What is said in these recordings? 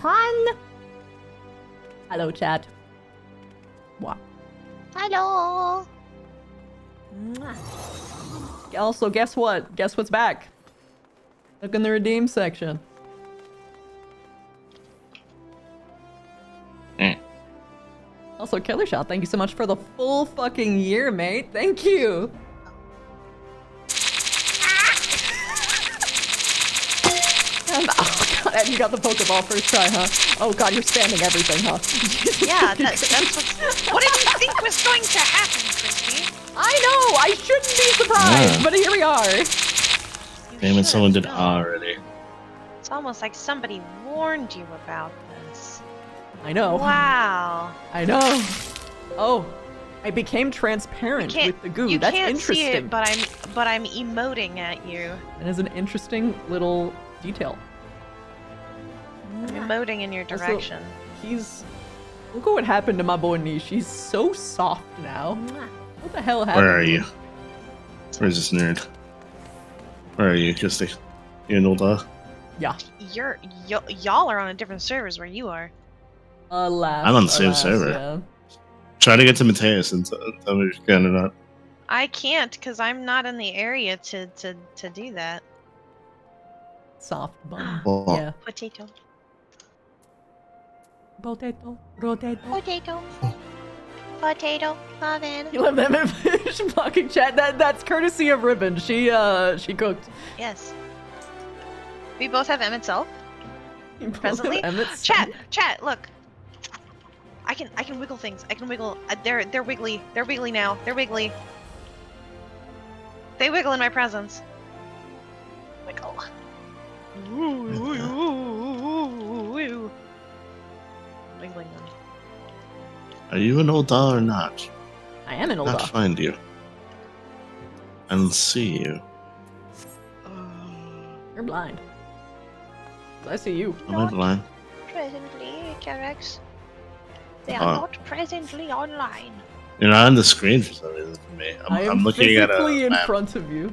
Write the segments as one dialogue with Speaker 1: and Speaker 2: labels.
Speaker 1: fun. Hello, chat. Wow.
Speaker 2: Hello.
Speaker 1: Also, guess what? Guess what's back? Look in the redeem section. Also, Killer Shot, thank you so much for the full fucking year, mate. Thank you. And, oh god, and you got the Pokeball first try, huh? Oh god, you're spamming everything, huh?
Speaker 2: Yeah, that's what did you think was going to happen, Christy?
Speaker 1: I know, I shouldn't be surprised, but here we are.
Speaker 3: Damn it, someone did already.
Speaker 2: It's almost like somebody warned you about this.
Speaker 1: I know.
Speaker 2: Wow.
Speaker 1: I know. Oh, I became transparent with the goo. That's interesting.
Speaker 2: See it, but I'm emoting at you.
Speaker 1: That is an interesting little detail.
Speaker 2: I'm emoting in your direction.
Speaker 1: Also, look at what happened to my boy Niche. He's so soft now. What the hell happened?
Speaker 3: Where are you? Where's this nerd? Where are you, Christy? You in Ulda?
Speaker 1: Yeah.
Speaker 2: Y'all are on a different servers where you are.
Speaker 1: Alas.
Speaker 3: I'm on the same server.
Speaker 1: Yeah.
Speaker 3: Try to get to Mateus and tell me if you can or not.
Speaker 2: I can't because I'm not in the area to do that.
Speaker 1: Soft bun.
Speaker 3: Well,
Speaker 1: yeah.
Speaker 2: Potato.
Speaker 1: Potato. Potato.
Speaker 2: Potato. Potato. Oven.
Speaker 1: You let them finish fucking chat. That's courtesy of Ribbon. She cooked.
Speaker 2: Yes. We both have Emmett Self. Presently. Chat. Look. I can wiggle things. I can wiggle. They're wiggly. They're wiggly now. They're wiggly. They wiggle in my presence. Wiggle. Wiggling them.
Speaker 3: Are you in Ulda or not?
Speaker 1: I am in
Speaker 3: I can't
Speaker 1: Ulda.
Speaker 3: find you. I don't see you.
Speaker 1: You're blind. I see you.
Speaker 3: Am I blind?
Speaker 2: Presently, Carex. They are
Speaker 3: Oh.
Speaker 2: not presently online.
Speaker 3: You're not on the screen for some reason for me. I'm looking at a
Speaker 1: physically in
Speaker 3: map.
Speaker 1: front of you.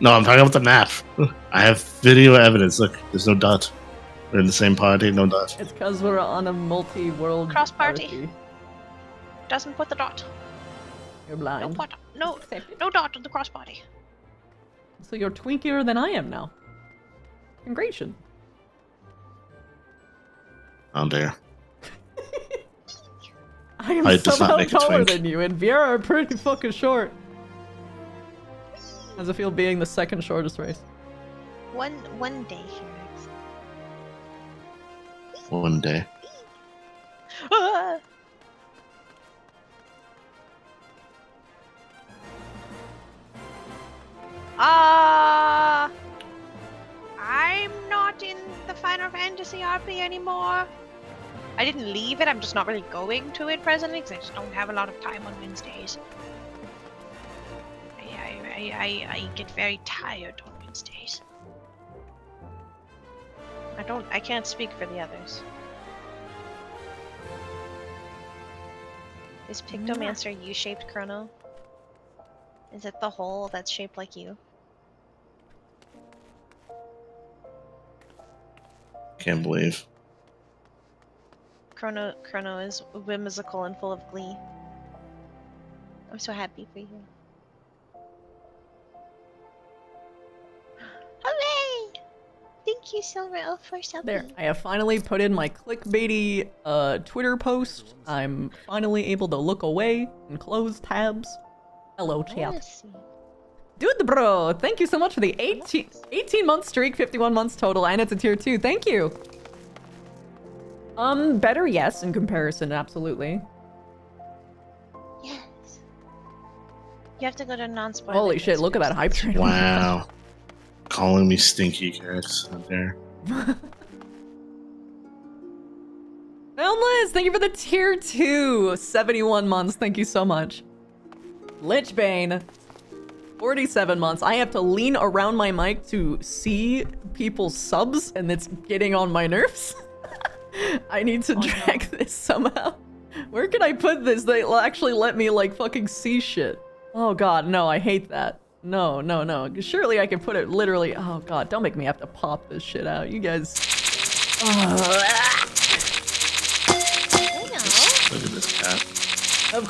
Speaker 3: No, I'm talking about the map. I have video evidence. Look, there's no dot. We're in the same party, no dot.
Speaker 1: It's because we're on a multi-world
Speaker 2: Cross party. Doesn't put the dot.
Speaker 1: You're blind.
Speaker 2: No dot on the cross body.
Speaker 1: So you're twinkier than I am now. Congratulations.
Speaker 3: Oh dear.
Speaker 1: I am
Speaker 3: Height does not
Speaker 1: somehow
Speaker 3: make a
Speaker 1: taller
Speaker 3: twink.
Speaker 1: than you, and Viera are pretty fucking short. How's it feel being the second shortest race?
Speaker 2: One day, Carex.
Speaker 3: One day.
Speaker 2: I'm not in the Final Fantasy RP anymore. I didn't leave it, I'm just not really going to it presently because I just don't have a lot of time on Wednesdays. I get very tired on Wednesdays. I can't speak for the others. Is Pictomancer U-shaped, Chrono? Is it the hole that's shaped like you?
Speaker 3: Can't believe.
Speaker 2: Chrono is whimsical and full of glee. I'm so happy for you. Hooray! Thank you, Silver Elf, for something.
Speaker 1: There, I have finally put in my clickbaity Twitter post. I'm finally able to look away and close tabs. Hello, chat. Dude, bro, thank you so much for the 18-month streak, 51 months total, and it's a tier 2. Thank you. Better, yes, in comparison, absolutely.
Speaker 2: Yes. You have to go to non-spoiler.
Speaker 1: Holy shit, look at that hype train.
Speaker 3: Wow. Calling me stinky carrots out there.
Speaker 1: Liz, thank you for the tier 2. 71 months, thank you so much. Lichbane, 47 months. I have to lean around my mic to see people's subs, and it's getting on my nerves. I need to drag this somehow. Where can I put this? They'll actually let me, like, fucking see shit. Oh god, no, I hate that. No. Surely I can put it literally. Oh god, don't make me have to pop this shit out. You guys.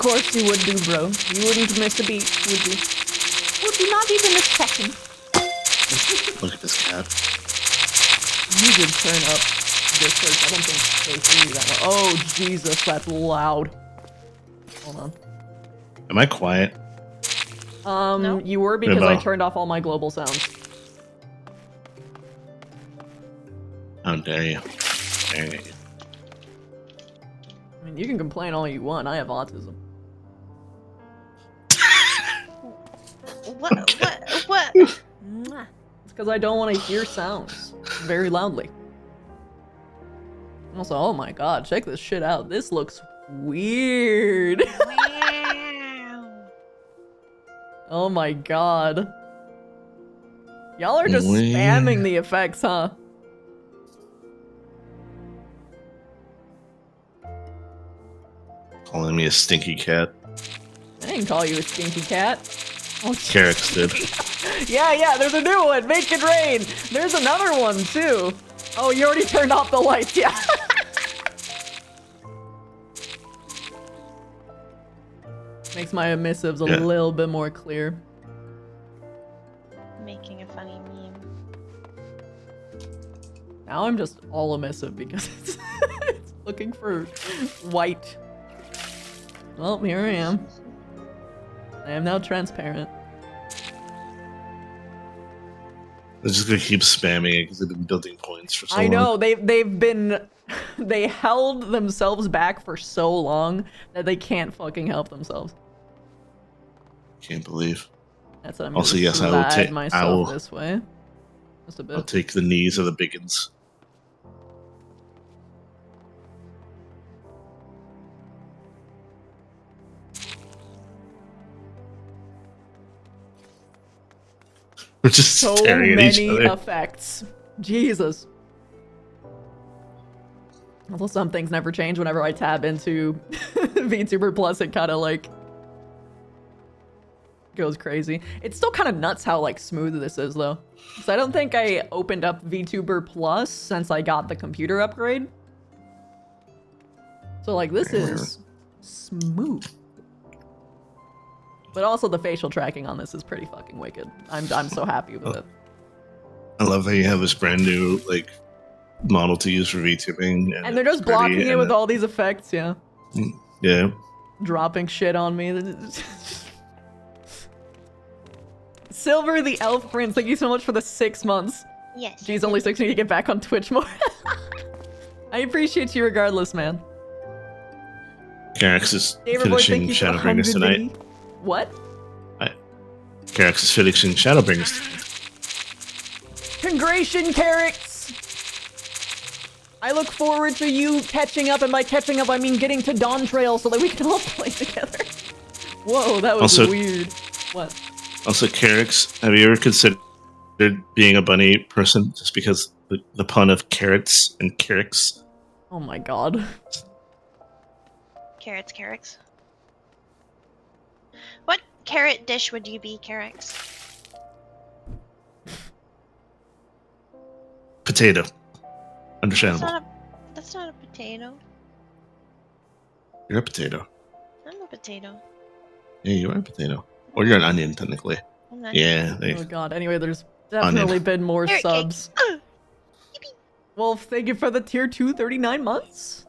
Speaker 1: course you would do, bro. You wouldn't miss a beat, would you? Would you not even a second?
Speaker 3: Look at this cat.
Speaker 1: You did turn up this place. I don't think they hear you that well. Oh, Jesus, that's loud. Hold on.
Speaker 3: Am I quiet?
Speaker 2: No.
Speaker 1: You were because I
Speaker 3: Rainbow.
Speaker 1: turned off all my global sounds.
Speaker 3: How dare you? Dare you.
Speaker 1: I mean, you can complain all you want. I have autism.
Speaker 2: What?
Speaker 1: Mwah. It's because I don't want to hear sounds very loudly. Also, oh my god, check this shit out. This looks weird.
Speaker 2: Wow.
Speaker 1: Oh my god. Y'all are just
Speaker 3: Weird.
Speaker 1: spamming the effects, huh?
Speaker 3: Calling me a stinky cat.
Speaker 1: I didn't call you a stinky cat. Oh,
Speaker 3: Carrick's did.
Speaker 1: yeah, there's a new one. Make it rain. There's another one, too. Oh, you already turned off the lights, yeah. Makes my emissives a little bit more clear.
Speaker 2: Making a funny meme.
Speaker 1: Now I'm just all emissive because it's looking for white. Well, here I am. I am now transparent.
Speaker 3: They're just gonna keep spamming it because they've been building points for so long.
Speaker 1: I know, they've been... They held themselves back for so long that they can't fucking help themselves.
Speaker 3: Can't believe.
Speaker 1: That's what I'm
Speaker 3: Also,
Speaker 1: gonna
Speaker 3: yes, I will
Speaker 1: slide
Speaker 3: take-
Speaker 1: myself this way. Just a
Speaker 3: I'll
Speaker 1: bit.
Speaker 3: take the knees of the biggins. We're just
Speaker 1: So
Speaker 3: staring at each
Speaker 1: many
Speaker 3: other.
Speaker 1: effects. Jesus. Although some things never change whenever I tab into VTuber Plus, it kind of like goes crazy. It's still kind of nuts how like smooth this is though. So I don't think I opened up VTuber Plus since I got the computer upgrade. So like this is smooth. But also the facial tracking on this is pretty fucking wicked. I'm so happy with it.
Speaker 3: I love how you have this brand new like model to use for VTubing.
Speaker 1: And they're just
Speaker 3: it's pretty,
Speaker 1: blocking it
Speaker 3: and
Speaker 1: with all these effects, yeah.
Speaker 3: Yeah.
Speaker 1: Dropping shit on me. Silver the Elf Prince, thank you so much for the 6 months.
Speaker 2: Yes.
Speaker 1: Geez, only 6 need to get back on Twitch more. I appreciate you regardless, man.
Speaker 3: Carrick's is
Speaker 1: David Boy, thank
Speaker 3: finishing
Speaker 1: you for
Speaker 3: Shadowbringers
Speaker 1: 100
Speaker 3: tonight.
Speaker 1: Vinny. What?
Speaker 3: Carrick's is finishing Shadowbringers tonight.
Speaker 1: Congratulations, Carrots! I look forward to you catching up, and by catching up, I mean getting to Dawn Trail so that we can all play together. Whoa, that was
Speaker 3: Also-
Speaker 1: weird. What?
Speaker 3: Also, Carrick's, have you ever considered being a bunny person just because the pun of carrots and Carrick's?
Speaker 1: Oh my god.
Speaker 2: Carrots. What carrot dish would you be, Carrots?
Speaker 3: Potato. Understandable.
Speaker 2: That's not a potato.
Speaker 3: You're a potato.
Speaker 2: I'm a potato.
Speaker 3: Yeah, you are a potato. Or you're an onion, technically.
Speaker 2: I'm not.
Speaker 3: Yeah.
Speaker 1: Oh god, anyway, there's definitely been more
Speaker 2: Carrot cake.
Speaker 1: subs. Well, thank you for the tier 2 39 months.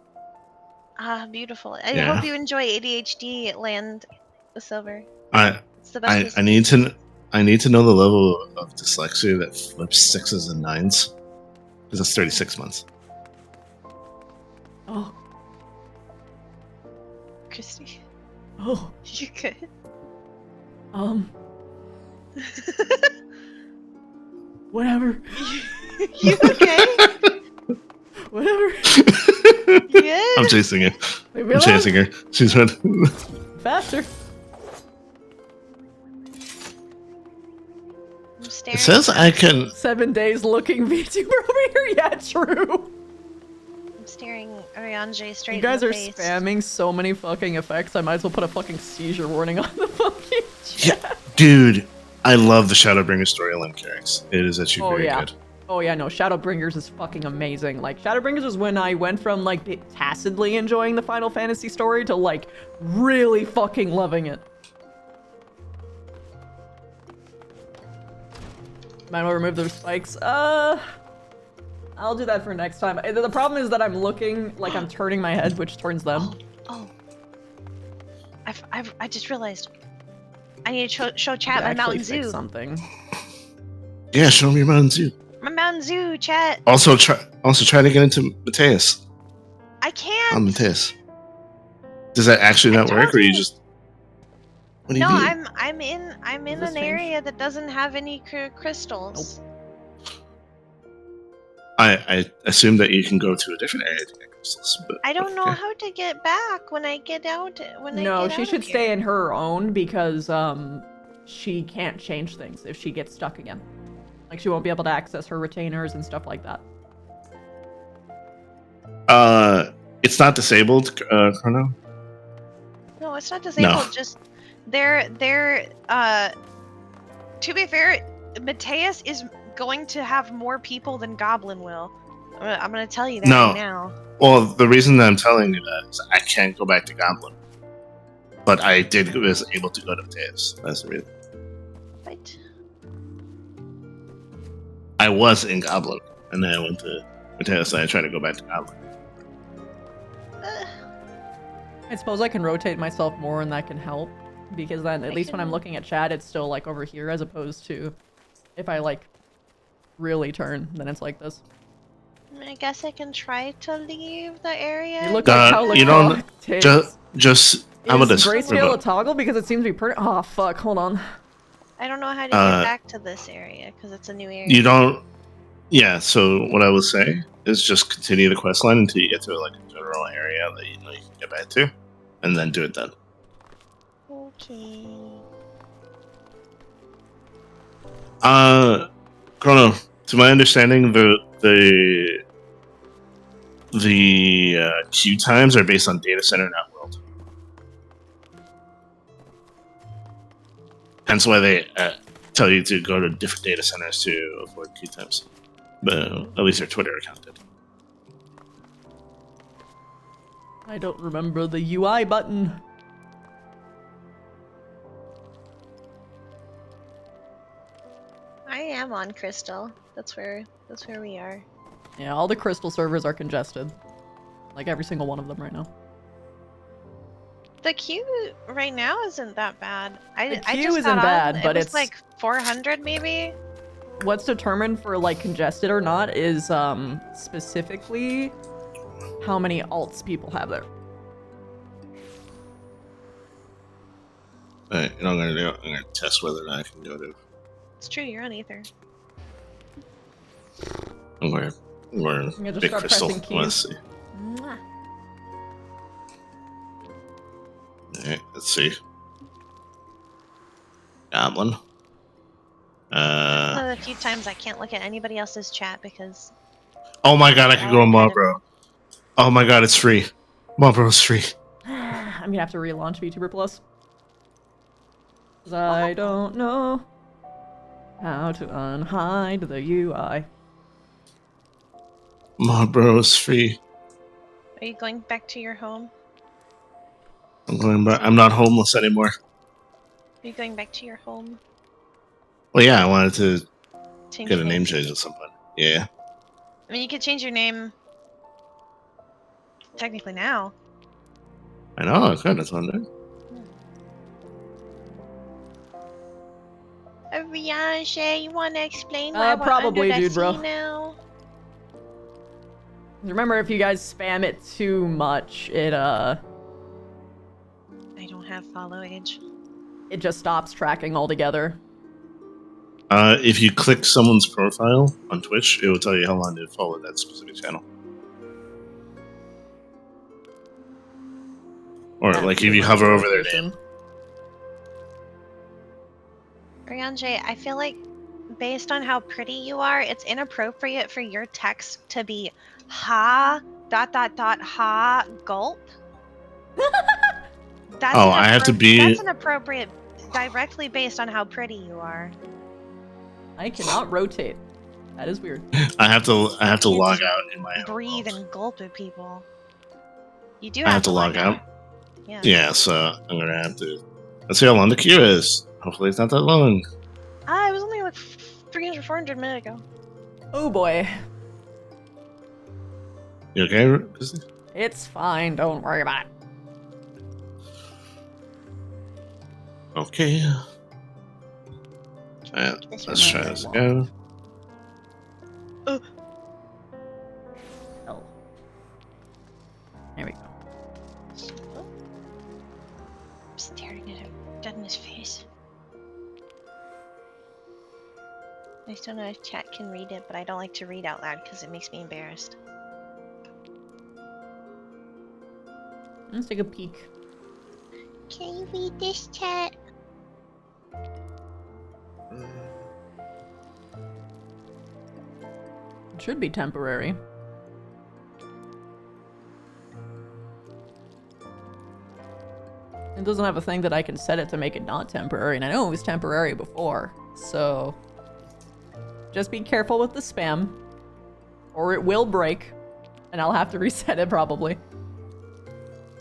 Speaker 2: Ah, beautiful. I
Speaker 3: Yeah.
Speaker 2: hope you enjoy ADHD Land Silver.
Speaker 3: I
Speaker 2: It's the best.
Speaker 3: I need to know the level of dyslexia that flips 6s and 9s. Because that's 36 months.
Speaker 1: Oh,
Speaker 2: Christy,
Speaker 1: oh,
Speaker 2: you good?
Speaker 1: whatever.
Speaker 2: You okay?
Speaker 1: Whatever.
Speaker 2: You good?
Speaker 3: I'm chasing her.
Speaker 1: Leave me
Speaker 3: I'm
Speaker 1: alone.
Speaker 3: chasing her. She's running.
Speaker 1: Faster.
Speaker 2: I'm staring.
Speaker 3: It says I can.
Speaker 1: 7 days looking VTuber over here. Yeah, true.
Speaker 2: I'm staring Arianje straight
Speaker 1: You guys
Speaker 2: in
Speaker 1: are
Speaker 2: the face.
Speaker 1: spamming so many fucking effects. I might as well put a fucking seizure warning on the fucking chat.
Speaker 3: Yeah, dude, I love the Shadowbringer storyline, Carricks. It is actually
Speaker 1: Oh,
Speaker 3: very
Speaker 1: yeah.
Speaker 3: good.
Speaker 1: Oh yeah, no, Shadowbringers is fucking amazing. Like, Shadowbringers is when I went from, like, tacitly enjoying the Final Fantasy story to, like, really fucking loving it. Might want to remove those spikes. I'll do that for next time. The problem is that I'm looking, like I'm turning my head, which turns them.
Speaker 2: Oh. I just realized. I need to show chat my Mountain Zoo.
Speaker 1: Something.
Speaker 3: Yeah, show me your Mountain Zoo.
Speaker 2: My Mountain Zoo, chat.
Speaker 3: Also try to get into Mateus.
Speaker 2: I can't.
Speaker 3: On Mateus. Does that actually not work, or you just? What do you mean?
Speaker 2: I'm in an area that doesn't have any crystals.
Speaker 1: Nope.
Speaker 3: I assume that you can go to a different area to get crystals. But,
Speaker 2: I don't know how to get back when I get out.
Speaker 1: No, she should stay in her own because she can't change things if she gets stuck again. Like, she won't be able to access her retainers and stuff like that.
Speaker 3: It's not disabled, Chrono.
Speaker 2: No, it's not disabled.
Speaker 3: No.
Speaker 2: Just they're to be fair, Mateus is going to have more people than Goblin will. I'm gonna tell you that right now.
Speaker 3: Well, the reason that I'm telling you that is I can't go back to Goblin, but I was able to go to Mateus. That's the reason.
Speaker 2: What?
Speaker 3: I was in Goblin, and then I went to Mateus, and I tried to go back to Goblin.
Speaker 1: I suppose I can rotate myself more, and that can help. Because then, at least when I'm looking at chat, it's still, like, over here, as opposed to if I, like, really turn, then it's like this.
Speaker 2: I guess I can try to leave the area.
Speaker 1: You look like how
Speaker 3: you don't just how about this?
Speaker 1: Grayscale a toggle because it seems to be oh fuck, hold on.
Speaker 2: I don't know how to get back to this area because it's a new area.
Speaker 3: You don't. Yeah. So what I would say is just continue the quest line until you get to like a general area that you know you can get back to, and then do it then.
Speaker 2: Okay.
Speaker 3: Chrono. To my understanding, the queue times are based on data center, not world. Hence why they tell you to go to different data centers to avoid queue times. But at least their Twitter account did.
Speaker 1: I don't remember the UI button.
Speaker 2: I am on Crystal. That's where we are.
Speaker 1: Yeah, all the Crystal servers are congested. Like every single one of them right now.
Speaker 2: The queue right now isn't that bad.
Speaker 1: The queue isn't bad, but it's
Speaker 2: like 400 maybe.
Speaker 1: What's determined for like congested or not is specifically how many alts people have there.
Speaker 3: Alright, you know what I'm gonna do? I'm gonna test whether or not I can go to.
Speaker 2: It's true, you're on Ether.
Speaker 3: I'm going
Speaker 1: just
Speaker 3: Big
Speaker 1: start
Speaker 3: Crystal.
Speaker 1: pressing keys.
Speaker 3: Let's see.
Speaker 2: Mwah.
Speaker 3: Alright, let's see. Goblin.
Speaker 2: One of the few times I can't look at anybody else's chat because.
Speaker 3: Oh my god, I can go on Marlboro. Oh my god, it's free. Marlboro's free.
Speaker 1: I'm gonna have to relaunch VTuber Plus. 'Cause I don't know how to unhide the UI.
Speaker 3: Marlboro's free.
Speaker 2: Are you going back to your home?
Speaker 3: I'm going back. I'm not homeless anymore.
Speaker 2: Are you going back to your home?
Speaker 3: Well, yeah, I wanted to
Speaker 2: Change
Speaker 3: get a
Speaker 2: your
Speaker 3: name change at some point. Yeah.
Speaker 2: I mean, you could change your name. Technically now.
Speaker 3: I know, I could. That's what I'm doing.
Speaker 2: Rianche, you want to explain why we're
Speaker 1: probably,
Speaker 2: under the
Speaker 1: dude, bro.
Speaker 2: sea now?
Speaker 1: Remember, if you guys spam it too much, it
Speaker 2: I don't have follow age.
Speaker 1: it just stops tracking altogether.
Speaker 3: If you click someone's profile on Twitch, it will tell you how long they've followed that specific channel. Or, like, if you hover over their name.
Speaker 2: Rianche, I feel like based on how pretty you are, it's inappropriate for your text to be ha ... ha ... gulp. That's
Speaker 3: I have to be.
Speaker 2: That's inappropriate directly based on how pretty you are.
Speaker 1: I cannot rotate. That is weird.
Speaker 3: I have to log
Speaker 2: Can't
Speaker 3: out in my
Speaker 2: breathe
Speaker 3: world.
Speaker 2: and gulp at people. You do
Speaker 3: I
Speaker 2: have to log out. Yeah.
Speaker 3: Yeah, so I'm gonna have to. Let's see how long the queue is. Hopefully, it's not that long.
Speaker 2: It was only like 300, 400 minutes ago.
Speaker 1: Oh boy.
Speaker 3: You okay, Christy?
Speaker 1: It's fine. Don't worry about it.
Speaker 3: Okay. Let's try this again.
Speaker 1: Oh. There we go.
Speaker 2: I'm staring at him, dead in his face. I just don't know if chat can read it, but I don't like to read out loud because it makes me embarrassed.
Speaker 1: Let's take a peek.
Speaker 2: Can you read this, chat?
Speaker 1: It should be temporary. It doesn't have a thing that I can set it to make it not temporary, and I know it was temporary before, so just be careful with the spam, or it will break, and I'll have to reset it probably.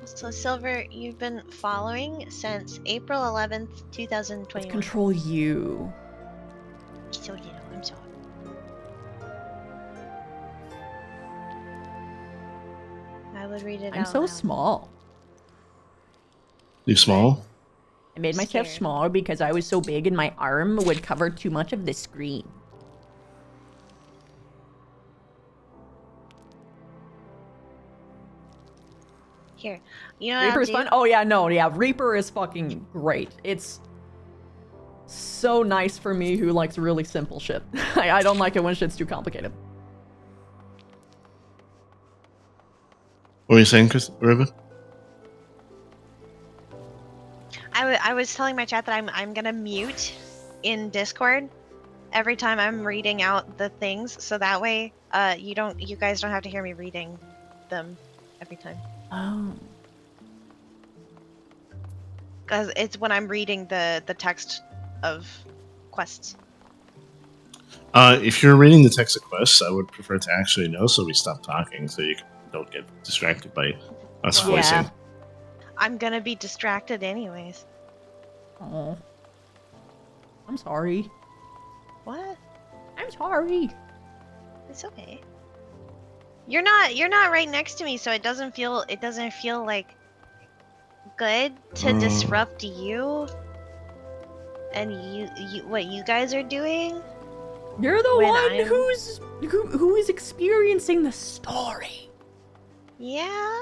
Speaker 2: So Silver, you've been following since April 11th, 2021.
Speaker 1: Let's control you.
Speaker 2: So you know, I'm sorry. I would read it out
Speaker 1: I'm so
Speaker 2: loud.
Speaker 1: small.
Speaker 3: You small?
Speaker 1: I made myself
Speaker 2: Scared.
Speaker 1: smaller because I was so big and my arm would cover too much of the screen.
Speaker 2: Here, you know what
Speaker 1: Reaper's
Speaker 2: I'll do?
Speaker 1: fun? Oh yeah, no, yeah, Reaper is fucking great. It's so nice for me who likes really simple shit. I don't like it when shit's too complicated.
Speaker 3: What were you saying, Chris? Ruben?
Speaker 2: I was telling my chat that I'm gonna mute in Discord every time I'm reading out the things, so that way you guys don't have to hear me reading them every time.
Speaker 1: Oh.
Speaker 2: Because it's when I'm reading the text of quests.
Speaker 3: If you're reading the text of quests, I would prefer to actually know so we stop talking so you don't get distracted by us
Speaker 2: Well,
Speaker 3: voicing.
Speaker 1: Yeah.
Speaker 2: I'm gonna be distracted anyways.
Speaker 1: Oh. I'm sorry.
Speaker 2: What?
Speaker 1: I'm sorry.
Speaker 2: It's okay. You're not right next to me, so it doesn't feel like good to disrupt you and what you guys are doing.
Speaker 1: You're the
Speaker 2: When
Speaker 1: one
Speaker 2: I'm-
Speaker 1: who is experiencing the story.
Speaker 2: Yeah,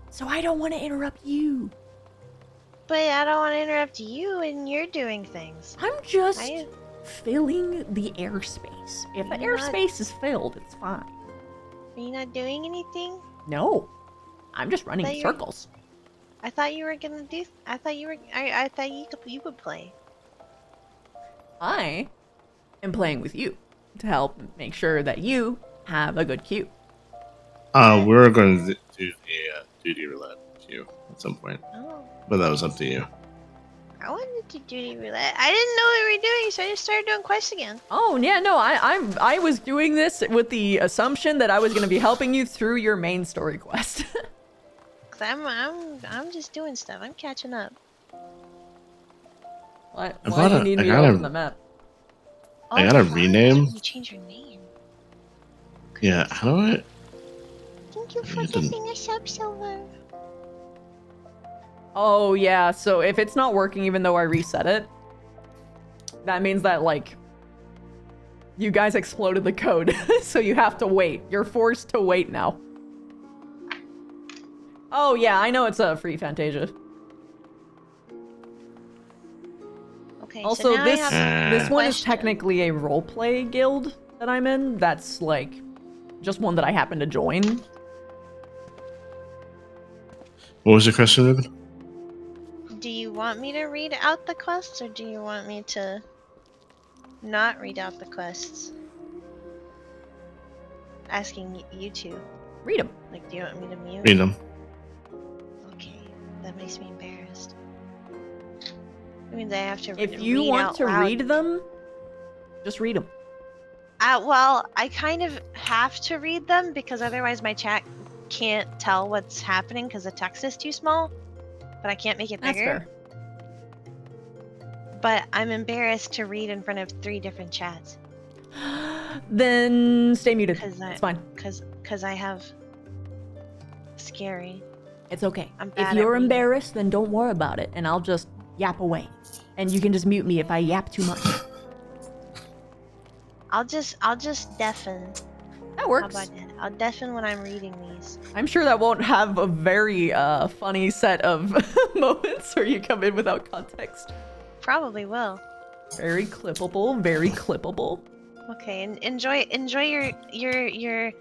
Speaker 1: So I don't want to interrupt you.
Speaker 2: but I don't want to interrupt you when you're doing things.
Speaker 1: I'm just
Speaker 2: I-
Speaker 1: filling the airspace. If the
Speaker 2: You're not-
Speaker 1: airspace is filled, it's fine.
Speaker 2: Are you not doing anything?
Speaker 1: No. I'm just running
Speaker 2: But
Speaker 1: in
Speaker 2: you're-
Speaker 1: circles.
Speaker 2: I thought you were gonna do. I thought you were. I thought you would play.
Speaker 1: I am playing with you to help make sure that you have a good queue.
Speaker 3: We're going to do the duty roulette with you at some point,
Speaker 2: Oh,
Speaker 3: but that was up to you.
Speaker 2: I wanted to duty roulette. I didn't know what we were doing, so I just started doing quests again.
Speaker 1: Oh yeah, no, I was doing this with the assumption that I was gonna be helping you through your main story quest.
Speaker 2: Cause I'm just doing stuff. I'm catching up.
Speaker 1: Why
Speaker 3: I
Speaker 1: do
Speaker 3: bought
Speaker 1: you
Speaker 3: a-
Speaker 1: need
Speaker 3: I
Speaker 1: me to
Speaker 3: got a-
Speaker 1: open the map?
Speaker 3: I gotta
Speaker 2: fuck,
Speaker 3: rename-
Speaker 2: You change your name.
Speaker 3: Yeah, how do I?
Speaker 2: Thank you for
Speaker 3: You didn't-
Speaker 2: giving us up, Silver.
Speaker 1: Oh yeah, so if it's not working even though I reset it, that means that like you guys exploded the code. So you have to wait. You're forced to wait now. Oh yeah, I know it's a free Fantasia.
Speaker 2: Okay.
Speaker 1: Also,
Speaker 2: so now
Speaker 1: this
Speaker 2: I have a
Speaker 1: this one is
Speaker 2: question.
Speaker 1: technically a roleplay guild that I'm in. That's like just one that I happen to join.
Speaker 3: What was your question, Ruben?
Speaker 2: Do you want me to read out the quests, or do you want me to not read out the quests? Asking you two.
Speaker 1: Read them.
Speaker 2: Like, do you want me to mute?
Speaker 3: Read them.
Speaker 2: Okay, that makes me embarrassed. It means I have to
Speaker 1: If you
Speaker 2: read
Speaker 1: want
Speaker 2: out
Speaker 1: to
Speaker 2: loud.
Speaker 1: read them, just read them.
Speaker 2: Well, I kind of have to read them because otherwise my chat can't tell what's happening because the text is too small. But I can't make it
Speaker 1: That's
Speaker 2: bigger.
Speaker 1: fair.
Speaker 2: But I'm embarrassed to read in front of 3 different chats.
Speaker 1: Then stay muted. It's fine.
Speaker 2: Because I have scary.
Speaker 1: It's okay.
Speaker 2: I'm bad
Speaker 1: If
Speaker 2: at
Speaker 1: you're
Speaker 2: reading.
Speaker 1: embarrassed, then don't worry about it, and I'll just yap away. And you can just mute me if I yap too much.
Speaker 2: I'll just deafen.
Speaker 1: That
Speaker 2: How
Speaker 1: works.
Speaker 2: about that? I'll deafen when I'm reading these.
Speaker 1: I'm sure that won't have a very funny set of moments where you come in without context.
Speaker 2: Probably will.
Speaker 1: Very clippable, very clippable.
Speaker 2: Okay, and enjoy your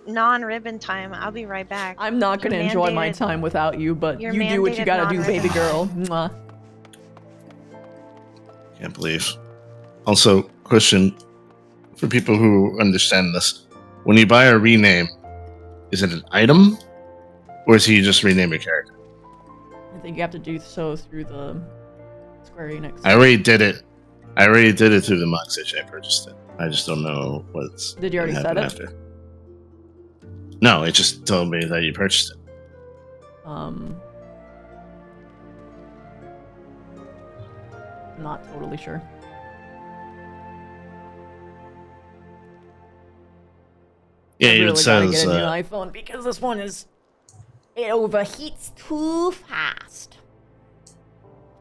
Speaker 2: non-ribbon time. I'll be right back.
Speaker 1: I'm not gonna
Speaker 2: You're
Speaker 1: enjoy my
Speaker 2: mandated-
Speaker 1: time without you, but
Speaker 2: you're
Speaker 1: you do what you
Speaker 2: mandated
Speaker 1: gotta do, baby
Speaker 2: non-ribbon.
Speaker 1: girl. Mwah.
Speaker 3: Can't believe. Also, question for people who understand this: when you buy a rename, is it an item, or is he just rename your character?
Speaker 1: I think you have to do so through the Square Enix.
Speaker 3: I already did it. I already did it through the Mox Itch. I purchased it. I just don't know what's.
Speaker 1: Did you already
Speaker 3: gonna
Speaker 1: set
Speaker 3: happen
Speaker 1: it?
Speaker 3: after. No, it just told me that you purchased it.
Speaker 1: I'm not totally sure.
Speaker 3: Yeah,
Speaker 1: I
Speaker 3: it
Speaker 1: really gotta
Speaker 3: says.
Speaker 1: get a new iPhone because this one it overheats too fast.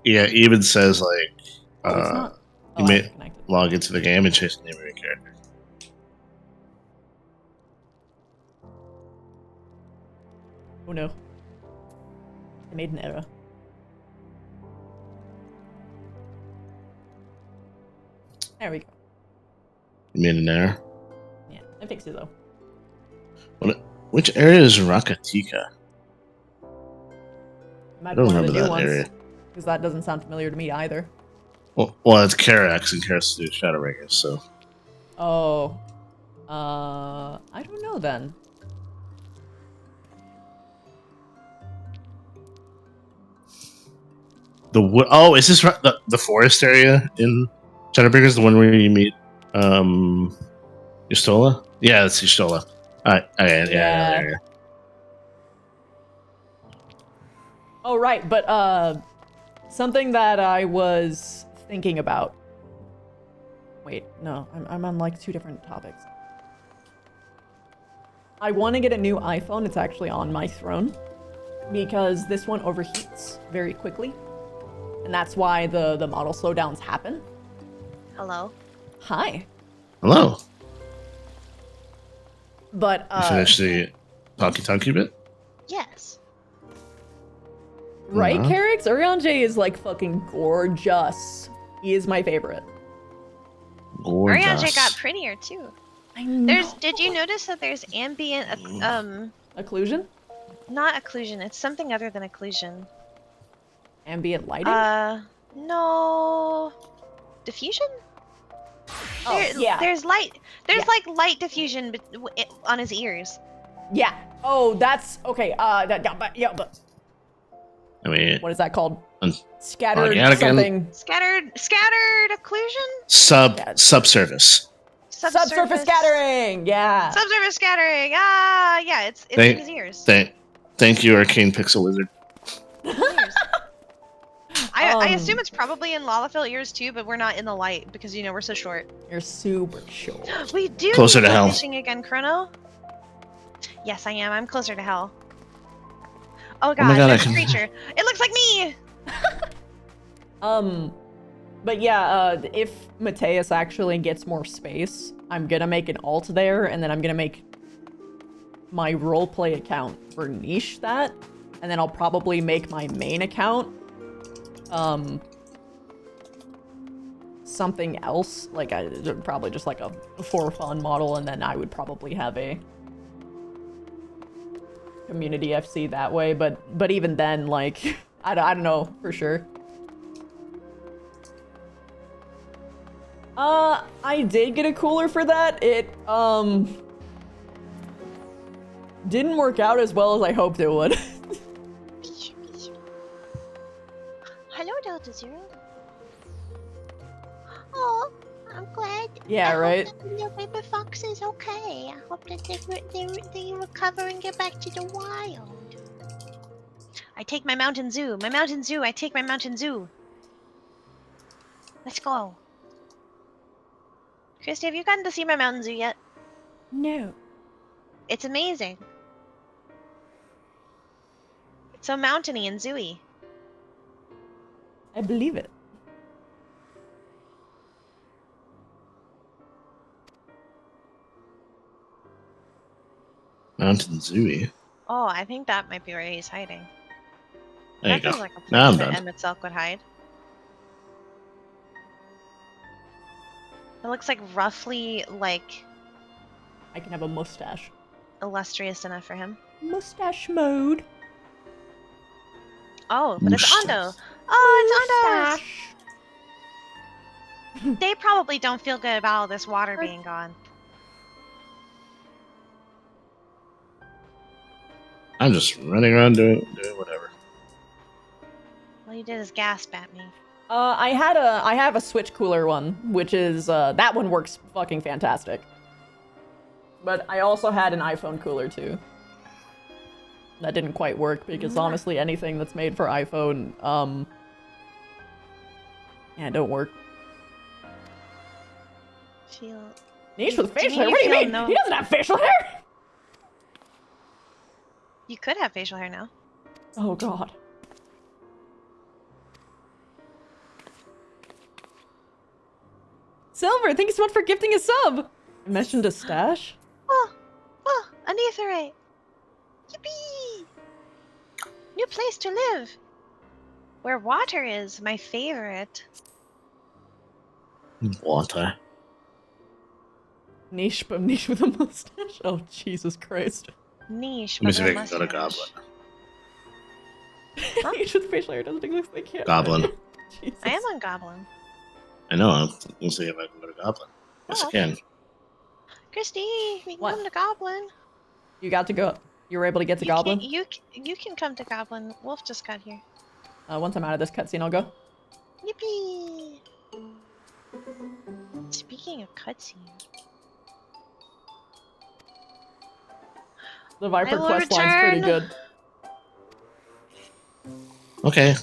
Speaker 3: Yeah, it even says like.
Speaker 1: Oh, it's not.
Speaker 3: You
Speaker 1: Oh,
Speaker 3: may
Speaker 1: I'm connected.
Speaker 3: log into the game and change the name of your character.
Speaker 1: Oh no. I made an error. There we go.
Speaker 3: You made an error.
Speaker 1: Yeah, I fixed it though.
Speaker 3: Which area is Rakatika?
Speaker 1: Might
Speaker 3: I
Speaker 1: be
Speaker 3: don't
Speaker 1: one of
Speaker 3: remember
Speaker 1: the new
Speaker 3: that
Speaker 1: ones.
Speaker 3: area.
Speaker 1: Because that doesn't sound familiar to me either.
Speaker 3: Well, it's Karax and Karax do Shadowbringers, so.
Speaker 1: Oh. I don't know then.
Speaker 3: Is this the forest area in Shadowbringers, the one where you meet Yustola? Yeah, that's Yustola. Yeah.
Speaker 1: Oh, right, but, something that I was thinking about. Wait, no, I'm on, like, 2 different topics. I want to get a new iPhone. It's actually on my throne. Because this one overheats very quickly. And that's why the model slowdowns happen.
Speaker 2: Hello.
Speaker 1: Hi.
Speaker 3: Hello.
Speaker 1: But,
Speaker 3: You finished the talkie bit?
Speaker 2: Yes.
Speaker 1: Right,
Speaker 3: Uh-huh.
Speaker 1: Carrix? Urianger is, like, fucking gorgeous. He is my favorite.
Speaker 3: Gorgeous.
Speaker 2: Ariane got prettier too.
Speaker 1: I know.
Speaker 2: Did you notice that there's ambient
Speaker 1: Occlusion?
Speaker 2: not occlusion, it's something other than occlusion.
Speaker 1: Ambient lighting?
Speaker 2: No, diffusion?
Speaker 1: Oh, yeah.
Speaker 2: There's light. There's
Speaker 1: Yeah.
Speaker 2: like light diffusion on his ears.
Speaker 1: Yeah. Oh, that's okay. But
Speaker 3: I mean,
Speaker 1: what is that called?
Speaker 3: Un-
Speaker 1: Scattered
Speaker 3: Again.
Speaker 1: something.
Speaker 2: Scattered occlusion?
Speaker 3: subsurface.
Speaker 1: Subsurface scattering. Yeah.
Speaker 2: Subsurface scattering. Ah, yeah, it's in his ears.
Speaker 3: Thank you, Arcane Pixel Wizard.
Speaker 2: Ears. I assume it's probably in Lalafell ears too, but we're not in the light because we're so short.
Speaker 1: You're super short.
Speaker 2: We do
Speaker 3: Closer
Speaker 2: need
Speaker 3: to
Speaker 2: go
Speaker 3: hell.
Speaker 2: fishing again, Chrono. Yes, I am. I'm closer to hell. Oh god,
Speaker 3: my God,
Speaker 2: there's
Speaker 3: I
Speaker 2: a
Speaker 3: can-
Speaker 2: creature. It looks like me.
Speaker 1: But yeah, if Mateus actually gets more space, I'm gonna make an alt there, and then I'm gonna make my roleplay account for niche that, and then I'll probably make my main account something else, like probably just like a for fun model, and then I would probably have a community FC that way, but even then, like, I don't know for sure. I did get a cooler for that. It, didn't work out as well as I hoped it would.
Speaker 2: Hello, Delta Zero. Oh,
Speaker 4: I'm glad.
Speaker 1: Yeah, right?
Speaker 4: Hope that the little baby fox is okay. I hope that they recover and get back to the wild.
Speaker 2: I take my mountain zoo. My mountain zoo. I take my mountain zoo. Let's go. Christy, have you gotten to see my mountain zoo yet?
Speaker 1: No.
Speaker 2: It's amazing. It's so mountainy and zooey.
Speaker 1: I believe it.
Speaker 3: Mountain Zooey.
Speaker 2: Oh, I think that might be where he's hiding.
Speaker 3: There you
Speaker 2: That
Speaker 3: go.
Speaker 2: feels like a
Speaker 3: Now I'm
Speaker 2: place that
Speaker 3: done.
Speaker 2: Emmett Selk would hide. It looks like roughly like
Speaker 1: I can have a mustache.
Speaker 2: illustrious enough for him.
Speaker 1: Mustache mode.
Speaker 2: Oh, but it's
Speaker 3: Mustache.
Speaker 2: Ondo. Oh, it's
Speaker 1: Mustache.
Speaker 2: Ondo's. They probably don't feel good about all this water being gone.
Speaker 3: I'm just running around doing whatever.
Speaker 2: All you did is gasp at me.
Speaker 1: I have a Switch cooler one, which is that one works fucking fantastic. But I also had an iPhone cooler too. That didn't quite work because honestly anything that's made for iPhone, yeah, don't work.
Speaker 2: Feel.
Speaker 1: Niche with
Speaker 2: To
Speaker 1: facial
Speaker 2: me,
Speaker 1: hair?
Speaker 2: you
Speaker 1: What do you
Speaker 2: feel
Speaker 1: mean?
Speaker 2: no-
Speaker 1: He doesn't have facial hair!
Speaker 2: You could have facial hair now.
Speaker 1: Oh god. Silver, thank you so much for gifting a sub! I mentioned a stash?
Speaker 2: Oh, a netherite. Yippee! New place to live. Where water is, my favorite.
Speaker 3: Water.
Speaker 1: Niche, but niche with a mustache? Oh, Jesus Christ.
Speaker 2: Niche,
Speaker 3: Let me
Speaker 2: but
Speaker 3: see
Speaker 2: with
Speaker 3: if
Speaker 2: a
Speaker 3: I can go to
Speaker 2: mustache.
Speaker 3: Goblin.
Speaker 1: Niche with facial hair doesn't exist, they can't.
Speaker 3: Goblin.
Speaker 1: Jesus.
Speaker 2: I am on Goblin.
Speaker 3: I know. We'll see if I can go to Goblin. Yes,
Speaker 2: Oh,
Speaker 3: I can.
Speaker 2: Christy, we can
Speaker 1: What?
Speaker 2: come to Goblin.
Speaker 1: You got to go. You were able to get to Goblin?
Speaker 2: You can come to Goblin. Wolf just got here.
Speaker 1: Once I'm out of this cutscene, I'll go.
Speaker 2: Yippee! Speaking of cutscene,
Speaker 1: The Viper
Speaker 2: I will
Speaker 1: quest line's pretty
Speaker 2: return.
Speaker 1: good.
Speaker 3: Okay.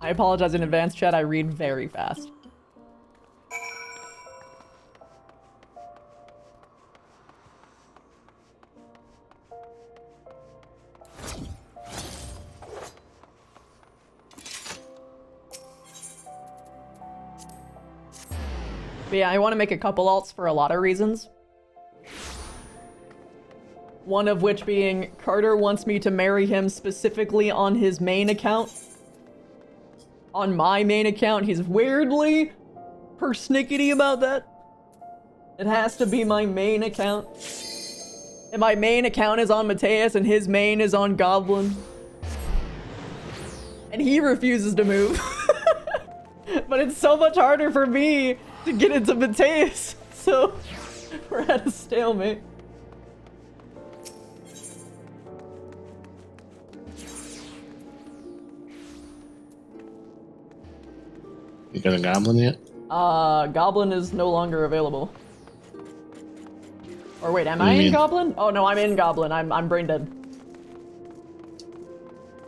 Speaker 1: I apologize in advance, chat. I read very fast. But yeah, I want to make a couple alts for a lot of reasons. One of which being Carter wants me to marry him specifically on his main account. On my main account, he's weirdly persnickety about that. It has to be my main account. And my main account is on Mateus and his main is on Goblin. And he refuses to move. But it's so much harder for me to get into Mateus. So we're at a stalemate.
Speaker 3: You got a Goblin yet?
Speaker 1: Goblin is no longer available. Or wait, am
Speaker 3: What do
Speaker 1: I
Speaker 3: you
Speaker 1: in
Speaker 3: mean?
Speaker 1: Goblin? Oh no, I'm in Goblin. I'm brain dead.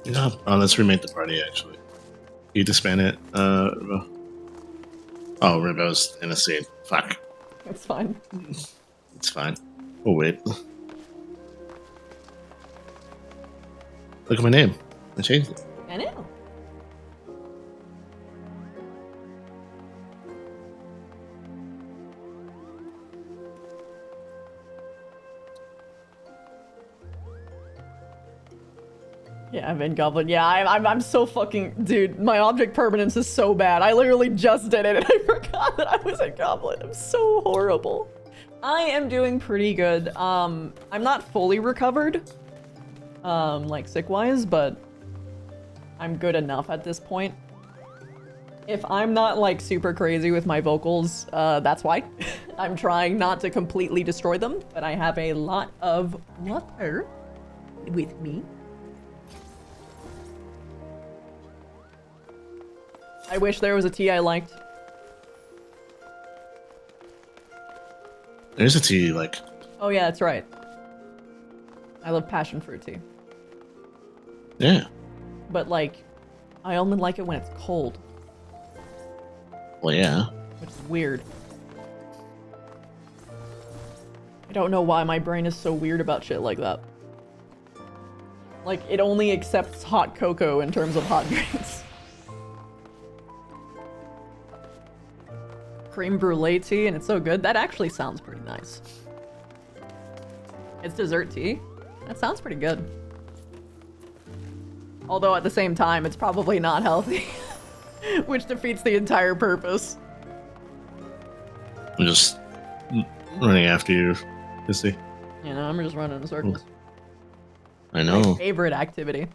Speaker 3: No. Oh, let's remake the party, actually. You disband it. Oh, Ribo's in a scene. Fuck.
Speaker 1: It's fine.
Speaker 3: It's fine. Oh, wait. Look at my name. I changed it.
Speaker 1: I know. Yeah, I'm in Goblin. Yeah, I'm so fucking... Dude, my object permanence is so bad. I literally just did it and I forgot that I was in Goblin. I'm so horrible. I am doing pretty good. I'm not fully recovered, like sick-wise, but I'm good enough at this point. If I'm not like super crazy with my vocals, that's why. I'm trying not to completely destroy them, but I have a lot of water with me. I wish there was a tea I liked.
Speaker 3: There's a tea you like.
Speaker 1: Oh yeah, that's right. I love passion fruit tea.
Speaker 3: Yeah.
Speaker 1: But like, I only like it when it's cold,
Speaker 3: Well, yeah.
Speaker 1: which is weird. I don't know why my brain is so weird about shit like that. Like, it only accepts hot cocoa in terms of hot drinks. Cream brulee tea, and it's so good. That actually sounds pretty nice. It's dessert tea. That sounds pretty good. Although at the same time, it's probably not healthy. Which defeats the entire purpose.
Speaker 3: I'm just running after you, Christy.
Speaker 1: You know, I'm just running in circles.
Speaker 3: I
Speaker 1: My
Speaker 3: know.
Speaker 1: favorite activity.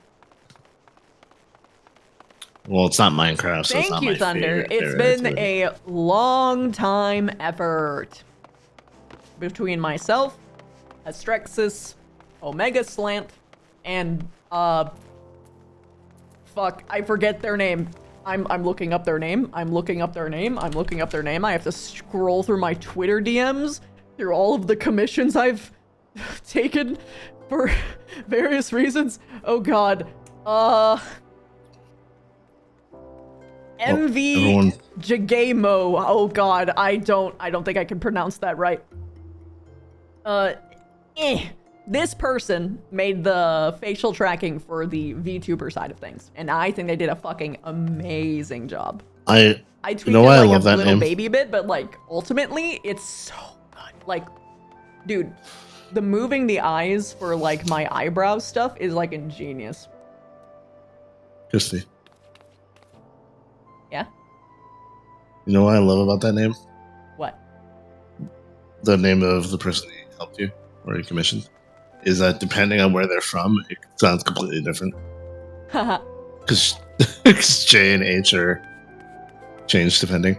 Speaker 3: Well, it's not Minecraft, so it's
Speaker 1: Thank
Speaker 3: not
Speaker 1: you,
Speaker 3: my
Speaker 1: Thunder.
Speaker 3: favorite
Speaker 1: It's been
Speaker 3: activity.
Speaker 1: a long time effort between myself, Astrexis, Omega Slant, and fuck, I forget their name. I'm looking up their name. I'm looking up their name. I'm looking up their name. I have to scroll through my Twitter DMs through all of the commissions I've taken for various reasons. Oh god. MV
Speaker 3: everyone-
Speaker 1: Jagamo. Oh god, I don't think I can pronounce that right. This person made the facial tracking for the VTuber side of things, and I think they did a fucking amazing job. I tweaked
Speaker 3: know
Speaker 1: it
Speaker 3: why I
Speaker 1: like
Speaker 3: love
Speaker 1: a
Speaker 3: that
Speaker 1: little
Speaker 3: name?
Speaker 1: baby bit, but like ultimately, it's so good. Like, dude, the moving the eyes for like my eyebrow stuff is like ingenious.
Speaker 3: Christy.
Speaker 1: Yeah.
Speaker 3: You know what I love about that name?
Speaker 1: What?
Speaker 3: The name of the person who helped you or you commissioned is that depending on where they're from, it sounds completely different.
Speaker 1: Haha.
Speaker 3: Because J and H are changed depending.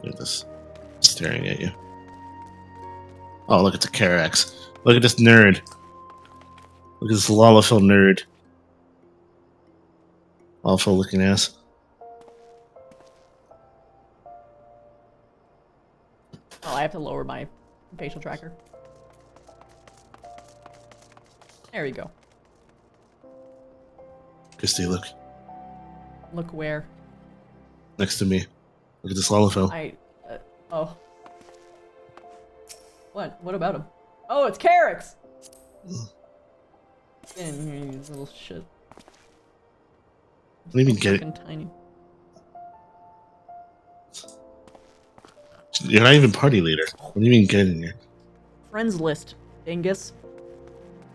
Speaker 3: Look at this. Staring at you. Oh, look, it's a Karax. Look at this nerd. Look at this Lalafell nerd. Lalafell looking ass.
Speaker 1: Oh, I have to lower my facial tracker. There you go.
Speaker 3: Christy, look.
Speaker 1: Look where.
Speaker 3: Next to me. Look at this Lalafell.
Speaker 1: Oh. What? What about him? Oh, it's Carix! Get in here, you little shit.
Speaker 3: What do you mean, get it?
Speaker 1: Fucking tiny.
Speaker 3: You're not even party leader. What do you mean, get in here?
Speaker 1: Friends list, dingus.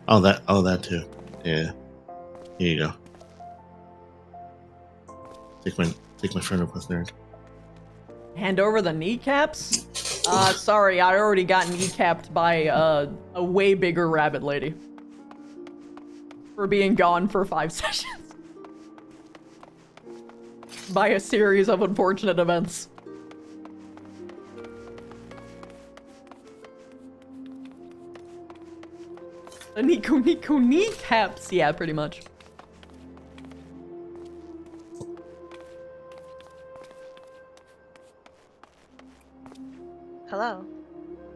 Speaker 3: Oh, that too. Yeah. Here you go. Take my friend request, nerd.
Speaker 1: Hand over the kneecaps? Sorry, I already got kneecapped by a way bigger rabbit lady. For being gone for 5 sessions. By a series of unfortunate events. The Nico kneecaps, yeah, pretty much.
Speaker 2: Hello.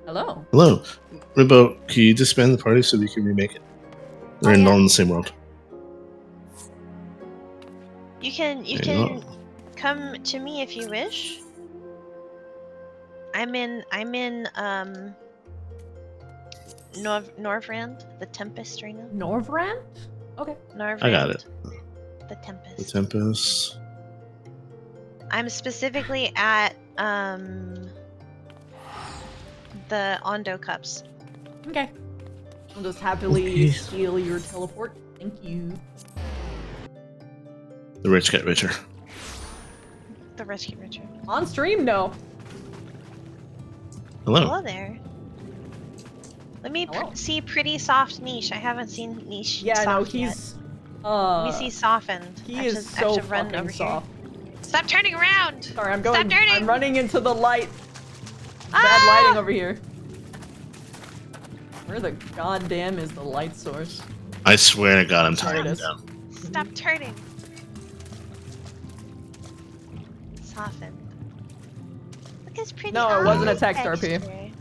Speaker 1: Hello.
Speaker 3: Hello. Ribbo, can you disband the party so we can remake it? We're all in the same world.
Speaker 2: You can
Speaker 3: Yeah.
Speaker 2: come to me if you wish. I'm in Norvrand, the Tempest right now.
Speaker 1: Norvrand? Okay.
Speaker 2: Norvrand.
Speaker 3: I got it.
Speaker 2: The Tempest.
Speaker 3: The Tempest.
Speaker 2: I'm specifically at the Ondo cups.
Speaker 1: Okay. I'll just happily
Speaker 3: Okay.
Speaker 1: steal your teleport. Thank you.
Speaker 3: The rich get richer.
Speaker 2: the rescue Richard.
Speaker 1: On stream? No.
Speaker 3: Hello.
Speaker 2: Hello there. Let me
Speaker 1: Hello.
Speaker 2: see pretty soft niche. I haven't seen niche.
Speaker 1: Yeah,
Speaker 2: soft
Speaker 1: no, he's
Speaker 2: Let me see softened.
Speaker 1: he
Speaker 2: I
Speaker 1: is
Speaker 2: have to- I
Speaker 1: so
Speaker 2: have to run
Speaker 1: fucking
Speaker 2: over
Speaker 1: soft.
Speaker 2: Here. Stop turning around!
Speaker 1: Sorry, I'm
Speaker 2: Stop
Speaker 1: going.
Speaker 2: turning!
Speaker 1: I'm running into the light.
Speaker 2: Ah!
Speaker 1: Bad lighting over here. Where the goddamn is the light source?
Speaker 3: I swear to God, I'm
Speaker 1: There it
Speaker 3: tying
Speaker 1: is.
Speaker 3: down.
Speaker 2: Stop turning. Softened.
Speaker 4: Look at his pretty
Speaker 1: No, it wasn't a
Speaker 4: eyes
Speaker 1: text
Speaker 4: texture.
Speaker 1: RP.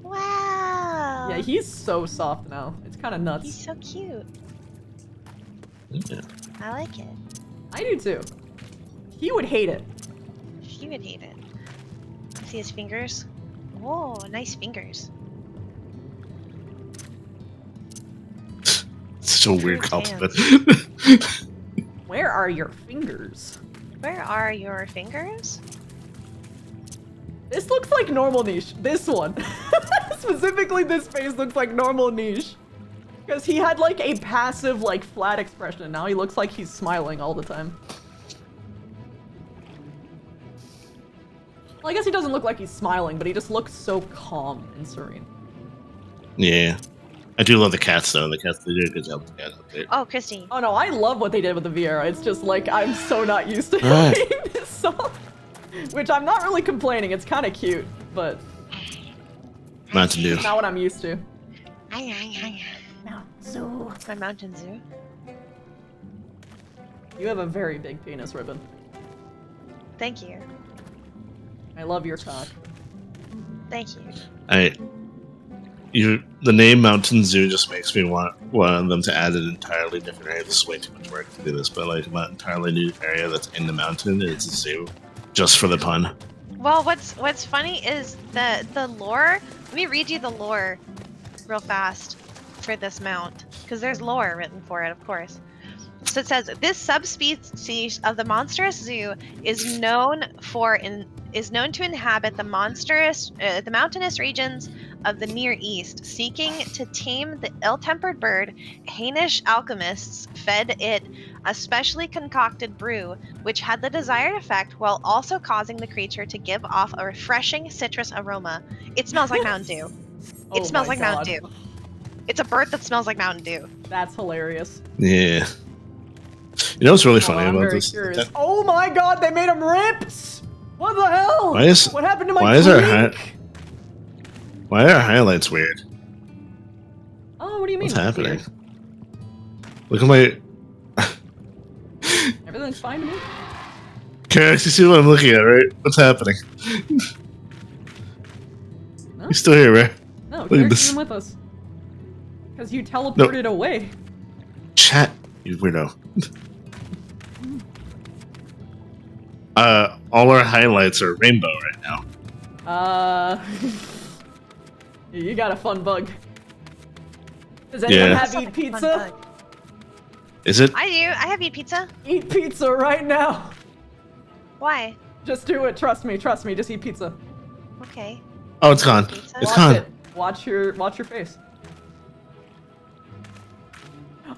Speaker 4: Wow.
Speaker 1: Yeah, he's so soft now. It's kind of nuts.
Speaker 2: He's so cute.
Speaker 3: Yeah.
Speaker 2: I like it.
Speaker 1: I do too. He would hate it.
Speaker 2: She would hate it. See his fingers? Whoa, nice fingers.
Speaker 3: Such a weird
Speaker 2: Cute
Speaker 3: compliment.
Speaker 1: Where are your fingers?
Speaker 2: Where are your fingers?
Speaker 1: This looks like normal niche. This one. Specifically, this face looks like normal niche. Because he had like a passive, like flat expression. Now he looks like he's smiling all the time. Well, I guess he doesn't look like he's smiling, but he just looks so calm and serene.
Speaker 3: Yeah. I do love the cats though. The cats, they did a good job with the cats up there.
Speaker 2: Oh, Christy.
Speaker 1: Oh no, I love what they did with the Vieira. It's just like, I'm so not used to
Speaker 3: Right.
Speaker 1: playing this song. Which I'm not really complaining, it's kind of cute, but
Speaker 3: Mountain Dew.
Speaker 1: not what I'm used to.
Speaker 2: Zoo. My mountain zoo.
Speaker 1: You have a very big penis, Ribbon.
Speaker 2: Thank you.
Speaker 1: I love your cock.
Speaker 2: Thank you.
Speaker 3: The name Mountain Zoo just makes me want one of them to add an entirely different area. This is way too much work to do this, but like an entirely new area that's in the mountain and it's a zoo, just for the pun.
Speaker 2: Well, what's funny is the lore. Let me read you the lore real fast for this mount, because there's lore written for it, of course. So it says this subspecies of the monstrous zoo is known to inhabit the mountainous regions of the Near East. Seeking to tame the ill-tempered bird, Hainish alchemists fed it a specially concocted brew, which had the desired effect while also causing the creature to give off a refreshing citrus aroma. It smells like Mountain Dew.
Speaker 1: Oh
Speaker 2: It smells
Speaker 1: my
Speaker 2: like
Speaker 1: God.
Speaker 2: Mountain Dew. It's a bird that smells like Mountain Dew.
Speaker 1: That's hilarious.
Speaker 3: Yeah. You know what's really funny
Speaker 1: I'm
Speaker 3: about
Speaker 1: very
Speaker 3: this?
Speaker 1: curious. Oh my God, they made him ripped! What the hell? What happened to my
Speaker 3: why is our
Speaker 1: twink?
Speaker 3: why are our highlights weird?
Speaker 1: Oh, what do you mean?
Speaker 3: What's happening?
Speaker 1: weird?
Speaker 3: Look at my.
Speaker 1: Everything's fine to me.
Speaker 3: Can you actually see what I'm looking at, right? What's happening?
Speaker 1: No,
Speaker 3: You're still here, right?
Speaker 1: no,
Speaker 3: at
Speaker 1: Garrett's
Speaker 3: this.
Speaker 1: even with us. Because you teleported away.
Speaker 3: Chat, you weirdo. All our highlights are rainbow right now.
Speaker 1: You got a fun bug. Does anyone
Speaker 3: Yeah.
Speaker 1: have
Speaker 2: Sounds
Speaker 1: eat
Speaker 2: like a fun
Speaker 1: pizza?
Speaker 2: bug.
Speaker 3: Is it?
Speaker 2: I do. I have eat pizza.
Speaker 1: Eat pizza right now.
Speaker 2: Why?
Speaker 1: Just do it. Trust me. Trust me. Just eat pizza.
Speaker 2: Okay.
Speaker 3: Oh, it's gone.
Speaker 2: Pizza?
Speaker 3: It's
Speaker 1: Watch
Speaker 3: gone.
Speaker 1: it. Watch your face.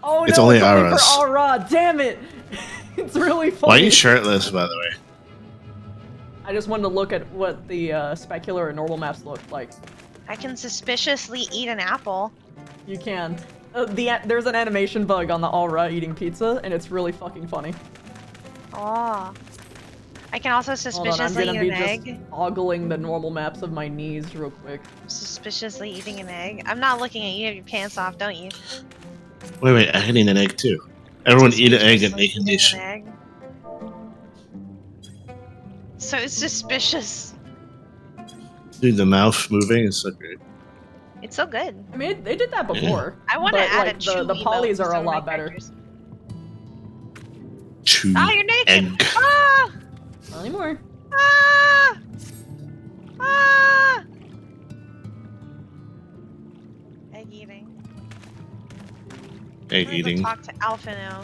Speaker 1: Oh no!
Speaker 3: It's only
Speaker 1: for
Speaker 3: Aras.
Speaker 1: Aura. Damn it! It's really funny.
Speaker 3: Why are you shirtless, by the way?
Speaker 1: I just wanted to look at what the specular and normal maps look like.
Speaker 2: I can suspiciously eat an apple.
Speaker 1: You can. There's an animation bug on the Aura eating pizza, and it's really fucking funny.
Speaker 2: Oh. I can also
Speaker 1: Hold on, I'm
Speaker 2: suspiciously
Speaker 1: gonna
Speaker 2: eat
Speaker 1: be
Speaker 2: an
Speaker 1: just
Speaker 2: egg.
Speaker 1: ogling the normal maps of my knees real quick.
Speaker 2: Suspiciously eating an egg. I'm not looking at you. You have your pants off, don't you?
Speaker 3: Wait, I can eat an egg too. Everyone eat an egg and make a
Speaker 2: Suspiciously
Speaker 3: dish.
Speaker 2: eating an egg. So it's suspicious.
Speaker 3: Dude, the mouth moving is so great.
Speaker 2: It's so good.
Speaker 1: I mean, they did that before.
Speaker 2: I want to
Speaker 1: but,
Speaker 2: add
Speaker 1: like,
Speaker 2: a chewy
Speaker 1: the
Speaker 2: emote
Speaker 1: polys
Speaker 2: to
Speaker 1: are a
Speaker 2: some of my
Speaker 1: lot better.
Speaker 2: characters.
Speaker 3: Chew
Speaker 2: Ah, you're naked!
Speaker 3: egg.
Speaker 2: Ah!
Speaker 1: Not anymore.
Speaker 2: Ah! Ah! Egg eating.
Speaker 3: Egg
Speaker 2: I'm gonna
Speaker 3: eating.
Speaker 2: go talk to Alpha now.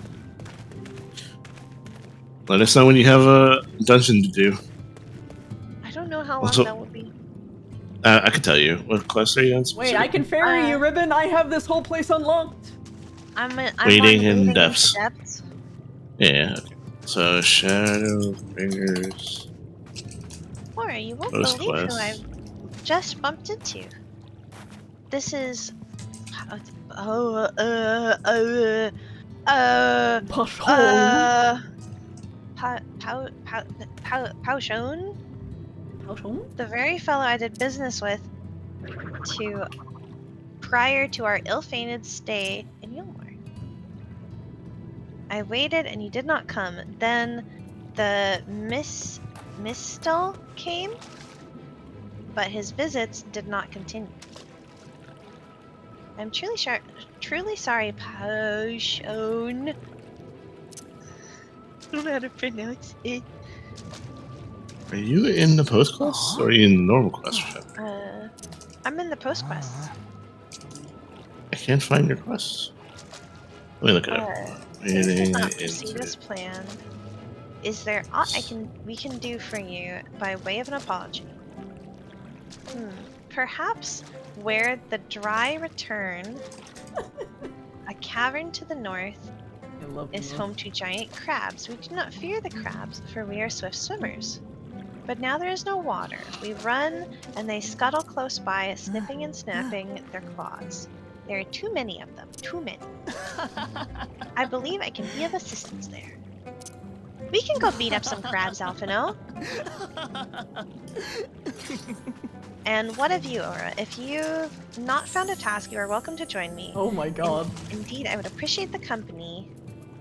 Speaker 3: Let us know when you have a dungeon to do.
Speaker 2: I don't know how long
Speaker 3: Also-
Speaker 2: that would be.
Speaker 3: I can tell you. What quest are you on?
Speaker 1: Wait, I can ferry
Speaker 2: Uh,
Speaker 1: you, Ribbon. I have this whole place unlocked.
Speaker 2: I'm
Speaker 3: Waiting
Speaker 2: on
Speaker 3: in
Speaker 2: into
Speaker 3: depths.
Speaker 2: depths.
Speaker 3: Yeah, okay. So Shadow Fingers.
Speaker 2: Laura, you won't
Speaker 3: Post
Speaker 2: believe who
Speaker 3: quest.
Speaker 2: I've just bumped into. This is. Paushon? The very fellow I did business with prior to our ill-fated stay in Yulmore. I waited and you did not come. Then the Mistel came, but his visits did not continue. I'm truly sorry, Paushon. I don't know how to pronounce it.
Speaker 3: Are you in the post quest or are you in the normal quest?
Speaker 2: I'm in the post quest.
Speaker 3: I can't find your quest. Let me look it up.
Speaker 2: Things did
Speaker 3: Waiting
Speaker 2: not
Speaker 3: into
Speaker 2: proceed as planned. Is there aught we can do for you by way of an apology? Perhaps where the dry return, a cavern to the north, is home to giant crabs. We do not fear the crabs, for we are swift swimmers. But now there is no water. We run, and they scuttle close by, sniffing and snapping their claws. There are too many of them. Too many. I believe I can be of assistance there. We can go beat up some crabs, Alphino. And what of you, Aura? If you've not found a task, you are welcome to join me.
Speaker 1: Oh my god.
Speaker 2: Indeed, I would appreciate the company,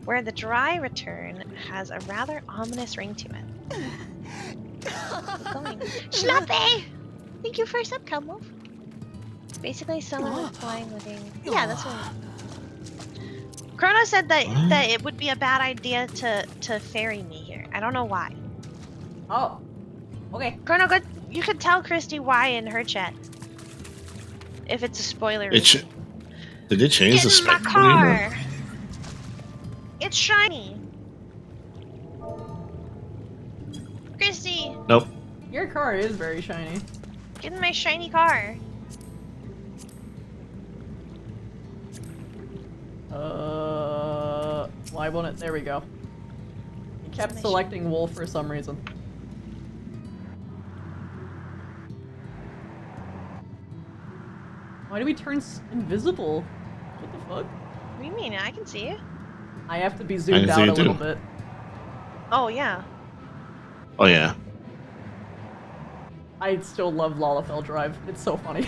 Speaker 2: where the dry return has a rather ominous ring to it. Going.
Speaker 4: Schlappy! Thank you for sub, Cowmove.
Speaker 2: Basically, someone with flying living. Yeah, that's what. Chrono said that it would be a bad idea to ferry me here. I don't know why.
Speaker 1: Oh. Okay.
Speaker 2: Chrono, you could tell Christy why in her chat. If it's a spoiler.
Speaker 3: Did they change the
Speaker 2: Get in my
Speaker 3: spec?
Speaker 2: car. It's shiny. Christy.
Speaker 3: Nope.
Speaker 1: Your car is very shiny.
Speaker 2: Get in my shiny car.
Speaker 1: Why won't it? There we go. He kept selecting wool for some reason. Why do we turn invisible? What the fuck?
Speaker 2: What do you mean? I can see you.
Speaker 1: I have to be zoomed out a little bit.
Speaker 2: Oh, yeah.
Speaker 3: Oh, yeah.
Speaker 1: I still love Lalafell Drive. It's so funny.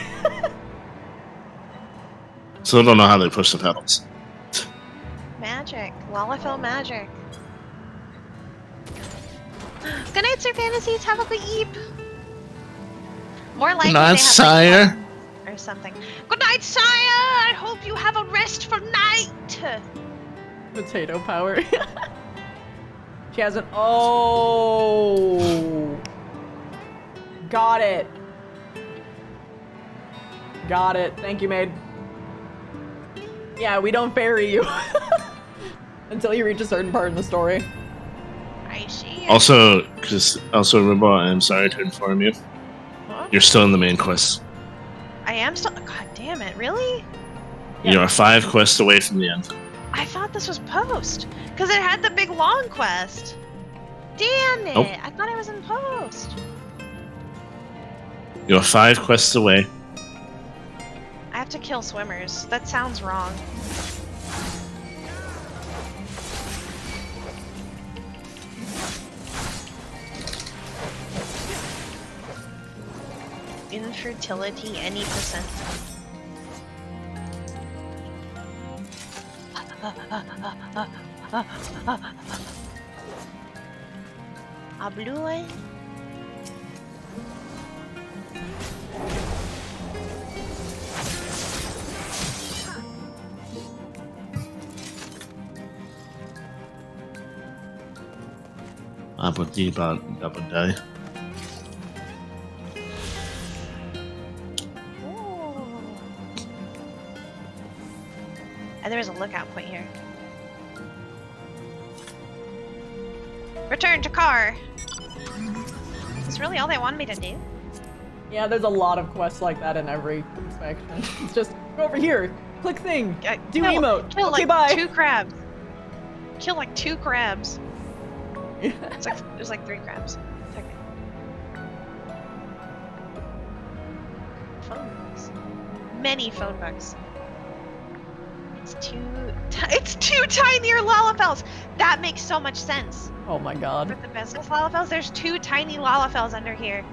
Speaker 3: Still don't know how they push the pedals.
Speaker 2: Magic. Lalafell magic. Good night, Sir Fantasies. Have a good eep. More likely
Speaker 3: Good night,
Speaker 2: they have
Speaker 3: sire.
Speaker 2: or something. Good night, sire. I hope you have a restful night.
Speaker 1: Potato power. She hasn't. Oh. Got it. Got it. Thank you, maid. Yeah, we don't ferry you until you reach a certain part in the story.
Speaker 2: I see.
Speaker 3: Also, Ribo, I'm sorry to inform you.
Speaker 2: Huh?
Speaker 3: You're still in the main quest.
Speaker 2: I am still. God damn it! Really?
Speaker 3: You are 5 quests away from the end.
Speaker 2: I thought this was post because it had the big long quest. Damn it!
Speaker 3: Nope.
Speaker 2: I thought I was in post.
Speaker 3: You are 5 quests away.
Speaker 2: I have to kill swimmers. That sounds wrong. Infertility, any percent. A blue one?
Speaker 3: Double die.
Speaker 2: And there is a lookout point here. Return to car! Is this really all they wanted me to do?
Speaker 1: Yeah, there's a lot of quests like that in every section. It's just, go over here, click thing, do emote,
Speaker 2: Kill
Speaker 1: okay,
Speaker 2: like
Speaker 1: bye.
Speaker 2: 2 crabs. Kill like 2 crabs. There's like 3 crabs. Technically. Phone bugs. Many phone bugs. It's two tinier Lalafels. That makes so much sense.
Speaker 1: Oh my god.
Speaker 2: For the business Lalafels, there's 2 tiny Lalafels under here.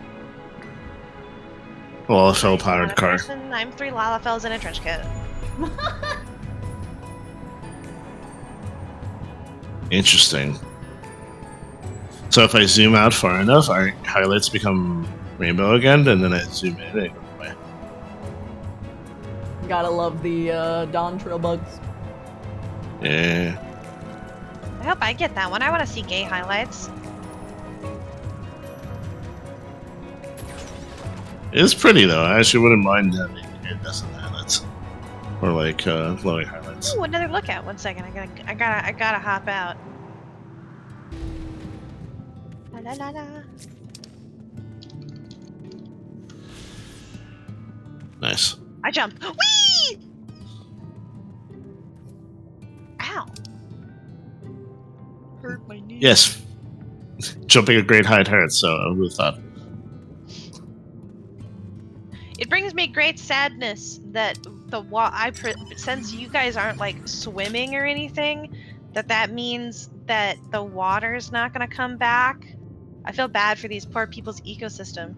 Speaker 3: Lalafell
Speaker 2: I'm
Speaker 3: powered
Speaker 2: not a
Speaker 3: car.
Speaker 2: person, I'm 3 Lalafels in a trench coat.
Speaker 3: Interesting. So if I zoom out far enough, our highlights become rainbow again, and then I zoom in and it goes away.
Speaker 1: Gotta love the Dawn Trail bugs.
Speaker 3: Yeah.
Speaker 2: I hope I get that one. I want to see gay highlights.
Speaker 3: It is pretty though. I actually wouldn't mind having iridescent highlights. Or like glowing highlights.
Speaker 2: Ooh, another lookout. 1 second. I gotta hop out. La la la la.
Speaker 3: Nice.
Speaker 2: I jump. Whee! Ow. Hurt my knee.
Speaker 3: Yes. Jumping a great height hurts, so who would have thought?
Speaker 2: It brings me great sadness that since you guys aren't like swimming or anything, that means that the water's not gonna come back. I feel bad for these poor people's ecosystem.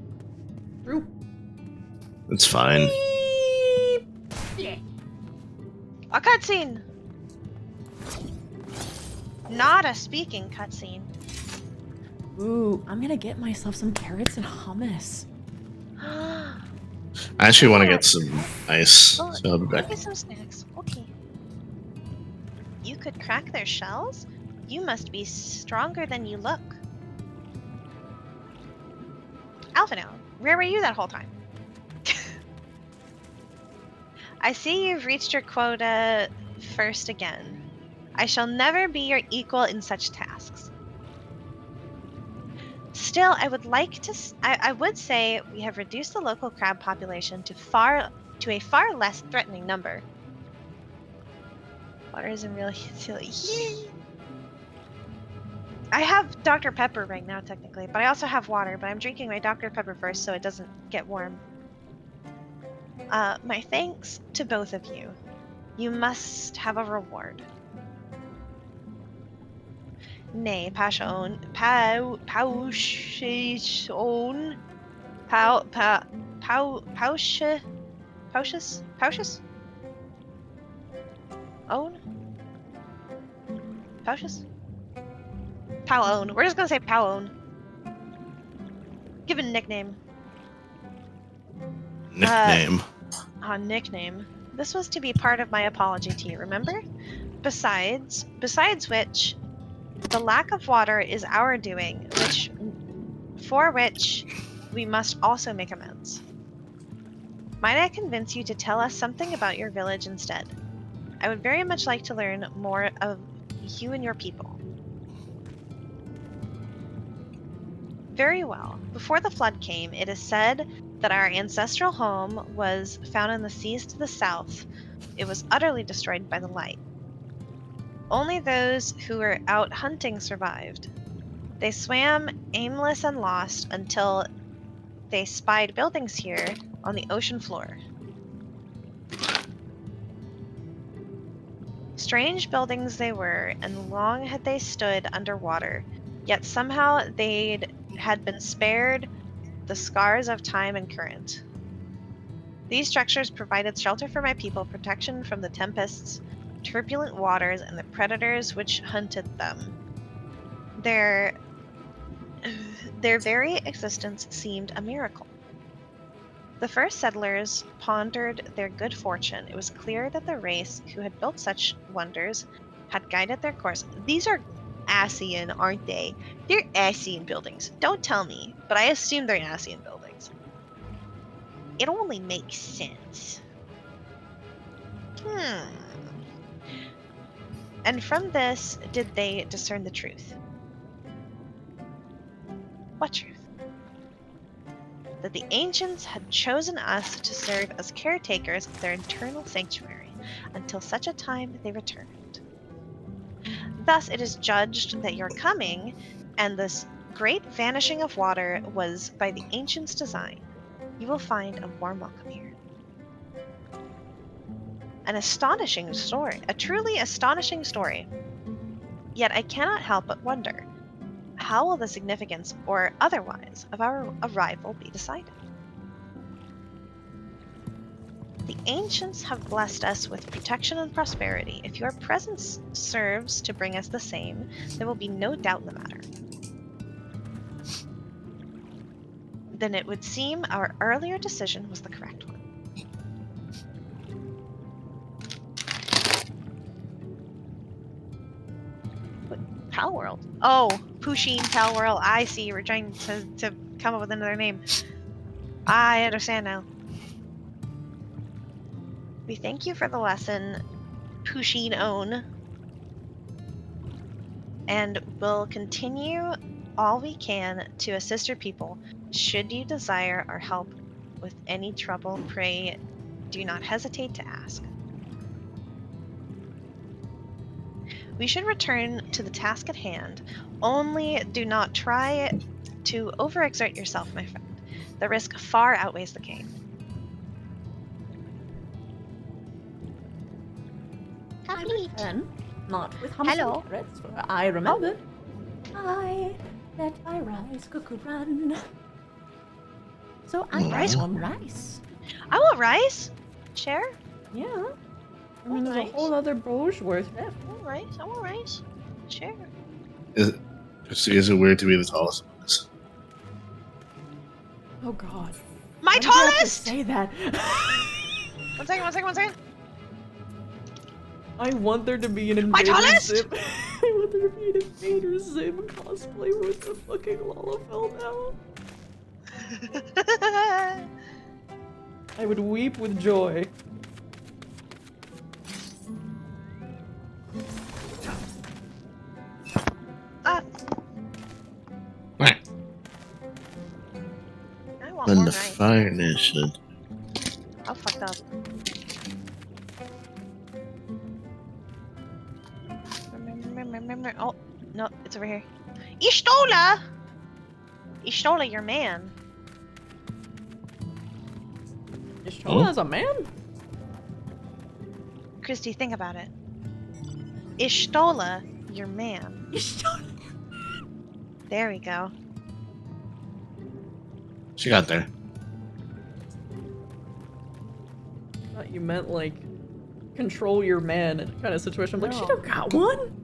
Speaker 1: True.
Speaker 3: It's fine.
Speaker 2: A cutscene. Not a speaking cutscene.
Speaker 1: Ooh, I'm gonna get myself some carrots and hummus.
Speaker 3: I actually want to get some ice, so I'll be back.
Speaker 2: Get some snacks. Okay. You could crack their shells? You must be stronger than you look. Alphino, where were you that whole time? I see you've reached your quota first again. I shall never be your equal in such tasks. Still, I would say we have reduced the local crab population to a far less threatening number. Water isn't really silly. I have Dr. Pepper right now, technically, but I also have water, but I'm drinking my Dr. Pepper first so it doesn't get warm. My thanks to both of you. You must have a reward. Nay, Paushon, Own? Paushus? Powon. We're just gonna say Powon. Give a nickname.
Speaker 3: Nickname.
Speaker 2: Nickname. This was to be part of my apology to you, remember? Besides which, the lack of water is our doing, for which we must also make amends. Might I convince you to tell us something about your village instead? I would very much like to learn more of you and your people. Very well. Before the flood came, it is said that our ancestral home was found in the seas to the south. It was utterly destroyed by the light. Only those who were out hunting survived. They swam aimless and lost until they spied buildings here on the ocean floor. Strange buildings they were, and long had they stood underwater, yet somehow had been spared the scars of time and current. These structures provided shelter for my people, protection from the tempests, turbulent waters, and the predators which hunted them. Their very existence seemed a miracle. The first settlers pondered their good fortune. It was clear that the race who had built such wonders had guided their course. These are Ascian, aren't they? They're Ascian buildings. Don't tell me, but I assume they're Ascian buildings. It only makes sense. And from this did they discern the truth. What truth? That the ancients had chosen us to serve as caretakers of their eternal sanctuary until such a time they returned. Thus it is judged that your coming and this great vanishing of water was by the ancients' design, you will find a warm welcome here. An astonishing story, a truly astonishing story. Yet I cannot help but wonder, how will the significance, or otherwise, of our arrival be decided? The ancients have blessed us with protection and prosperity. If your presence serves to bring us the same, there will be no doubt in the matter. Then it would seem our earlier decision was the correct one. What? Pal World? Oh, Pusheen Pal World. I see. We're trying to come up with another name. I understand now. We thank you for the lesson, Pusheen Own, and will continue all we can to assist your people. Should you desire our help with any trouble, pray do not hesitate to ask. We should return to the task at hand. Only do not try to overexert yourself, my friend. The risk far outweighs the gain.
Speaker 1: I
Speaker 4: Complete.
Speaker 1: return, not with humps
Speaker 4: Hello.
Speaker 1: and carrots, for I remember. I let my rice cook run. So I got some rice.
Speaker 2: I want rice. Share.
Speaker 1: Yeah. I mean, there's a
Speaker 2: Nice.
Speaker 1: whole other bowl's worth left.
Speaker 2: I want rice. I want rice. Share.
Speaker 3: Is it weird to be the tallest among us?
Speaker 1: Oh God.
Speaker 2: My
Speaker 1: Why did you have to
Speaker 2: tallest.
Speaker 1: say that.
Speaker 2: One second.
Speaker 1: I want there to be an
Speaker 2: My
Speaker 1: Invader
Speaker 2: tallest?
Speaker 1: Zim. I want there to be an Invader Zim cosplay with the fucking Lalafell now. I would weep with joy.
Speaker 3: Right.
Speaker 2: I want
Speaker 3: When
Speaker 2: more
Speaker 3: the
Speaker 2: rice.
Speaker 3: fire nation.
Speaker 2: Oh, fucked up. Oh, no, it's over here. Ishtola! Ishtola, your man.
Speaker 1: Ishtola as a man?
Speaker 2: Christy, think about it. Ishtola, your man.
Speaker 1: Ishtola.
Speaker 2: There we go.
Speaker 3: She got there.
Speaker 1: I thought you meant like control your man kind of situation. I'm like, she
Speaker 2: No.
Speaker 1: don't got one.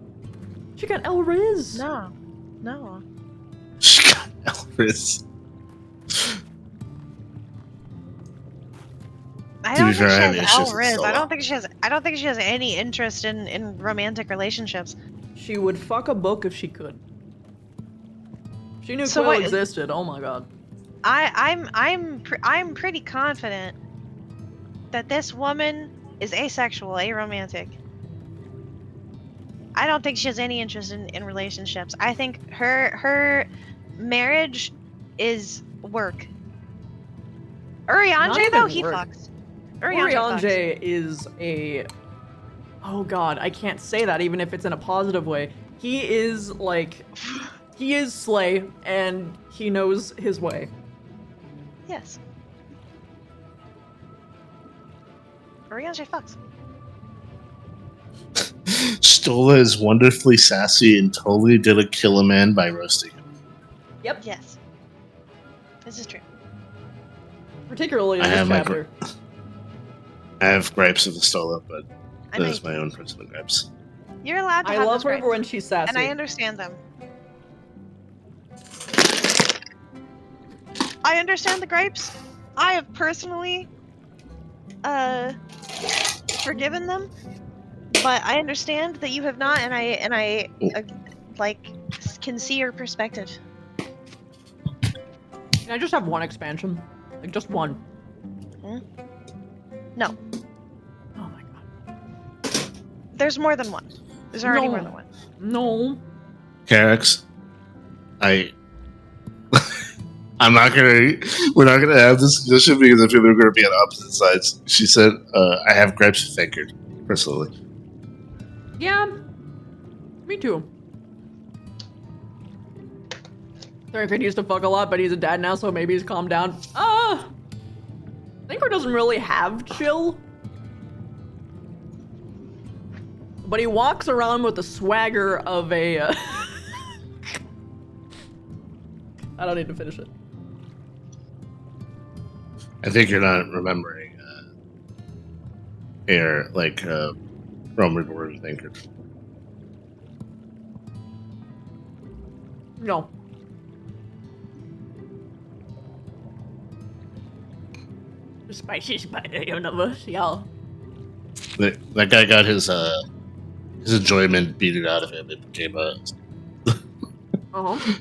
Speaker 1: She got El Riz.
Speaker 2: No. No.
Speaker 3: She got Elvis.
Speaker 2: I
Speaker 3: To
Speaker 2: don't
Speaker 3: be
Speaker 2: think
Speaker 3: fair,
Speaker 2: she
Speaker 3: I have
Speaker 2: has
Speaker 3: issues with
Speaker 2: Riz. I
Speaker 3: Stola.
Speaker 2: don't think she has any interest in romantic relationships.
Speaker 1: She would fuck a book if she could. If she knew
Speaker 2: So
Speaker 1: Quill
Speaker 2: what-
Speaker 1: existed. Oh my God.
Speaker 2: I'm pretty confident that this woman is asexual, aromantic. I don't think she has any interest in relationships. I think her marriage is work. Urianger
Speaker 1: even
Speaker 2: though, he
Speaker 1: work.
Speaker 2: fucks. Urianger fucks.
Speaker 1: Urianger is a... Oh God, I can't say that even if it's in a positive way. He is like... He is Slay, and he knows his way.
Speaker 2: Yes. Urianger fucks.
Speaker 3: Stola is wonderfully sassy and totally did kill a man by roasting him.
Speaker 1: Yep.
Speaker 2: Yes. This is true.
Speaker 1: Particularly in
Speaker 3: I
Speaker 1: this
Speaker 3: have my
Speaker 1: chapter.
Speaker 3: I have gripes with Stola, but
Speaker 2: I know
Speaker 3: that is my own personal gripes.
Speaker 2: you're allowed to
Speaker 1: I
Speaker 2: have
Speaker 1: love
Speaker 2: those
Speaker 1: her
Speaker 2: gripes,
Speaker 1: when she's sassy.
Speaker 2: and I understand them. I understand the gripes. I have personally forgiven them, but I understand that you have not, and I like can see your perspective.
Speaker 1: Can I just have one expansion? Like, just one.
Speaker 2: No,
Speaker 1: Oh my God.
Speaker 2: there's more than one. There's already
Speaker 1: No.
Speaker 2: more than one.
Speaker 1: No.
Speaker 3: Carix, I'm not gonna. We're not gonna have this discussion because I feel we're gonna be on opposite sides. She said, "I have gripes with Vanguard, personally."
Speaker 1: Yeah. Me too. Thurkin used to fuck a lot, but he's a dad now, so maybe he's calmed down. Thinker doesn't really have chill. But he walks around with the swagger of a... I don't need to finish it.
Speaker 3: I think you're not remembering Roman word thinker.
Speaker 1: No. The spiciest part of the universe, y'all.
Speaker 3: That guy got his enjoyment beaten out of him. It became a...
Speaker 1: Uh-huh.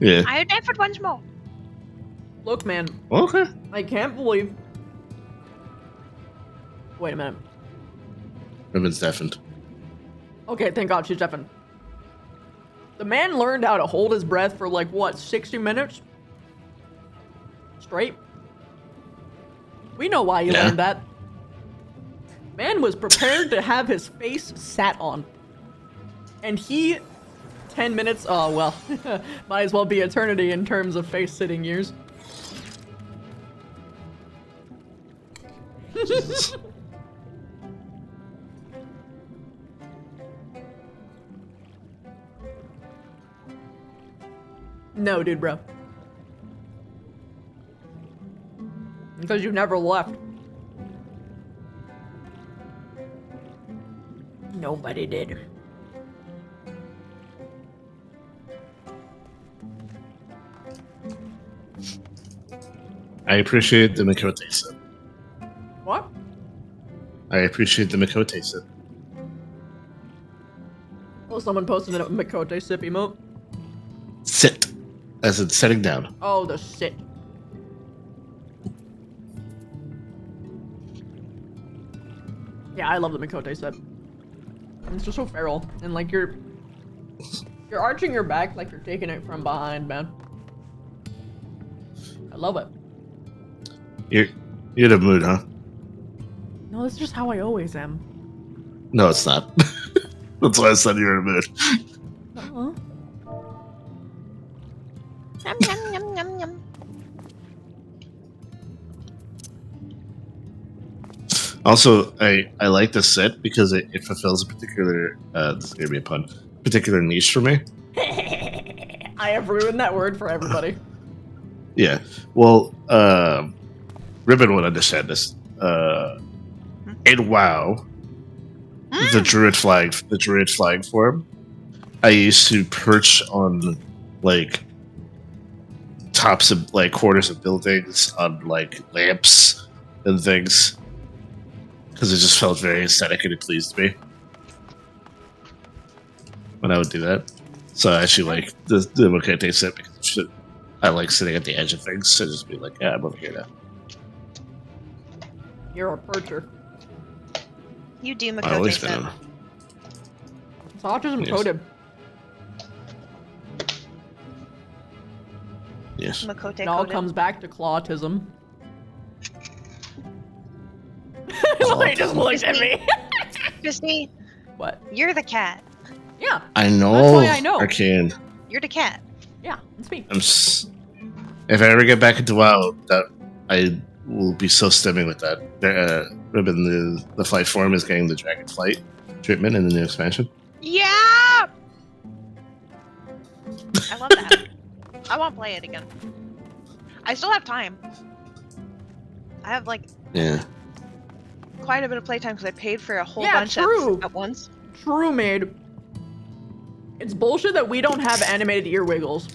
Speaker 3: Yeah.
Speaker 2: I had for once more.
Speaker 1: Look, man.
Speaker 3: Okay.
Speaker 1: I can't believe... Wait a minute.
Speaker 3: Ribbon's deafened.
Speaker 1: Okay, thank God she's deafened. The man learned how to hold his breath for like, what, 60 minutes? Straight? We know why he learned that. Man was prepared to have his face sat on. And he... 10 minutes? Oh, well. Might as well be eternity in terms of face-sitting years. No, dude, bro. Because you never left. Nobody did.
Speaker 3: I appreciate the Mikote sip.
Speaker 1: What?
Speaker 3: I appreciate the Mikote sip.
Speaker 1: Oh, someone posted a Mikote sip emote.
Speaker 3: Sit. As in setting down.
Speaker 1: Oh, the sit. Yeah, I love the Mikote sip. It's just so feral. And like you're arching your back like you're taking it from behind, man. I love it.
Speaker 3: You're in a mood, huh?
Speaker 1: No, that's just how I always am.
Speaker 3: No, it's not. That's why I said you're in a mood.
Speaker 1: Uh-huh.
Speaker 4: Yum, yum, yum, yum, yum.
Speaker 3: Also, I like this set because it fulfills a particular this is gonna be a pun, particular niche for me.
Speaker 1: I have ruined that word for everybody.
Speaker 3: Yeah. Well, Ribbon would understand this. In WoW, the druid flag form, I used to perch on like tops of like corners of buildings on like lamps and things because it just felt very aesthetic and it pleased me when I would do that. So I actually like the Mokete set because I like sitting at the edge of things. So just be like, yeah, I'm over here now.
Speaker 1: You're a percher.
Speaker 2: You do
Speaker 3: I've always
Speaker 2: Makote
Speaker 3: been
Speaker 2: set.
Speaker 3: on.
Speaker 1: It's autism
Speaker 3: Yes.
Speaker 1: coded.
Speaker 3: Yes.
Speaker 2: Makote
Speaker 1: It all
Speaker 2: coded.
Speaker 1: comes back to clawtism. He just looked at me.
Speaker 2: Christy,
Speaker 1: What?
Speaker 2: you're the cat.
Speaker 1: Yeah,
Speaker 3: I know.
Speaker 1: That's why I know.
Speaker 3: Arcane.
Speaker 2: You're the cat.
Speaker 1: yeah, it's me.
Speaker 3: If I ever get back into WoW, that I will be so stimming with that. Ribbon, the flight form is getting the dragon flight treatment in the new expansion.
Speaker 2: Yeah! I love that. I want to play it again. I still have time. I have like
Speaker 3: Yeah.
Speaker 2: quite a bit of playtime because I paid for a whole
Speaker 1: Yeah,
Speaker 2: bunch
Speaker 1: true.
Speaker 2: at once.
Speaker 1: True, maid. It's bullshit that we don't have animated ear wiggles.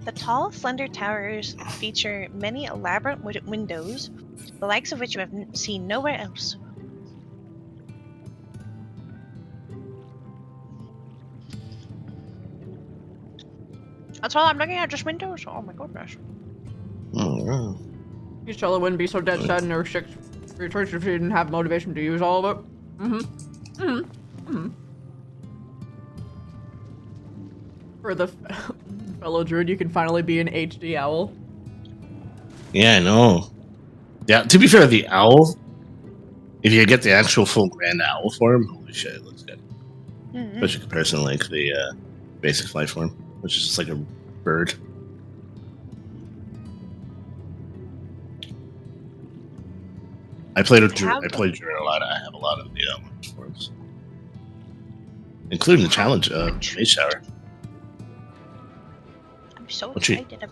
Speaker 2: The tall, slender towers feature many elaborate windows, the likes of which you have seen nowhere else. That's all I'm looking at, just windows. Oh my goodness.
Speaker 3: Oh, wow.
Speaker 1: You tell it wouldn't be so dead sad in her research if she didn't have motivation to use all of it. Mm-hmm. Mm-hmm. Mm-hmm. For the fellow druid, you can finally be an HD owl.
Speaker 3: Yeah, I know. Yeah, to be fair, the owl, if you get the actual full grand owl form, holy shit, it looks good.
Speaker 2: Mm-hmm.
Speaker 3: Especially in comparison, like the basic life form, which is just like a bird. I played Druid a lot. I have a lot of the forms, including the challenge Mage Shower.
Speaker 2: I'm so excited.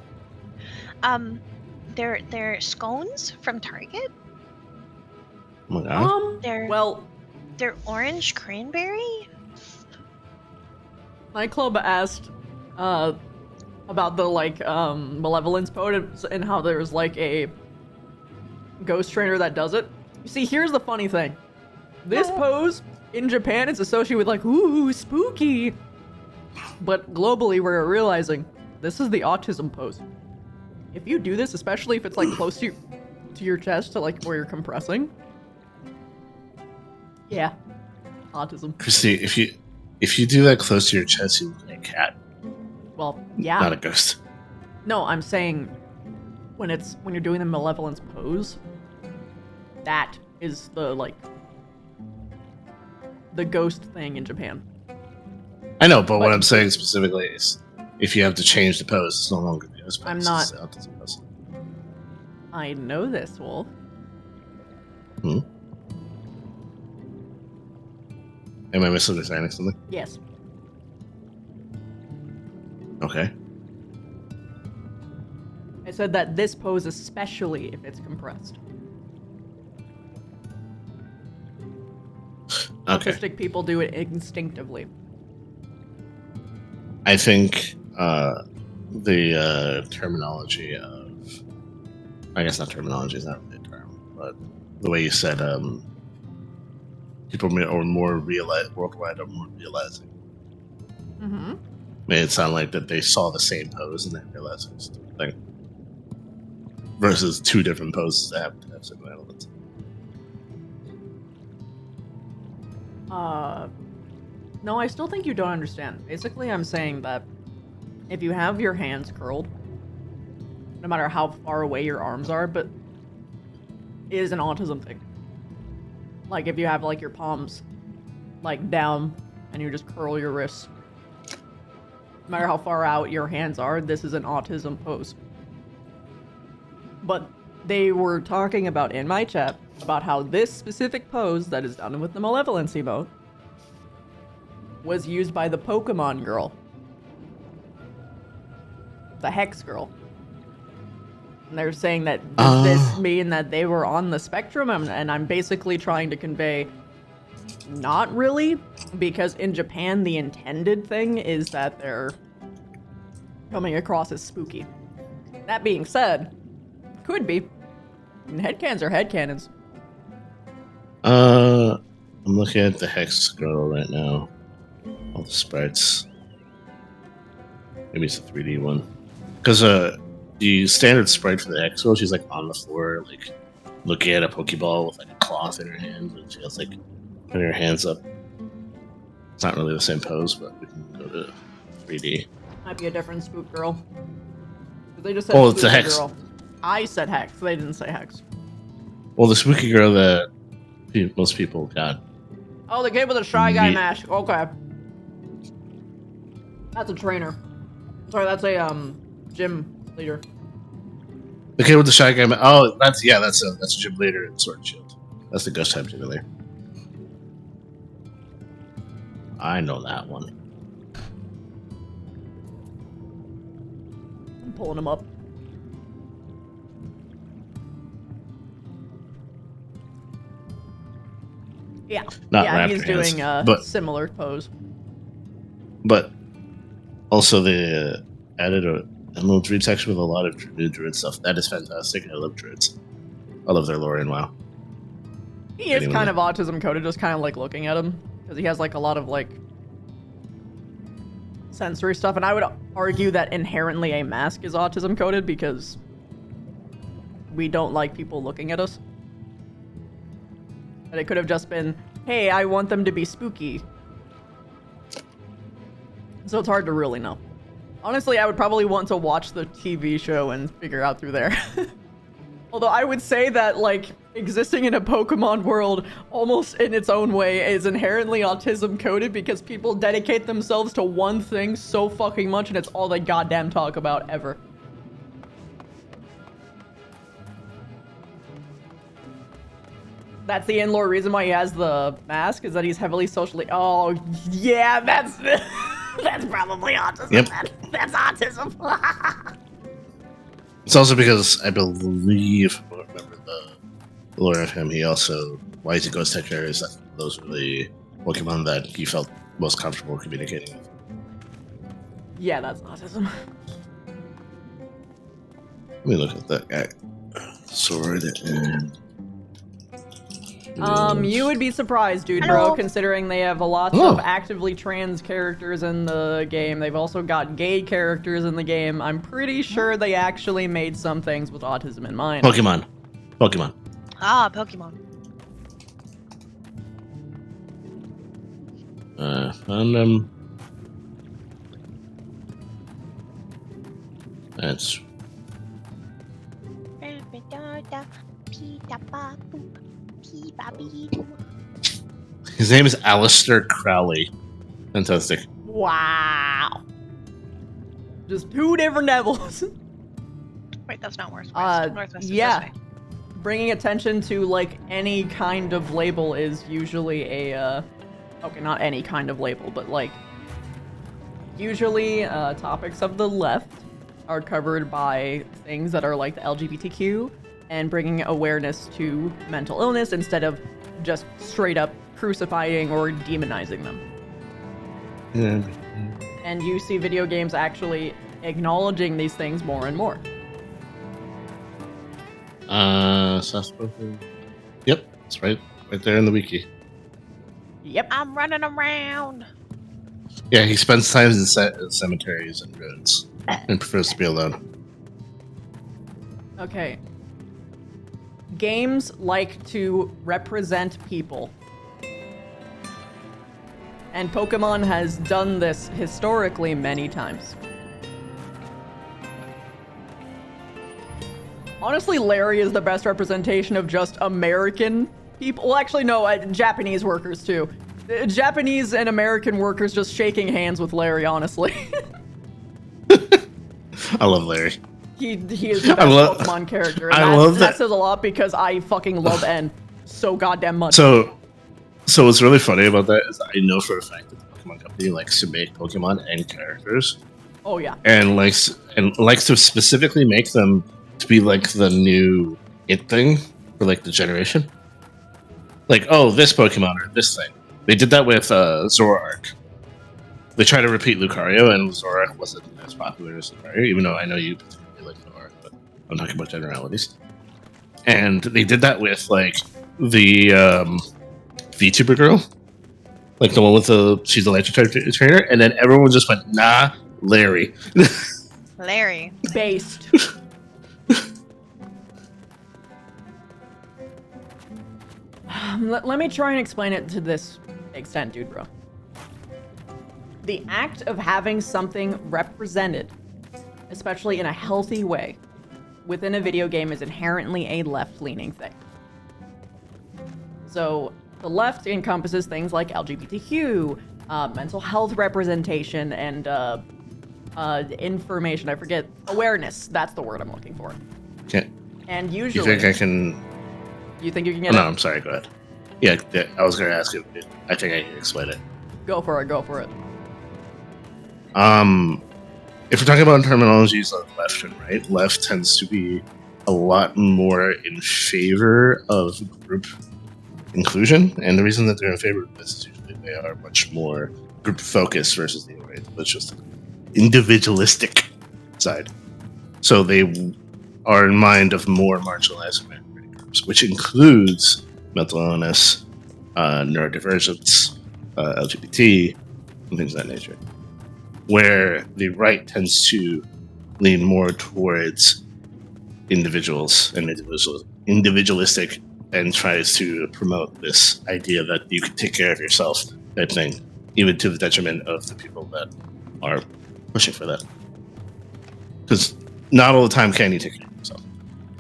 Speaker 2: They're scones from Target.
Speaker 3: Oh my god.
Speaker 2: They're orange cranberry.
Speaker 1: My club asked about the malevolence poet and how there's like a ghost trainer that does it. You see, here's the funny thing. This pose in Japan is associated with like, ooh, spooky. But globally, we're realizing this is the autism pose. If you do this, especially if it's like close to your chest, to like where you're compressing. Yeah, autism.
Speaker 3: Christy, if you do that close to your chest, you look like a cat.
Speaker 1: Well, yeah.
Speaker 3: Not a ghost.
Speaker 1: No, I'm saying when you're doing the malevolence pose, that is the ghost thing in Japan.
Speaker 3: I know, but what I'm saying specifically is if you have to change the pose, it's no longer the ghost pose.
Speaker 1: I'm not.
Speaker 3: It's the autism pose.
Speaker 1: I know this, Wolf.
Speaker 3: Am I misunderstanding something?
Speaker 1: Yes.
Speaker 3: Okay.
Speaker 1: I said that this pose, especially if it's compressed.
Speaker 3: Okay.
Speaker 1: Autistic people do it instinctively.
Speaker 3: I think the terminology of, I guess not terminology is not really a term, but the way you said people are more worldwide are more realizing.
Speaker 1: Mm-hmm.
Speaker 3: Made it sound like that they saw the same pose and they realized it was a different thing. Versus two different poses that have to have certain elements.
Speaker 1: No, I still think you don't understand. Basically, I'm saying that if you have your hands curled, no matter how far away your arms are, but it is an autism thing. Like if you have like your palms like down and you just curl your wrists. No matter how far out your hands are, this is an autism pose. But they were talking about in my chat about how this specific pose that is done with the malevolence emote was used by the Pokemon girl. The Hex girl. And they're saying that does this mean that they were on the spectrum? And I'm basically trying to convey not really, because in Japan the intended thing is that they're coming across as spooky. That being said, could be. And headcanons are headcanons.
Speaker 3: I'm looking at the Hex girl right now. All the sprites. Maybe it's a 3D one. Because the standard sprite for the Hex girl, she's like on the floor, like looking at a Pokeball with like a cloth in her hand, and she has like putting her hands up. It's not really the same pose, but we can go to 3D.
Speaker 1: Might be a different spook girl. They just said
Speaker 3: it's a Hex.
Speaker 1: Girl. I said Hex. They didn't say Hex.
Speaker 3: Well, the spooky girl that most people got.
Speaker 1: Oh, the kid with the Shy Guy mask. Okay. That's a trainer. Sorry, that's a gym leader.
Speaker 3: The kid with the Shy Guy mask. Oh, that's a gym leader in Sword and Shield. That's the ghost type gym leader. I know that one.
Speaker 1: I'm pulling him up. Yeah, he's doing a similar pose. But
Speaker 3: also they added a little druid section with a lot of druid stuff. That is fantastic. I love druids. I love their lore in WoW.
Speaker 1: He is kind of autism coded, just kind of like looking at him. Because he has like a lot of like sensory stuff. And I would argue that inherently a mask is autism coded because we don't like people looking at us. And it could have just been, hey, I want them to be spooky. So it's hard to really know. Honestly, I would probably want to watch the TV show and figure out through there. Hold Although I would say that, like, existing in a Pokemon world almost in its own way is inherently autism coded because people dedicate themselves to one thing so fucking much and it's all they goddamn talk about ever. That's the in-lore reason why he has the mask, is that he's heavily socially. Oh, yeah, that's that's probably autism.
Speaker 3: Yep.
Speaker 1: That's autism.
Speaker 3: It's also because I believe, I don't remember the lore of him, he also, why he goes take care is that those were the Pokemon that he felt most comfortable communicating with.
Speaker 1: Yeah, that's autism.
Speaker 3: Let me look at that guy. Sword and...
Speaker 1: You would be surprised, dude,
Speaker 4: Hello.
Speaker 1: bro, considering they have lots of actively trans characters in the game. They've also got gay characters in the game. I'm pretty sure they actually made some things with autism in mind.
Speaker 3: Pokemon.
Speaker 2: Ah, Pokemon.
Speaker 3: Found them. That's... His name is Alistair Crowley. Fantastic.
Speaker 1: Wow. Just two different devils.
Speaker 2: Wait, that's not worse. Northwest is
Speaker 1: yeah.
Speaker 2: this way.
Speaker 1: Bringing attention to, like, any kind of label is usually a, okay, not any kind of label, but, like, usually, topics of the left are covered by things that are, like, the LGBTQ and bringing awareness to mental illness instead of just straight up crucifying or demonizing them.
Speaker 3: Yeah.
Speaker 1: And you see video games actually acknowledging these things more and more.
Speaker 3: Soft-spoken. Yep, it's right there in the wiki.
Speaker 1: Yep.
Speaker 2: I'm running around.
Speaker 3: Yeah, he spends time in cemeteries and ruins and prefers to be alone.
Speaker 1: Okay. Games like to represent people. And Pokemon has done this historically many times. Honestly, Larry is the best representation of just American people. Well, actually, no, Japanese workers, too. Japanese and American workers just shaking hands with Larry, honestly.
Speaker 3: I love Larry.
Speaker 1: He is the best Pokemon character. And that says a lot because I fucking love N so goddamn much.
Speaker 3: So what's really funny about that is I know for a fact that the Pokemon Company likes to make Pokemon and characters.
Speaker 1: Oh yeah.
Speaker 3: And likes to specifically make them to be like the new it thing for like the generation. Like, oh, this Pokemon or this thing. They did that with Zoroark. They tried to repeat Lucario, and Zoroark wasn't as popular as Lucario, even though I know you particularly like Zoroark, but I'm talking about generalities. And they did that with like the VTuber girl, like the one with she's the electric trainer, and then everyone just went, nah, Larry.
Speaker 2: Larry.
Speaker 1: Based. Let me try and explain it to this extent, dude, bro. The act of having something represented, especially in a healthy way, within a video game is inherently a left-leaning thing. So, the left encompasses things like LGBTQ, mental health representation, and information. I forget. Awareness. That's the word I'm looking for.
Speaker 3: Okay.
Speaker 1: And usually...
Speaker 3: You think I can...
Speaker 1: You think you can get
Speaker 3: No,
Speaker 1: it?
Speaker 3: I'm sorry, go ahead. Yeah, I was going to ask you. I think I can explain it.
Speaker 1: Go for it, go for it.
Speaker 3: If we're talking about terminologies of left and right, left tends to be a lot more in favor of group inclusion, and the reason that they're in favor of this is usually they are much more group focused versus the right, that's just individualistic side. So they are in mind of more marginalized groups, which includes mental illness, neurodivergence, LGBT, and things of that nature. Where the right tends to lean more towards individuals and individualistic, and tries to promote this idea that you can take care of yourself type thing, even to the detriment of the people that are pushing for that. Because not all the time can you take care of yourself.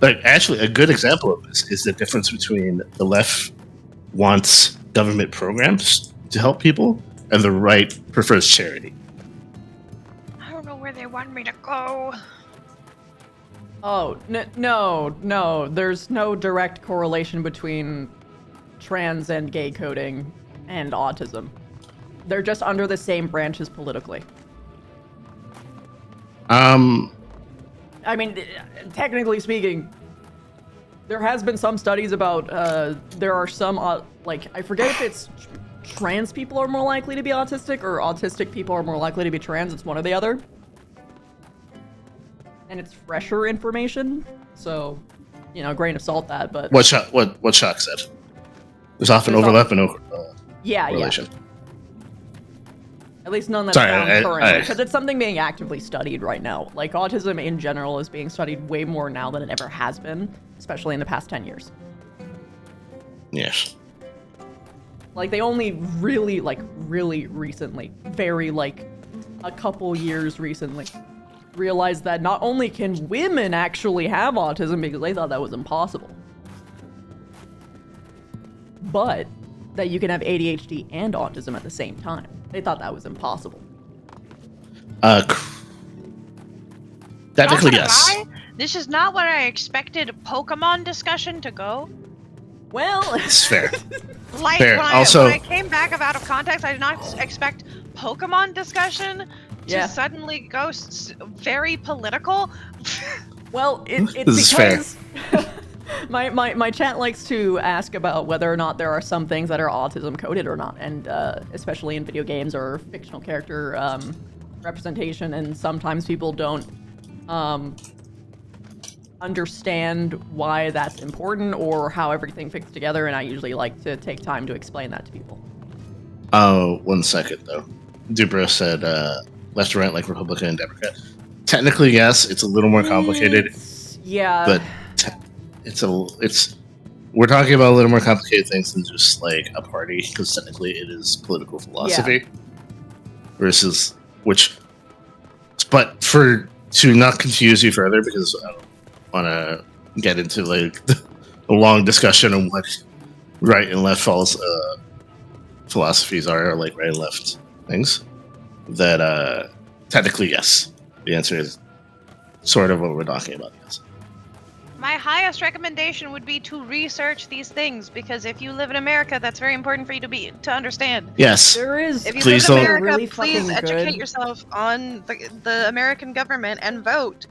Speaker 3: like actually a good example of this is the difference between the left wants government programs to help people and the right prefers charity.
Speaker 2: I don't know where they want me to go.
Speaker 1: Oh, no. There's no direct correlation between trans and gay coding and autism. They're just under the same branches politically. I mean, technically speaking, there has been some studies about, there are some, like, I forget if it's trans people are more likely to be autistic or autistic people are more likely to be trans. It's one or the other. And it's fresher information, so, you know, grain of salt that, but...
Speaker 3: What Shock said. There's often overlap and correlation.
Speaker 1: Yeah. At least none that's found currently, because it's something being actively studied right now. Like, autism in general is being studied way more now than it ever has been, especially in the past 10 years.
Speaker 3: Yes.
Speaker 1: Like, they only really recently, very, like, a couple years recently, realized that not only can women actually have autism, because they thought that was impossible, but that you can have ADHD and autism at the same time. They thought that was impossible.
Speaker 3: Technically, yes.
Speaker 2: Lie. This is not what I expected a Pokemon discussion to go.
Speaker 1: Well,
Speaker 3: it's fair.
Speaker 2: Like,
Speaker 3: fair.
Speaker 2: When I came back of out of context, I did not expect Pokemon discussion to suddenly go very political.
Speaker 1: Well, it's because my chat likes to ask about whether or not there are some things that are autism coded or not, and especially in video games or fictional character representation, and sometimes people don't understand why that's important or how everything fits together, and I usually like to take time to explain that to people.
Speaker 3: Oh, 1 second though. Dubra said left to right like Republican and Democrat. Technically, yes, it's a little more complicated.
Speaker 1: Yeah.
Speaker 3: But we're talking about a little more complicated things than just like a party, because technically it is political philosophy. Versus but to not confuse you further, because I don't want to get into like a long discussion on what right and left philosophies are, like right and left things. That technically, yes, the answer is sort of what we're talking about. Yes.
Speaker 2: My highest recommendation would be to research these things, because if you live in America, that's very important for you to understand.
Speaker 3: Yes.
Speaker 1: There is.
Speaker 2: If you
Speaker 3: please
Speaker 2: live in
Speaker 3: don't.
Speaker 2: America,
Speaker 1: Really
Speaker 2: please educate yourself on the American government and vote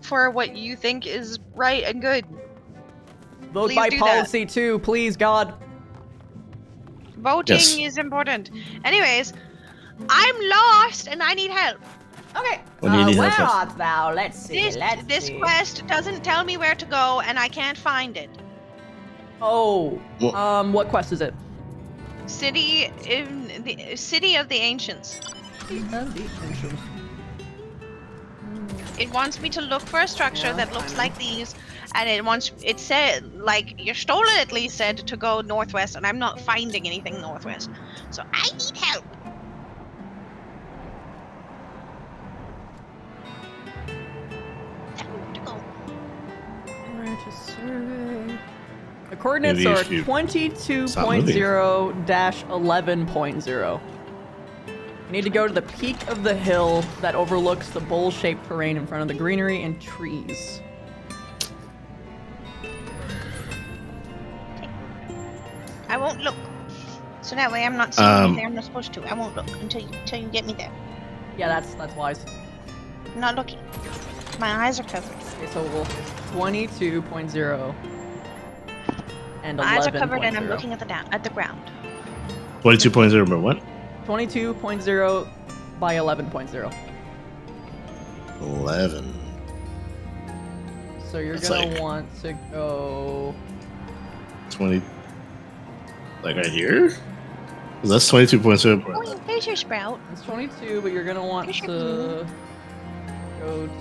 Speaker 2: for what you think is right and good.
Speaker 1: Vote
Speaker 2: Please
Speaker 1: by
Speaker 2: do
Speaker 1: policy too, please, God.
Speaker 2: Voting is important. Anyways, I'm lost and I need help.
Speaker 1: Okay.
Speaker 3: Where
Speaker 1: art thou? Let's see.
Speaker 2: This quest doesn't tell me where to go, and I can't find it.
Speaker 1: Oh. What quest is it?
Speaker 2: City of the Ancients. It wants me to look for a structure that looks like these, and it said, like, your stolen at least said to go northwest, and I'm not finding anything northwest. So I need help.
Speaker 1: The coordinates are 22.0-11.0. You need to go to the peak of the hill that overlooks the bowl-shaped terrain in front of the greenery and trees.
Speaker 2: I won't look. So that way I'm not seeing anything I'm not supposed to. I won't look until you get me there.
Speaker 1: Yeah, that's wise.
Speaker 2: I'm not looking. My eyes are covered.
Speaker 1: Okay, so we'll 22.0 and 11.0.
Speaker 2: My eyes are covered and I'm looking at the ground.
Speaker 3: 22.0 by what?
Speaker 1: 22.0 by 11.0.
Speaker 3: 11.
Speaker 1: So you're
Speaker 3: That's
Speaker 1: gonna
Speaker 3: like
Speaker 1: want to go
Speaker 3: 20. Like right here? That's 22.0.
Speaker 2: Oh, there's your sprout.
Speaker 1: It's 22, but you're gonna want to go to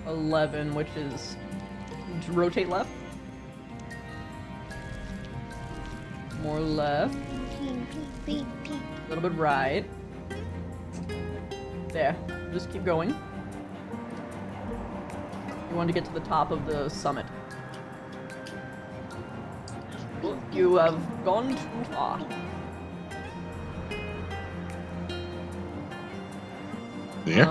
Speaker 1: 11, which is rotate left. More left. A little bit right. There. Just keep going. You want to get to the top of the summit. Look, you have gone too far.
Speaker 3: Yeah.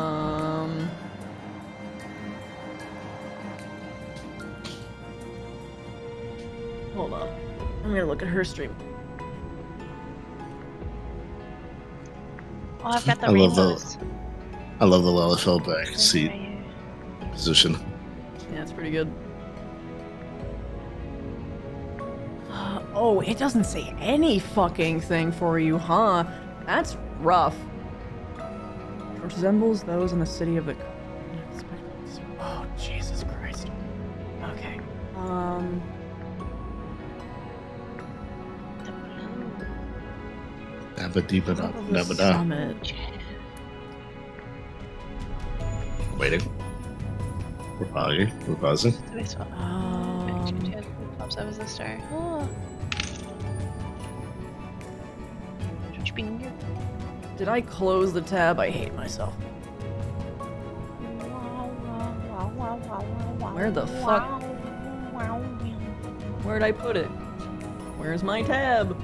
Speaker 1: Hold on. I'm gonna look at her stream.
Speaker 2: Oh, I've got the
Speaker 3: I love
Speaker 2: rainbows.
Speaker 3: I love the Lalafell back seat position.
Speaker 1: Yeah, it's pretty good. Oh, it doesn't say any fucking thing for you, huh? That's rough. Resembles those in the city of the... Oh, Jesus Christ. Okay. Summit.
Speaker 3: Waiting. We're pausing.
Speaker 2: Pops up as a star. Oh.
Speaker 1: Did I close the tab? I hate myself. Where the fuck? Where'd I put it? Where's my tab?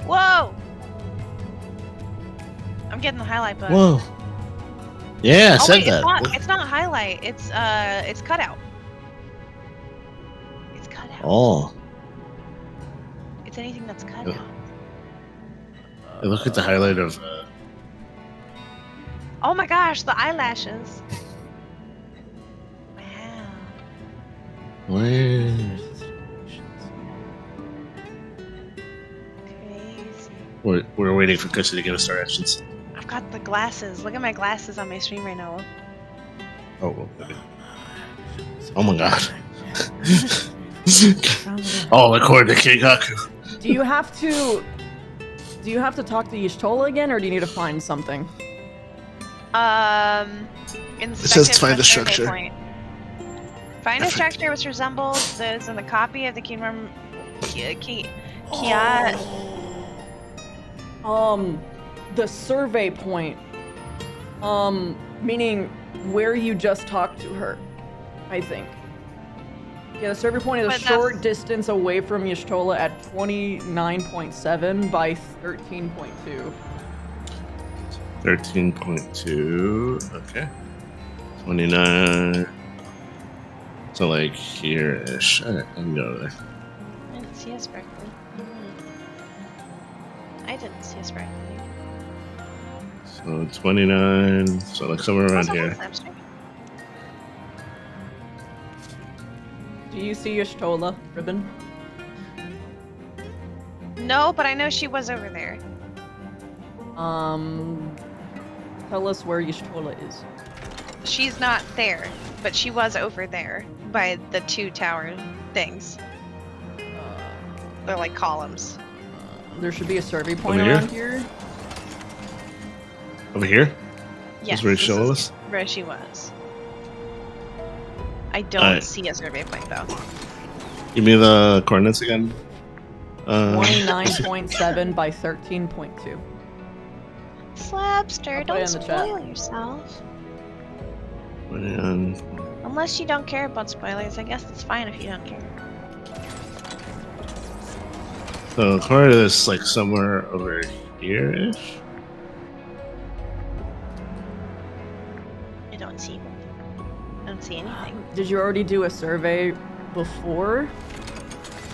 Speaker 2: Whoa! I'm getting the highlight button.
Speaker 3: Whoa. Yeah, I
Speaker 2: Oh
Speaker 3: said
Speaker 2: wait,
Speaker 3: that.
Speaker 2: it's not highlight. It's cutout. It's cutout.
Speaker 3: Oh.
Speaker 2: It's anything that's cut
Speaker 3: Yeah.
Speaker 2: out.
Speaker 3: Hey, look at the highlight of.
Speaker 2: Oh my gosh, the eyelashes. Wow.
Speaker 3: Where?
Speaker 2: Crazy.
Speaker 3: We're waiting for Cushy to give us directions.
Speaker 2: I've got the glasses. Look at my glasses on my stream right now.
Speaker 3: Oh, well, okay. Oh my god. Oh, according to Kengaku.
Speaker 1: Do you have to talk to Y'shtola again, or do you need to find something?
Speaker 2: It
Speaker 3: says find a structure.
Speaker 2: Find a structure which resembles those in the copy of the kingdom.
Speaker 1: The survey point. Meaning where you just talked to her, I think. Yeah, the survey point is a short distance away from Y'shtola at 29.7 by 13.2.
Speaker 3: 13.2. Okay. 29. So like here-ish. I can go there.
Speaker 2: I didn't see us correctly. I didn't see us correctly.
Speaker 3: So 29. So like somewhere around here.
Speaker 1: Do you see Y'shtola, Ribbon?
Speaker 2: No, but I know she was over there.
Speaker 1: Tell us where Y'shtola is.
Speaker 2: She's not there, but she was over there by the two tower things. They're like columns.
Speaker 1: There should be a survey point
Speaker 3: Over here?
Speaker 1: around here.
Speaker 3: Over here?
Speaker 2: Yes,
Speaker 3: That's where
Speaker 2: this
Speaker 3: Y'shtola
Speaker 2: is
Speaker 3: was?
Speaker 2: where she was. I don't see a survey point though.
Speaker 3: Give me the coordinates again.
Speaker 1: 29.7 by 13.2.
Speaker 2: Slapster,
Speaker 1: I'll put it
Speaker 2: don't
Speaker 1: in the chat.
Speaker 2: spoil yourself.
Speaker 3: 29.
Speaker 2: Unless you don't care about spoilers, I guess it's fine if you don't care.
Speaker 3: So according to this, like somewhere over here-ish?
Speaker 2: I don't see one. I don't see anything.
Speaker 1: Did you already do a survey before?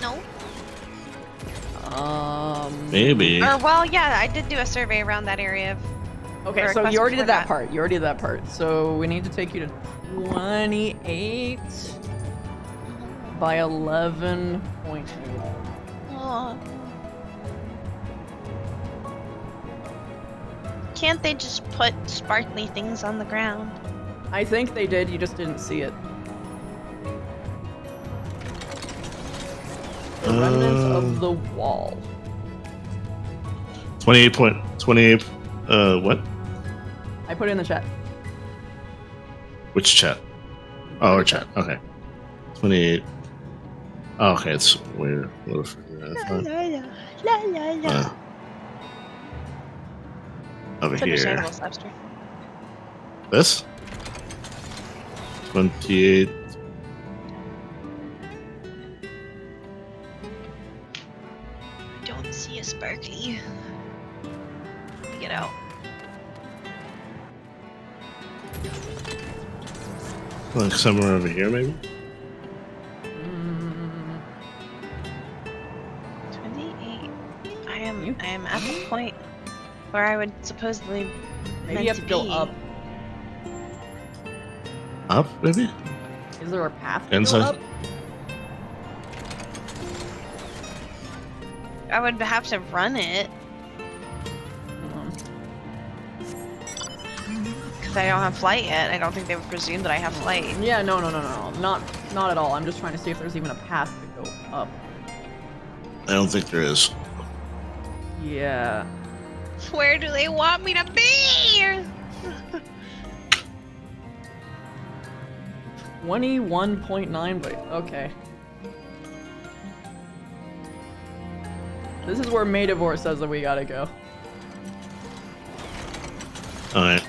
Speaker 2: No.
Speaker 3: Maybe.
Speaker 2: Or well, yeah, I did do a survey around that area.
Speaker 1: Okay,
Speaker 2: or
Speaker 1: so
Speaker 2: request
Speaker 1: you already
Speaker 2: before
Speaker 1: did that part. You already did that part. So we need to take you to 28 by 11.2.
Speaker 2: Oh. Can't they just put sparkly things on the ground?
Speaker 1: I think they did, you just didn't see it. The remnants of the wall.
Speaker 3: 28. What?
Speaker 1: I put it in the chat.
Speaker 3: Which chat? Oh, our chat. Okay. 28. Oh, okay, it's weird. A little further. Over
Speaker 2: It's
Speaker 3: here.
Speaker 2: understandable, Slapster.
Speaker 3: This? 28.
Speaker 2: I don't see a sparkly. Let me get out.
Speaker 3: Like somewhere over here, maybe?
Speaker 2: 28. I am at the point where I would supposedly
Speaker 1: Maybe you have to go up.
Speaker 3: Up, maybe?
Speaker 1: Is there a path to go
Speaker 3: Inside?
Speaker 1: up?
Speaker 2: I would have to run it because I don't have flight yet. I don't think they would presume that I have flight.
Speaker 1: Yeah, no, not at all. I'm just trying to see if there's even a path to go up.
Speaker 3: I don't think there is.
Speaker 1: Yeah.
Speaker 2: Where do they want me to be?
Speaker 1: 21.9, but okay. This is where Madivore says that we gotta go.
Speaker 3: Alright.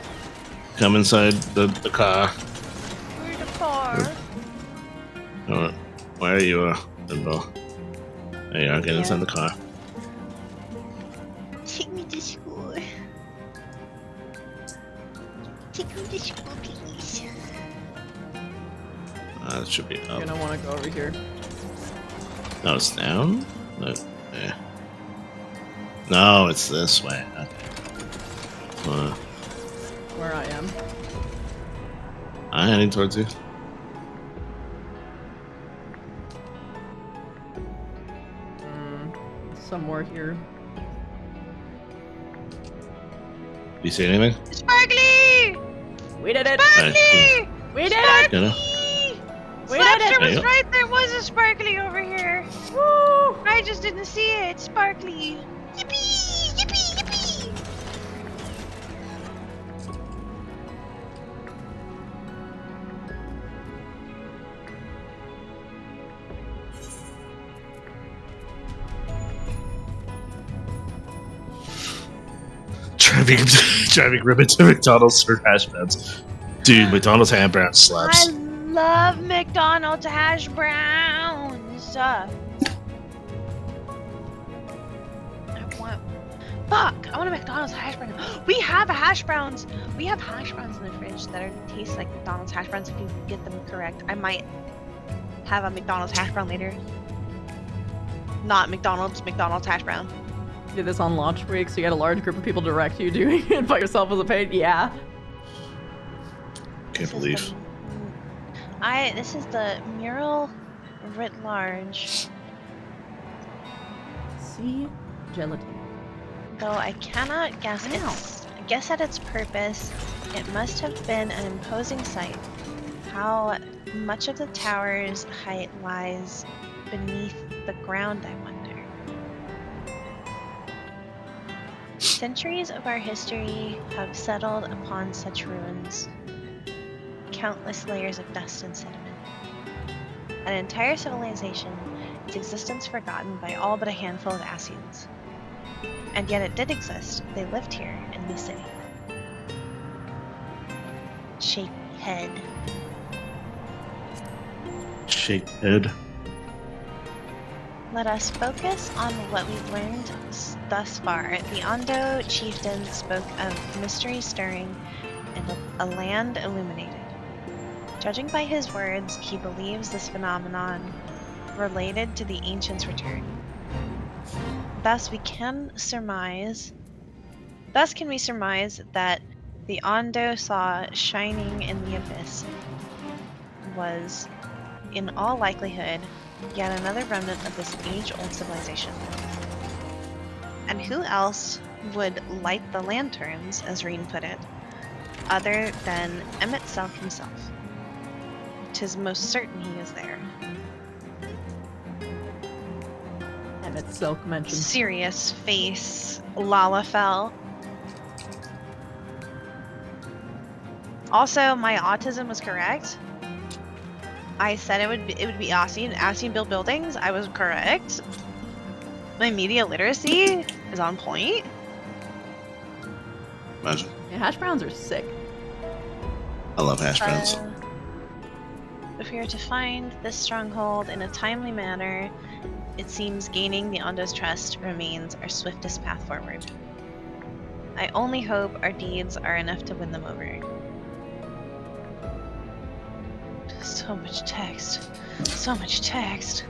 Speaker 3: Come inside the car.
Speaker 2: Where the car?
Speaker 3: Alright. Where are you, Limbo? There you are, get inside the car.
Speaker 4: Take me to school. Take me to school, please.
Speaker 3: That should be
Speaker 1: You're
Speaker 3: up.
Speaker 1: gonna wanna go over here.
Speaker 3: No, it's down? No, yeah. No, it's this way. Okay.
Speaker 1: Where I am.
Speaker 3: I'm heading towards you.
Speaker 1: Somewhere here.
Speaker 3: Do you see anything?
Speaker 2: Sparkly!
Speaker 1: We did it!
Speaker 2: Sparkly!
Speaker 1: We did it!
Speaker 3: You know?
Speaker 1: We did it!
Speaker 2: Slapster
Speaker 3: There
Speaker 2: was
Speaker 3: you go.
Speaker 2: right. There was a sparkly over here.
Speaker 1: Woo!
Speaker 2: I just didn't see it. Sparkly.
Speaker 4: Yippee! Yippee! Yippee!
Speaker 3: Driving ribbon to McDonald's for hash browns. Dude, McDonald's ham brown slaps.
Speaker 2: I love McDonald's hash browns. I want a McDonald's hash brown. We have hash browns. We have hash browns in the fridge that taste like McDonald's hash browns. If you get them correct, I might have a McDonald's hash brown later. Not McDonald's hash brown.
Speaker 1: You did this on launch week, so you had a large group of people direct you doing it by yourself as a paid? Yeah.
Speaker 3: Can't believe.
Speaker 2: This is the mural writ large.
Speaker 1: See? Gelatin.
Speaker 2: Though I cannot guess at its purpose, it must have been an imposing sight. How much of the tower's height lies beneath the ground, I wonder. Centuries of our history have settled upon such ruins. Countless layers of dust and sediment. An entire civilization, its existence forgotten by all but a handful of Asians. And yet it did exist. They lived here in the city. Shaky head.
Speaker 3: Shake head.
Speaker 2: Let us focus on what we've learned thus far. The Ondo chieftain spoke of mystery stirring and a land illuminated. Judging by his words, he believes this phenomenon related to the ancients' return. Thus can we surmise that the Ondo saw shining in the abyss was, in all likelihood, yet another remnant of this age-old civilization. And who else would light the lanterns, as Reen put it, other than Emmett Selk himself? 'Tis most certain he is there.
Speaker 1: Emmett Selk mentioned.
Speaker 2: Serious face, Lalafell. Also, my autism was correct. I said it would be Asian built buildings. I was correct. My media literacy is on point.
Speaker 3: Imagine.
Speaker 1: Yeah, hash browns are sick.
Speaker 3: I love hash browns.
Speaker 2: If we are to find this stronghold in a timely manner, it seems gaining the Ondo's trust remains our swiftest path forward. I only hope our deeds are enough to win them over. So much text. So much text.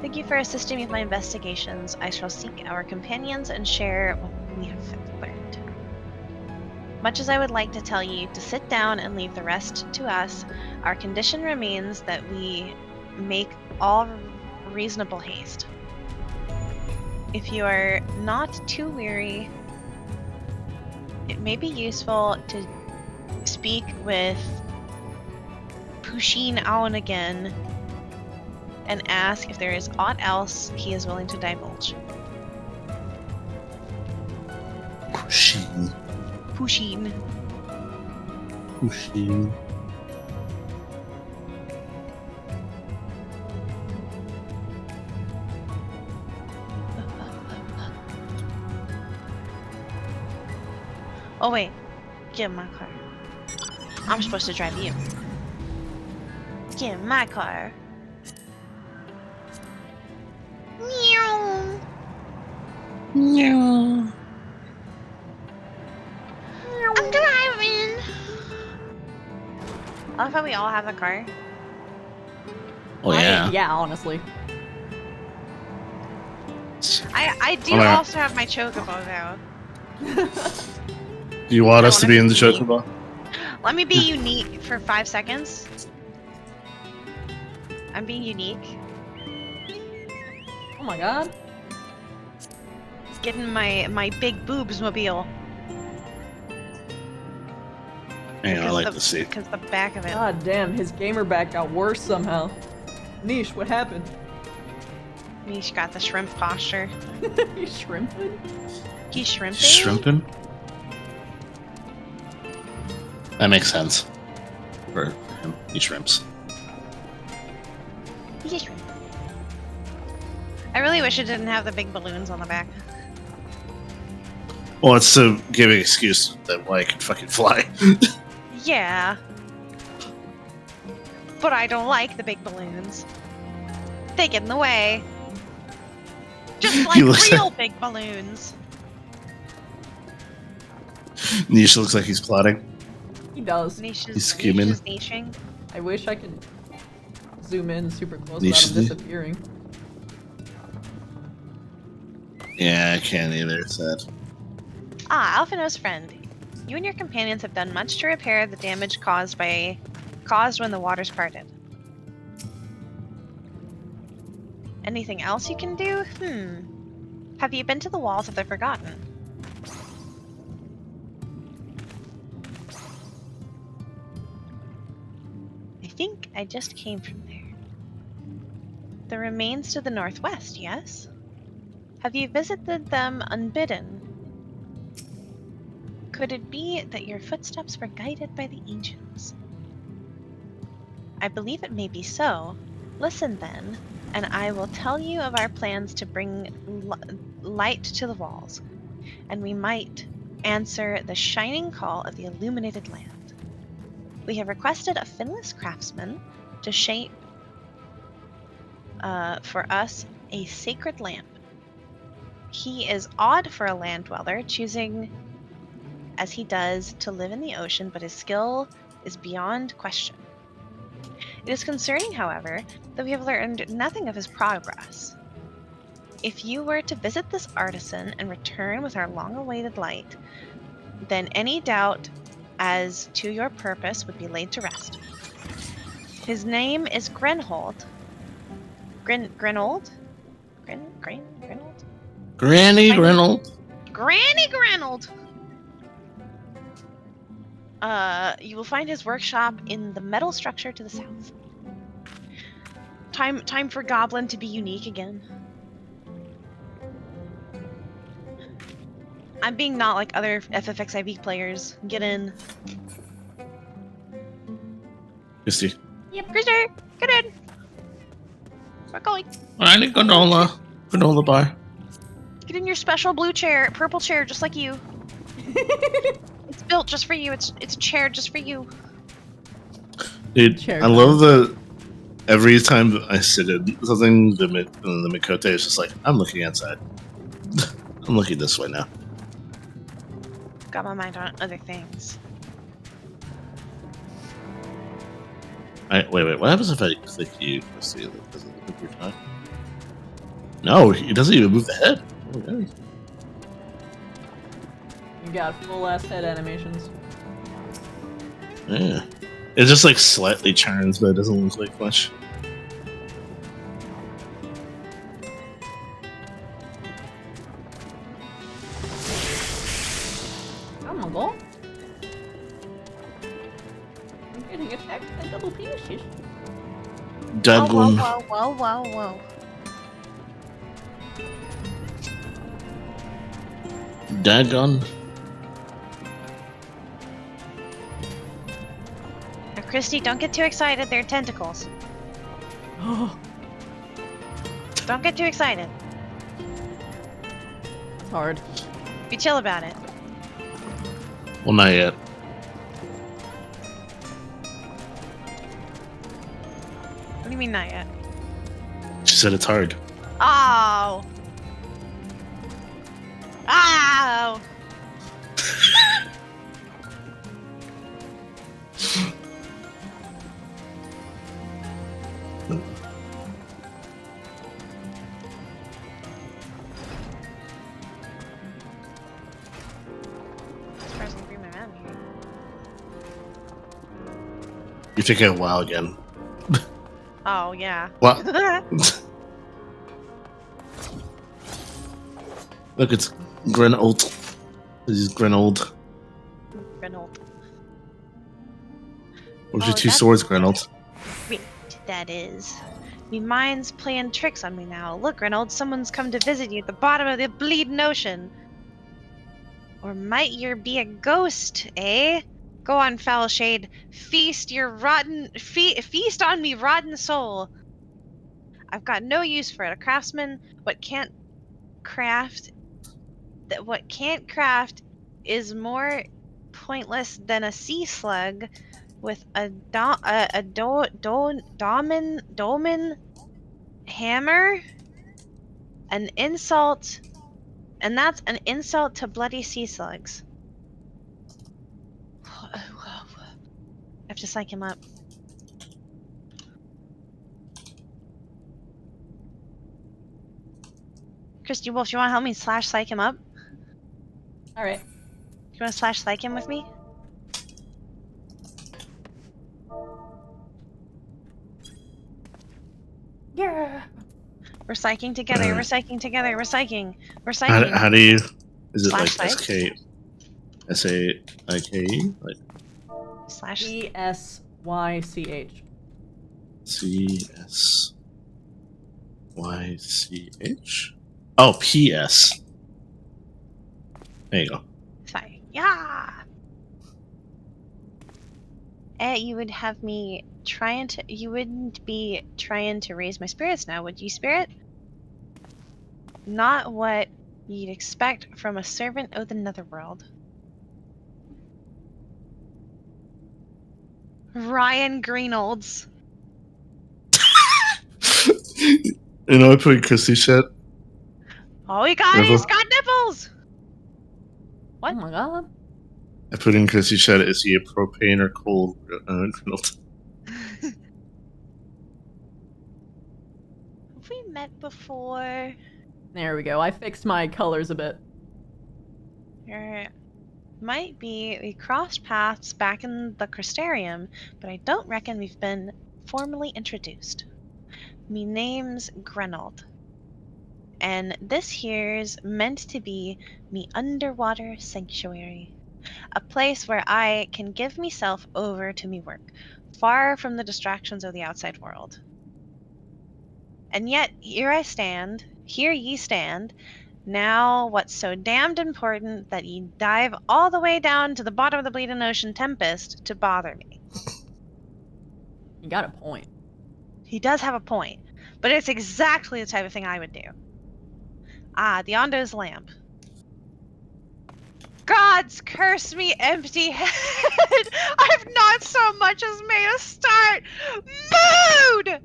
Speaker 2: Thank you for assisting me with my investigations. I shall seek our companions and share what we have learned. Much as I would like to tell you to sit down and leave the rest to us, our condition remains that we make all reasonable haste. If you are not too weary, it may be useful to speak with Pushin Aon again and ask if there is aught else he is willing to divulge.
Speaker 3: Pushin.
Speaker 2: Pushin.
Speaker 3: Pushin.
Speaker 2: Oh wait, get in my car. I'm supposed to drive you. Get in my car.
Speaker 4: Meow.
Speaker 3: Yeah.
Speaker 4: I'm driving.
Speaker 2: I love how we all have a car.
Speaker 3: Oh yeah.
Speaker 1: Yeah, honestly.
Speaker 2: I do
Speaker 3: Oh, yeah.
Speaker 2: also have my chocobo though.
Speaker 3: Do you want
Speaker 2: I
Speaker 3: us to
Speaker 2: wanna
Speaker 3: be in the
Speaker 2: be-
Speaker 3: chocobo?
Speaker 2: Let me be unique for 5 seconds. I'm being unique.
Speaker 1: Oh my god.
Speaker 2: Getting my big boobs mobile.
Speaker 3: Hang on, I like to see.
Speaker 2: Because the back of it.
Speaker 1: God damn, his gamer back got worse somehow. Niche, what happened?
Speaker 2: Niche got the shrimp posture.
Speaker 1: He's shrimping?
Speaker 2: He's shrimping?
Speaker 3: Shrimping? That makes sense. For him, he shrimps.
Speaker 2: He's a shrimp. I really wish it didn't have the big balloons on the back.
Speaker 3: Well, it's to give an excuse that why I can fucking fly.
Speaker 2: Yeah. But I don't like the big balloons. They get in the way. Just like
Speaker 3: He looks
Speaker 2: real big balloons.
Speaker 3: Niche looks like he's plotting.
Speaker 1: He does.
Speaker 2: Niche
Speaker 3: He's
Speaker 2: is
Speaker 3: scheming.
Speaker 2: niching.
Speaker 1: I wish I could zoom in super close
Speaker 3: Niche
Speaker 1: without him
Speaker 3: is-
Speaker 1: disappearing.
Speaker 3: Yeah, I can't either. It's sad.
Speaker 2: Ah, Alphino's friend. You and your companions have done much to repair the damage caused when the waters parted. Anything else you can do? Have you been to the walls of the Forgotten? I think I just came from there. The remains to the northwest, yes? Have you visited them unbidden? Could it be that your footsteps were guided by the ancients? I believe it may be so. Listen then, and I will tell you of our plans to bring light to the walls, and we might answer the shining call of the illuminated land. We have requested a finless craftsman to shape for us a sacred lamp. He is odd for a land dweller, choosing as he does to live in the ocean, but his skill is beyond question. It is concerning, however, that we have learned nothing of his progress. If you were to visit this artisan and return with our long-awaited light, then any doubt as to your purpose would be laid to rest. His name is Grenhold. Grenold? Grenold?
Speaker 3: Granny Grenold.
Speaker 2: Granny Grenold! You will find his workshop in the metal structure to the south. Time for Goblin to be unique again. I'm being not like other FFXIV players. Get in.
Speaker 3: Christy.
Speaker 2: Yep, Christer, get in. We're going.
Speaker 3: I need granola. Granola bar.
Speaker 2: Get in your special blue chair, purple chair, just like you. It's built just for you. It's a chair just for you.
Speaker 3: Dude,
Speaker 1: Chair
Speaker 3: I
Speaker 1: time.
Speaker 3: love the every time I sit in something, the Mikote is just like, I'm looking outside. I'm looking this way now.
Speaker 2: Got my mind on other things.
Speaker 3: Wait. What happens if I click you? Let's see. Does it look like you're talking? No, it doesn't even move the head. Oh, yeah.
Speaker 1: You got full ass head animations.
Speaker 3: Yeah. It just like slightly turns, but it doesn't look like much.
Speaker 1: Come on, go. I'm getting attacked by double penises.
Speaker 3: Dagon.
Speaker 2: Whoa.
Speaker 3: Dagon.
Speaker 2: Now, Christy, don't get too excited. They're tentacles.
Speaker 1: Oh,
Speaker 2: Don't get too excited.
Speaker 1: it's hard.
Speaker 2: Be chill about it.
Speaker 3: Well, not yet.
Speaker 2: What do you mean not yet?
Speaker 3: She said it's hard.
Speaker 2: Oh! Ow! Surprised I can bring my man here.
Speaker 3: You're taking a while again.
Speaker 2: Oh, yeah.
Speaker 3: What? Look, it's Grenold. This is Grenold.
Speaker 2: Renault.
Speaker 3: Where's your
Speaker 2: Oh,
Speaker 3: two
Speaker 2: that's
Speaker 3: swords,
Speaker 2: good.
Speaker 3: Grenold?
Speaker 2: Wait, that is. Me mind's playing tricks on me now. Look, Reynolds, someone's come to visit you at the bottom of the bleeding ocean. Or might you be a ghost, eh? Go on, foul shade. Feast on me, rotten soul. I've got no use for it. A craftsman, what can't craft is more pointless than a sea slug with a dolmen hammer. An insult, and that's an insult to bloody sea slugs. I have to psych him up. Christy Wolf, you want to help me slash psych him up?
Speaker 1: Alright.
Speaker 2: You want to slash psych him with me?
Speaker 1: Yeah.
Speaker 2: We're psyching together. We're psyching together. We're psyching. We're psyching.
Speaker 3: How do you? Is it
Speaker 2: Slash
Speaker 3: like
Speaker 2: psych?
Speaker 3: SAIKE? Like
Speaker 2: Slash.
Speaker 1: ESYCH.
Speaker 3: CSYCH? Oh, PS. There you go.
Speaker 2: Sorry. Yeah. You would have me trying to. You wouldn't be trying to raise my spirits now, would you, spirit? Not what you'd expect from a servant of the netherworld. Ryan Greenolds.
Speaker 3: You know, I put Chrissy shit.
Speaker 2: Oh, he got
Speaker 3: River?
Speaker 2: he's got nipples. What?
Speaker 1: Oh my god.
Speaker 3: I put in Chrissy shit. Is he a propane or coal Grenold?
Speaker 2: Have we met before?
Speaker 1: There we go. I fixed my colors a bit.
Speaker 2: There might be. We crossed paths back in the Crystarium, but I don't reckon we've been formally introduced. Me name's Grenold. And this here's meant to be me underwater sanctuary. A place where I can give myself over to me work, far from the distractions of the outside world. And yet, here ye stand, now what's so damned important that ye dive all the way down to the bottom of the bleeding ocean tempest to bother me.
Speaker 1: You got a point.
Speaker 2: He does have a point, but it's exactly the type of thing I would do. Ah, the Ondo's lamp. Gods curse me, empty head! I've not so much as made a start! Mood!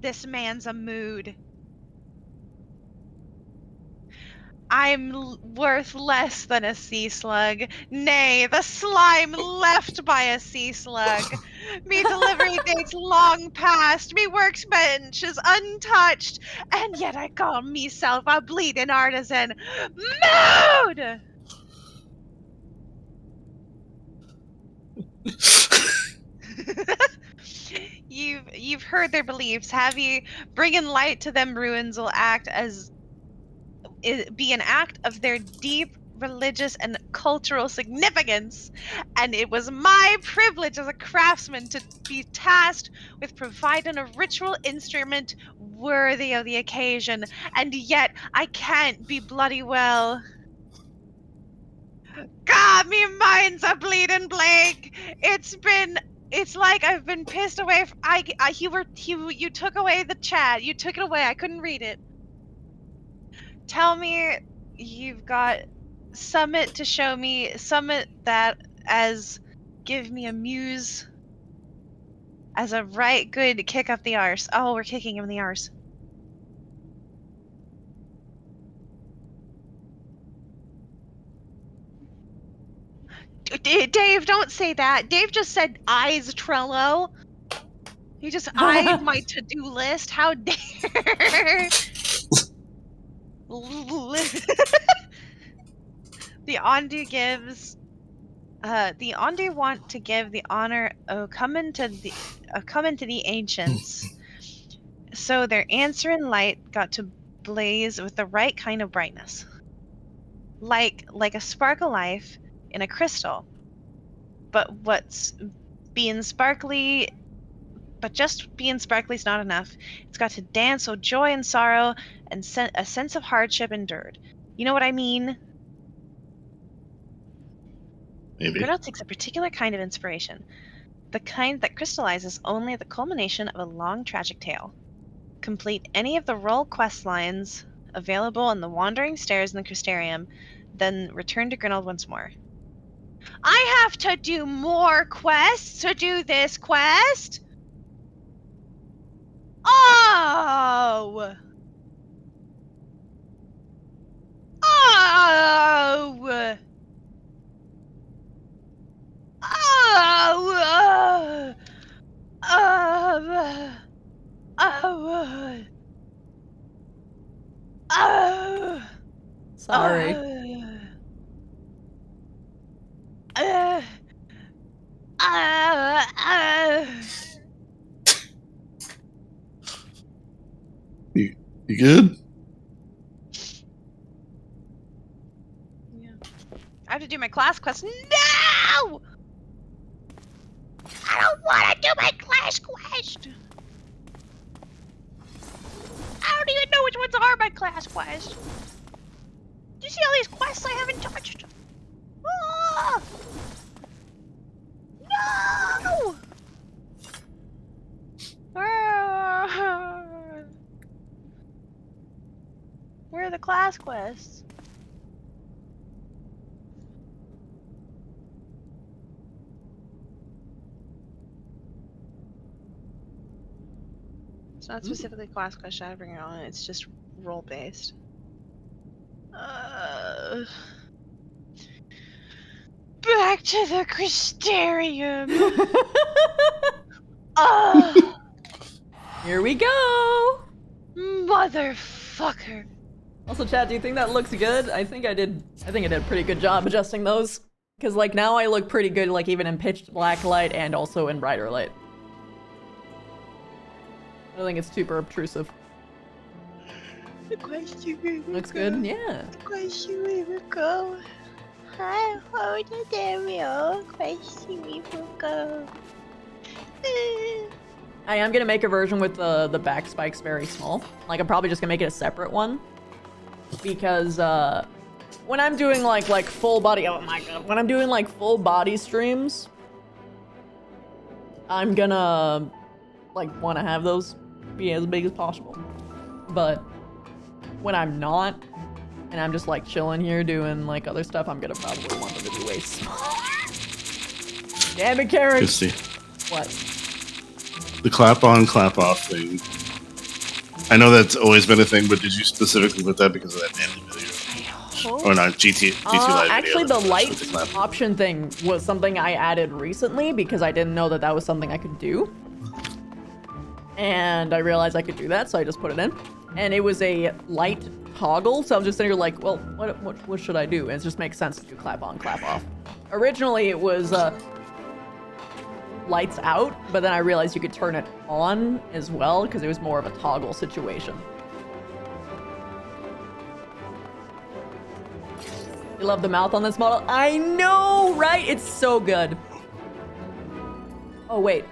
Speaker 2: This man's a mood. I'm worth less than a sea slug. Nay, the slime left by a sea slug. Me delivery date's long past, me workbench is untouched, and yet I call meself a bleeding artisan. Mood! You've heard their beliefs, have ye? Bringing light to them ruins will be an act of their deep religious and cultural significance, and it was my privilege as a craftsman to be tasked with providing a ritual instrument worthy of the occasion, and yet I can't be bloody well. God, me mind's a bleeding blank. It's like I've been pissed away. You took away the chat. You took it away. I couldn't read it. Tell me you've got summit to show me, summit that as give me a muse as a right good kick up the arse. Oh, we're kicking him in the arse. Dave, don't say that. Dave just said eyes Trello. He just eyed my to-do list. How dare! The Ondu gives. The Ondu want to give the honor of coming to the ancients. So their answering light got to blaze with the right kind of brightness, like a spark of life in a crystal. But just being sparkly is not enough. It's got to dance with joy and sorrow and a sense of hardship endured. You know what I mean?
Speaker 3: Maybe.
Speaker 2: Griddle takes a particular kind of inspiration, the kind that crystallizes only at the culmination of a long tragic tale. Complete any of the role quest lines available on the Wandering Stairs in the Crystarium, then return to Grinald once more. I have to do more quests to do this quest? Oh! Oh! Oh! Oh! Oh! Oh!
Speaker 1: Sorry.
Speaker 3: You good?
Speaker 2: Yeah. I have to do my class quest. No! I don't want to do my class quest. I don't even know which ones are my class quests. Do you see all these quests I haven't touched? Ah! No! Where are the class quests? It's not specifically class quest Shadowbringer on, it's just role based. Back to the Crystarium.
Speaker 1: Here we go.
Speaker 2: Motherfucker.
Speaker 1: Also, chat, do you think that looks good? I think I did a pretty good job adjusting those. Because, like, now I look pretty good, like, even in pitch black light and also in brighter light. I don't think it's super obtrusive.
Speaker 4: The question
Speaker 1: Looks good? Yeah.
Speaker 4: The question we will go. I hold the stereo. Question we will go.
Speaker 1: I am gonna make a version with the back spikes very small. Like, I'm probably just gonna make it a separate one. Because, when I'm doing, like full body, oh my god, when I'm doing, like, full body streams, I'm gonna, like, want to have those be as big as possible. But when I'm not, and I'm just like chilling here doing like other stuff, I'm gonna probably want them to be way smaller. Damn it, Karen!
Speaker 3: Christy,
Speaker 1: What?
Speaker 3: the clap on, clap off thing. I know that's always been a thing, but did you specifically put that because of that Manly video? Or not, GT Live
Speaker 1: actually,
Speaker 3: video?
Speaker 1: the light option thing was something I added recently because I didn't know that that was something I could do. And I realized I could do that, so I just put it in. And it was a light toggle, so I'm just sitting here like, well, what should I do? And it just makes sense to do clap on, clap off. Originally, it was lights out, but then I realized you could turn it on as well because it was more of a toggle situation. You love the mouth on this model? I know, right? It's so good. Oh, wait.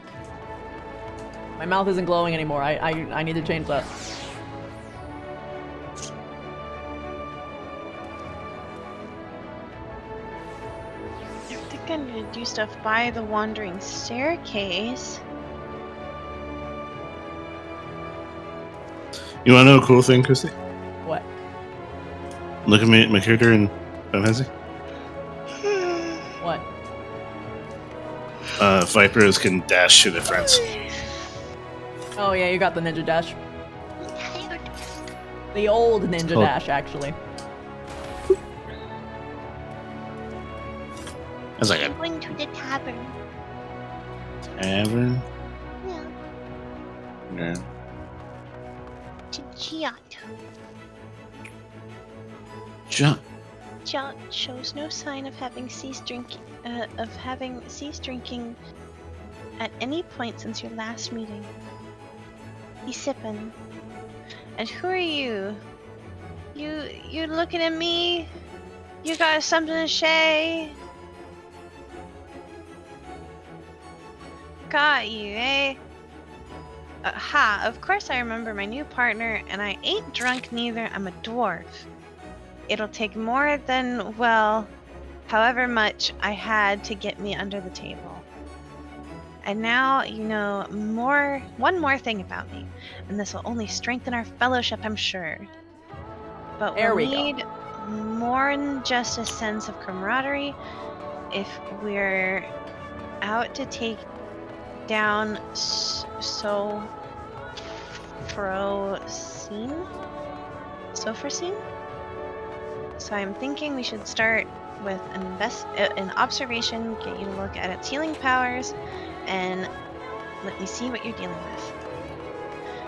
Speaker 1: My mouth isn't glowing anymore. I need to change that.
Speaker 4: I think I need to do stuff by the wandering staircase.
Speaker 3: You want to know a cool thing, Christy?
Speaker 1: What?
Speaker 3: Look at me, my character in Final Fantasy.
Speaker 1: What?
Speaker 3: Vipers can dash to their friends.
Speaker 1: Oh yeah, you got the ninja dash. The old ninja
Speaker 3: Oh.
Speaker 1: dash, actually.
Speaker 3: I was like,
Speaker 4: I'm going to the tavern.
Speaker 3: tavern?
Speaker 4: Yeah,
Speaker 3: Yeah.
Speaker 4: to Giot.
Speaker 3: Jump.
Speaker 4: Giot shows no sign of having ceased drinking. At any point since your last meeting. He's sipping. And who are you? You looking at me? You got something to say? Got you, eh? Ha, of course I remember my new partner, and I ain't drunk neither, I'm a dwarf. It'll take more than, well, however much I had to get me under the table. And now you know one more thing about me, and this will only strengthen our fellowship, I'm sure. But
Speaker 1: There
Speaker 4: we'll
Speaker 1: we go.
Speaker 4: need more than just a sense of camaraderie if we're out to take down Sophrosine? So I'm thinking we should start with an observation, get you to look at its healing powers, and let me see what you're dealing with.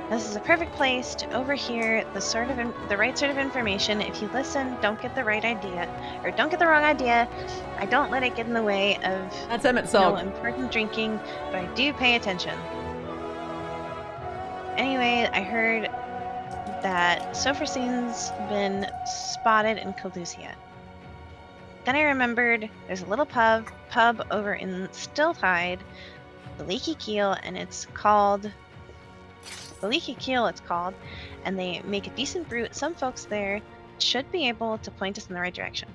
Speaker 4: This is a perfect place to overhear the right sort of information. If you listen, don't get the right idea, or don't get the wrong idea. I don't let it get in the way of
Speaker 1: That's Emmett
Speaker 4: no
Speaker 1: Salt.
Speaker 4: important drinking, but I do pay attention. Anyway, I heard that Sophrosine's been spotted in Calusia. Then I remembered there's a little pub over in Stilltide, the Leaky Keel, and it's called, and they make a decent brew. Some folks there should be able to point us in the right direction.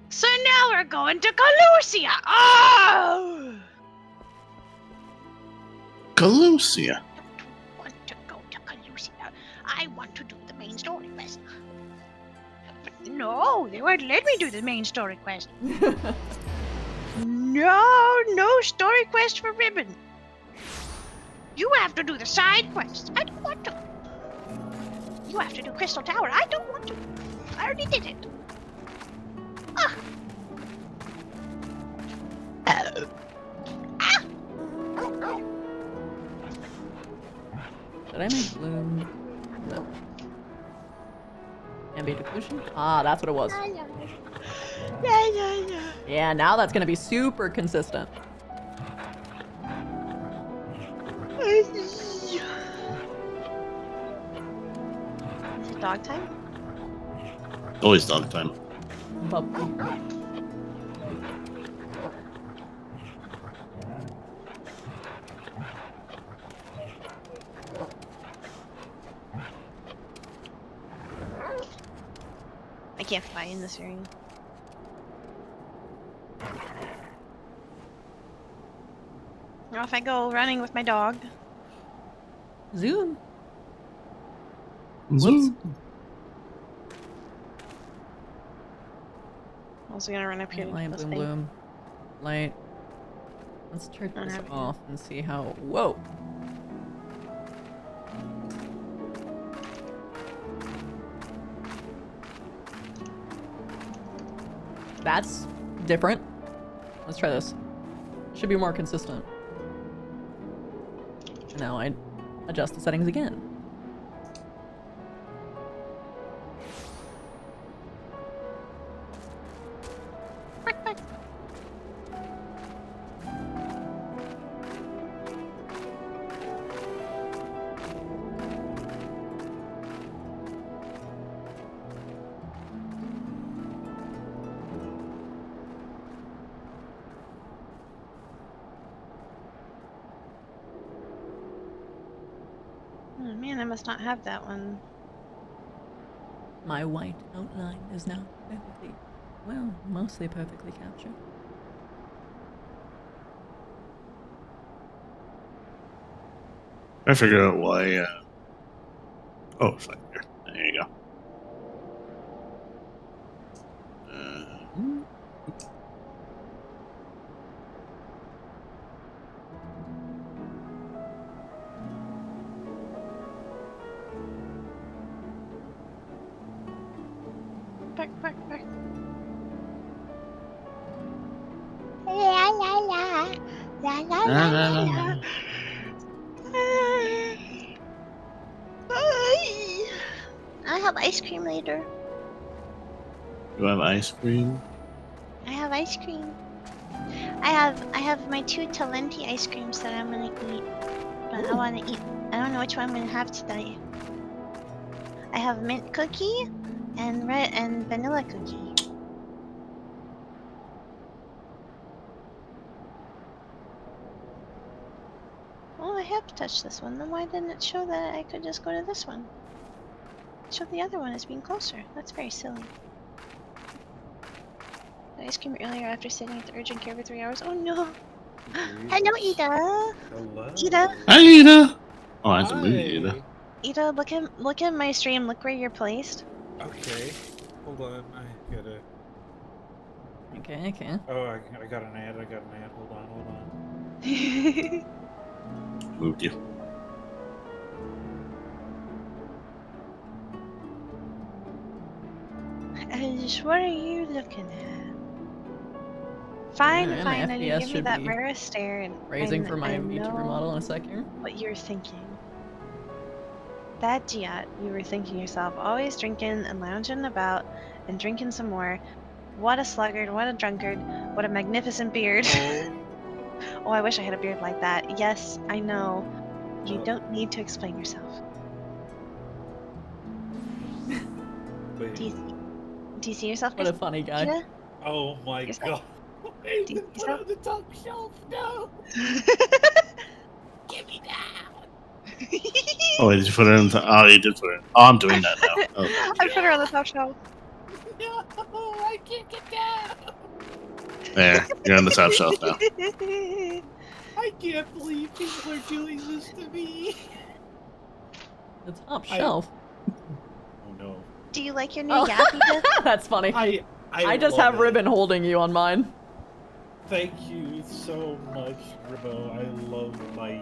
Speaker 4: So now we're going to Calusia! Oh!
Speaker 3: Calusia.
Speaker 4: I want to go to Calusia. I want to do the main story quest. But no, they won't let me do the main story quest. No story quest for Ribbon. You have to do the side quests. I don't want to. You have to do Crystal Tower. I don't want to. I already did it. Ah.
Speaker 1: Did I make bloom? No. Ambient occlusion? Ah, that's what it was. Yeah, now that's gonna be super consistent.
Speaker 4: Is it dog time?
Speaker 3: Always dog time.
Speaker 4: I can't fly in this area. Or if I go running with my dog.
Speaker 1: Zoom.
Speaker 3: Zoom.
Speaker 4: Also gonna run up here to
Speaker 1: Light,
Speaker 4: this
Speaker 1: bloom,
Speaker 4: thing.
Speaker 1: bloom. Light. Let's turn
Speaker 4: I don't
Speaker 1: this
Speaker 4: have it.
Speaker 1: off and see how. Whoa. That's different. Let's try this. Should be more consistent. And now I adjust the settings again.
Speaker 4: Oh man, I must not have that one.
Speaker 1: My white outline is now perfectly, well, mostly perfectly captured.
Speaker 3: I figured out why. Oh, it's right there. There you go.
Speaker 4: Back, back, back.
Speaker 2: La la la. La la la la la. I have ice cream later.
Speaker 3: You have ice cream?
Speaker 2: I have ice cream. I have my 2 Talenti ice creams that I'm gonna eat. But I wanna eat. I don't know which one I'm gonna have today. I have mint cookie and red and vanilla cookie. Oh, I have touched this one. Then why didn't it show that I could just go to this one? It showed the other one as being closer. That's very silly. The ice cream earlier after sitting at the urgent care for 3 hours. Oh no! Hello, Ida.
Speaker 5: Hello.
Speaker 2: Ida.
Speaker 3: Hi, Ida. Oh, that's a movie,
Speaker 5: Hi.
Speaker 3: Ida.
Speaker 2: Ida, look at my stream. Look where you're placed.
Speaker 5: Okay. Hold on. I gotta.
Speaker 1: Okay, okay.
Speaker 5: Oh, I got an ad. Hold on.
Speaker 3: Moved you.
Speaker 2: Ash, what are you looking at? Fine,
Speaker 1: Yeah,
Speaker 2: fine.
Speaker 1: my
Speaker 2: Now you
Speaker 1: FPS
Speaker 2: give me
Speaker 1: should
Speaker 2: that
Speaker 1: be
Speaker 2: rare stare, and
Speaker 1: raising for my
Speaker 2: I
Speaker 1: VTuber
Speaker 2: know
Speaker 1: model in a sec here.
Speaker 2: what you're thinking. That Giat, you were thinking yourself, always drinking and lounging about and drinking some more. What a sluggard, what a drunkard, what a magnificent beard.
Speaker 5: Oh.
Speaker 2: Oh, I wish I had a beard like that. Yes, I know. You
Speaker 5: Oh.
Speaker 2: don't need to explain yourself.
Speaker 5: Wait.
Speaker 2: Do you see yourself,
Speaker 1: What a funny guy.
Speaker 2: Ida?
Speaker 5: Oh my
Speaker 2: Yes,
Speaker 5: god. I've
Speaker 2: Do you
Speaker 5: been
Speaker 2: see
Speaker 5: put on the top shelf now.
Speaker 2: Get me down.
Speaker 3: Oh, wait, did you put it in? Oh, you did put it in. Oh, I'm doing that now. Oh,
Speaker 2: I put her on the top shelf.
Speaker 5: No, I can't get down.
Speaker 3: there. You're on the top shelf now.
Speaker 5: I can't believe people are doing this to me.
Speaker 1: The top shelf.
Speaker 5: Oh no.
Speaker 2: Do you like your new
Speaker 1: Oh,
Speaker 2: yap, Ida?
Speaker 1: that's funny. I just
Speaker 5: love
Speaker 1: have
Speaker 5: it.
Speaker 1: Ribbon holding you on mine.
Speaker 5: Thank you so much, Ribbo. I love my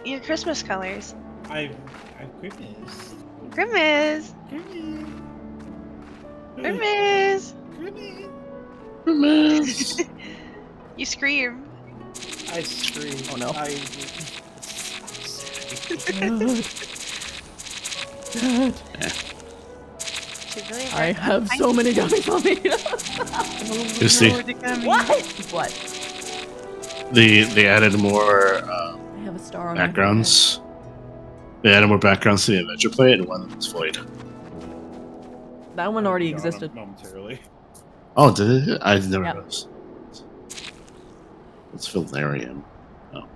Speaker 2: Your Christmas colors.
Speaker 5: I'm Grimace.
Speaker 2: Grimace.
Speaker 5: Grimace.
Speaker 2: Grimace.
Speaker 5: Grimace.
Speaker 3: Miss.
Speaker 2: You scream.
Speaker 5: I scream.
Speaker 1: Oh, no.
Speaker 5: I.
Speaker 1: Dad.
Speaker 2: She really
Speaker 1: I
Speaker 2: worked.
Speaker 1: have so many gummies on me.
Speaker 3: You see,
Speaker 1: What? What?
Speaker 3: they added more
Speaker 1: I have a star on my
Speaker 3: backgrounds. They added more backgrounds to the adventure play, and one was void.
Speaker 1: forehead. That one already
Speaker 5: Got
Speaker 1: existed.
Speaker 5: momentarily.
Speaker 3: Oh, did it? I never
Speaker 1: Yep.
Speaker 3: noticed. It's Filarium. Oh.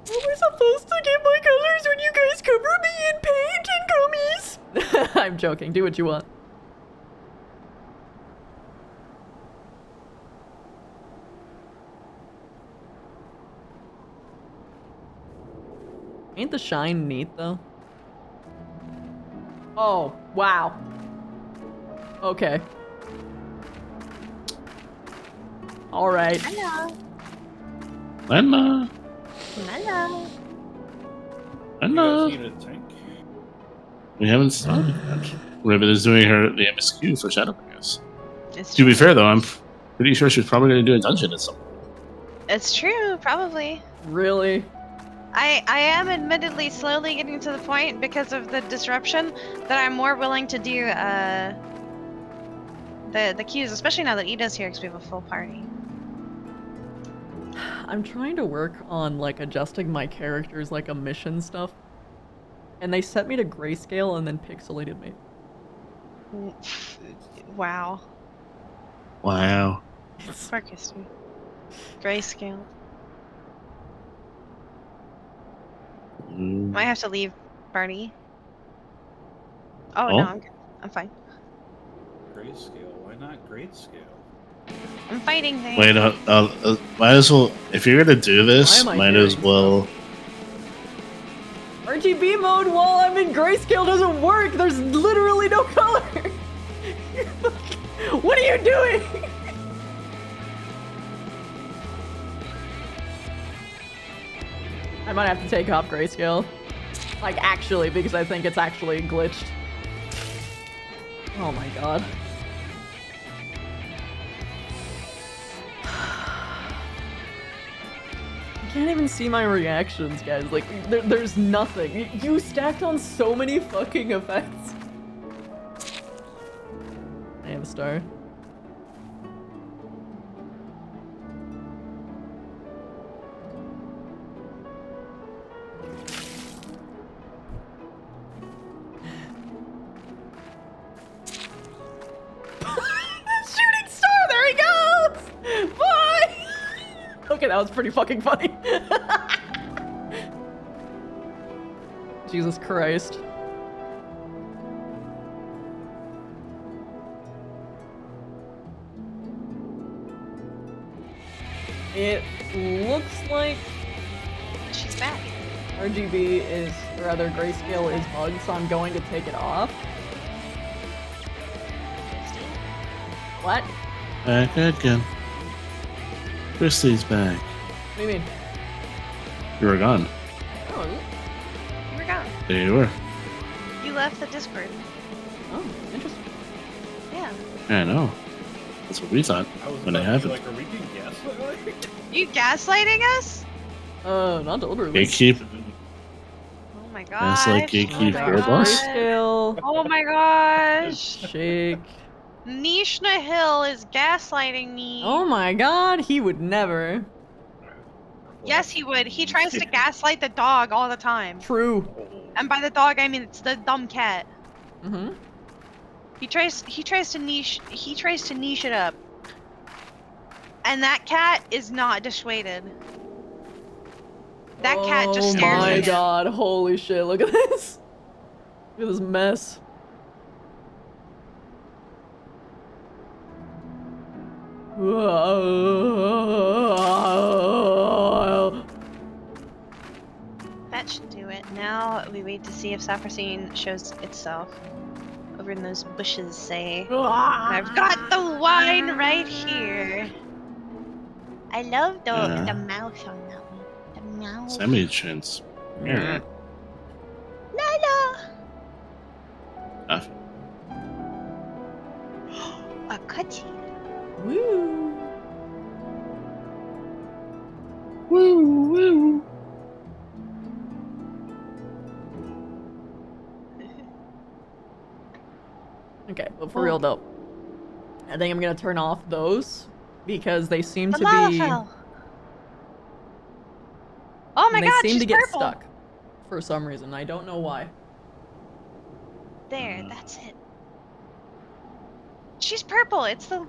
Speaker 1: How am I supposed to get my colors when you guys cover me in paint and gummies? I'm joking. Do what you want. Ain't the shine neat though? Oh, wow. Okay. Alright.
Speaker 4: Hello.
Speaker 3: Lenma.
Speaker 4: Hello.
Speaker 5: You
Speaker 3: Lenma.
Speaker 5: guys need a tank?
Speaker 3: We haven't started yet. Ribbon is doing the MSQ for Shadowbringers.
Speaker 4: It's
Speaker 3: To
Speaker 4: true.
Speaker 3: be fair, though, I'm pretty sure she's probably going to do a dungeon at some point.
Speaker 4: It's true, probably.
Speaker 1: Really?
Speaker 4: I am admittedly slowly getting to the point because of the disruption that I'm more willing to do the queues, especially now that Ida's here because we have a full party.
Speaker 1: I'm trying to work on, like, adjusting my characters, like, emission stuff. And they set me to grayscale and then pixelated me.
Speaker 4: Wow.
Speaker 3: Wow.
Speaker 4: Poor Christy. Grayscale.
Speaker 3: Mm.
Speaker 4: Might have to leave party. Oh,
Speaker 3: Oh?
Speaker 4: no, I'm good. I'm fine.
Speaker 5: Grayscale. Why not grayscale?
Speaker 4: I'm fighting things.
Speaker 3: Wait, might as well. If you're going to do this,
Speaker 1: Why am I
Speaker 3: might as
Speaker 1: hearing
Speaker 3: well.
Speaker 1: RGB mode while I'm in grayscale doesn't work. There's literally no color. What are you doing? I might have to take off grayscale. Like, actually, because I think it's actually glitched. Oh my god. I can't even see my reactions, guys. Like, there's nothing. You stacked on so many fucking effects. I have a star. Shooting star, there he goes! Bye! Okay, that was pretty fucking funny. Jesus Christ. It looks like
Speaker 4: She's back.
Speaker 1: RGB is, or rather grayscale is bugged, so I'm going to take it off. What?
Speaker 3: Back again. Christy's back.
Speaker 1: What do you mean?
Speaker 3: You were gone.
Speaker 1: Oh,
Speaker 4: You were gone.
Speaker 3: There you were.
Speaker 4: You left the Discord.
Speaker 1: oh, interesting.
Speaker 4: Yeah.
Speaker 3: I know. That's what we thought
Speaker 5: I was
Speaker 3: when it
Speaker 5: about to be
Speaker 3: happened.
Speaker 5: like, are we being gaslit?
Speaker 4: You gaslighting us?
Speaker 1: Not deliberately.
Speaker 3: Gatekeep.
Speaker 4: Oh my gosh.
Speaker 3: That's like gatekeep
Speaker 4: Oh my
Speaker 3: girl boss.
Speaker 4: gosh.
Speaker 1: Grayscale.
Speaker 4: Oh my gosh.
Speaker 1: Shake.
Speaker 4: Nishna Hill is gaslighting me.
Speaker 1: Oh my god, he would never.
Speaker 4: Yes, he would. He tries to gaslight the dog all the time.
Speaker 1: True.
Speaker 4: And by the dog, I mean it's the dumb cat.
Speaker 1: Mm-hmm.
Speaker 4: He tries to niche it up. And that cat is not dissuaded. That cat just stares
Speaker 1: Oh my
Speaker 4: at him.
Speaker 1: god, holy shit, look at this. Look at this mess.
Speaker 4: That should do it. Now we wait to see if Saphrazine shows itself over in those bushes, say. And I've got the wine right here. I love the mouth on that one. The mouth.
Speaker 3: Semi-chance. Yeah.
Speaker 4: Lala!
Speaker 3: Ah,
Speaker 4: A cutie.
Speaker 1: Woo.
Speaker 3: woo, woo.
Speaker 1: Okay, but for real though, I think I'm gonna turn off those because they seem
Speaker 4: The
Speaker 1: to
Speaker 4: lava
Speaker 1: be.
Speaker 4: fell. Oh my
Speaker 1: they
Speaker 4: god,
Speaker 1: seem
Speaker 4: she's
Speaker 1: to get
Speaker 4: purple.
Speaker 1: stuck for some reason. I don't know why.
Speaker 4: There, that's it. She's purple. It's the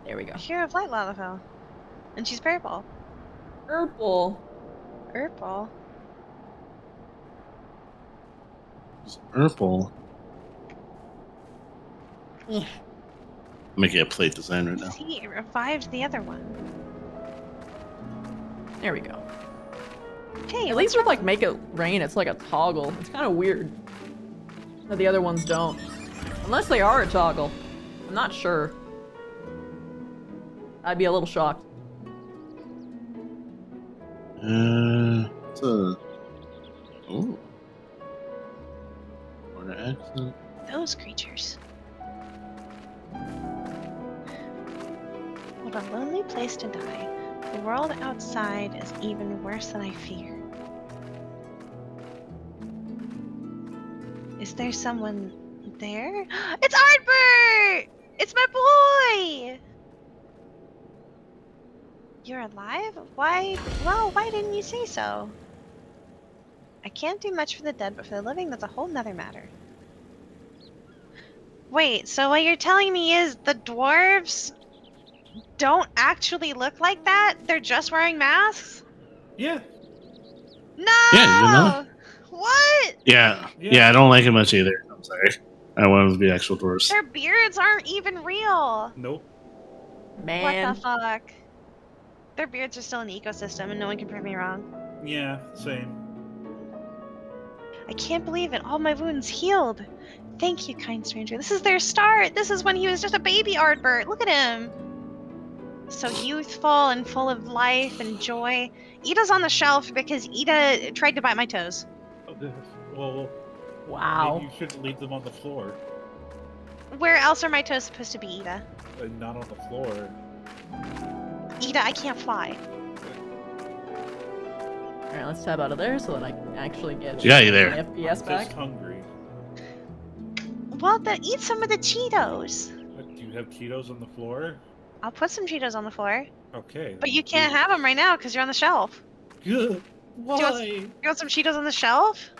Speaker 1: There we go.
Speaker 4: Hero of Light lava fell. And she's purple.
Speaker 1: Purple.
Speaker 4: Purple.
Speaker 3: It's purple.
Speaker 1: Yeah.
Speaker 3: I'm making a plate design right now.
Speaker 4: See, it revived the other one.
Speaker 1: There we go.
Speaker 4: Hey,
Speaker 1: At least with like make it rain, it's like a toggle. It's kind of weird. No, the other ones don't. Unless they are a toggle. I'm not sure. I'd be a little shocked.
Speaker 3: It's a... Ooh. Order accent.
Speaker 4: Those creatures. What a lonely place to die. The world outside is even worse than I feared. Is there someone there? It's Artbert! It's my boy! You're alive? Why? Well, why didn't you say so? I can't do much for the dead, but for the living, that's a whole nother matter. Wait, so what you're telling me is the dwarves don't actually look like that? They're just wearing masks?
Speaker 5: Yeah.
Speaker 4: No!
Speaker 3: Yeah, you know?
Speaker 4: What?
Speaker 3: Yeah, I don't like it much either. I'm sorry. I want them to be actual dwarves.
Speaker 4: Their beards aren't even real.
Speaker 5: Nope.
Speaker 1: Man.
Speaker 4: What the fuck? Their beards are still in the ecosystem and no one can prove me wrong.
Speaker 5: Yeah, same.
Speaker 4: I can't believe it. All my wounds healed. Thank you, kind stranger. This is their start. This is when he was just a baby Ardbert. Look at him. So youthful and full of life and joy. Ida's on the shelf because Ida tried to bite my toes.
Speaker 5: Well,
Speaker 1: Wow.
Speaker 5: maybe you shouldn't leave them on the floor.
Speaker 4: Where else are my toes supposed to be, Ida?
Speaker 5: Not on the floor.
Speaker 4: Ida, I can't fly.
Speaker 1: Alright, let's tab out of there so that I can actually get
Speaker 3: Yeah, you there.
Speaker 1: my FPS
Speaker 5: I'm
Speaker 1: back.
Speaker 5: just hungry.
Speaker 4: Well, then eat some of the Cheetos.
Speaker 5: Do you have Cheetos on the floor?
Speaker 4: I'll put some Cheetos on the floor.
Speaker 5: Okay.
Speaker 4: But you can't have them right now because you're on the shelf.
Speaker 5: Good. Why?
Speaker 4: You want some Cheetos on the shelf?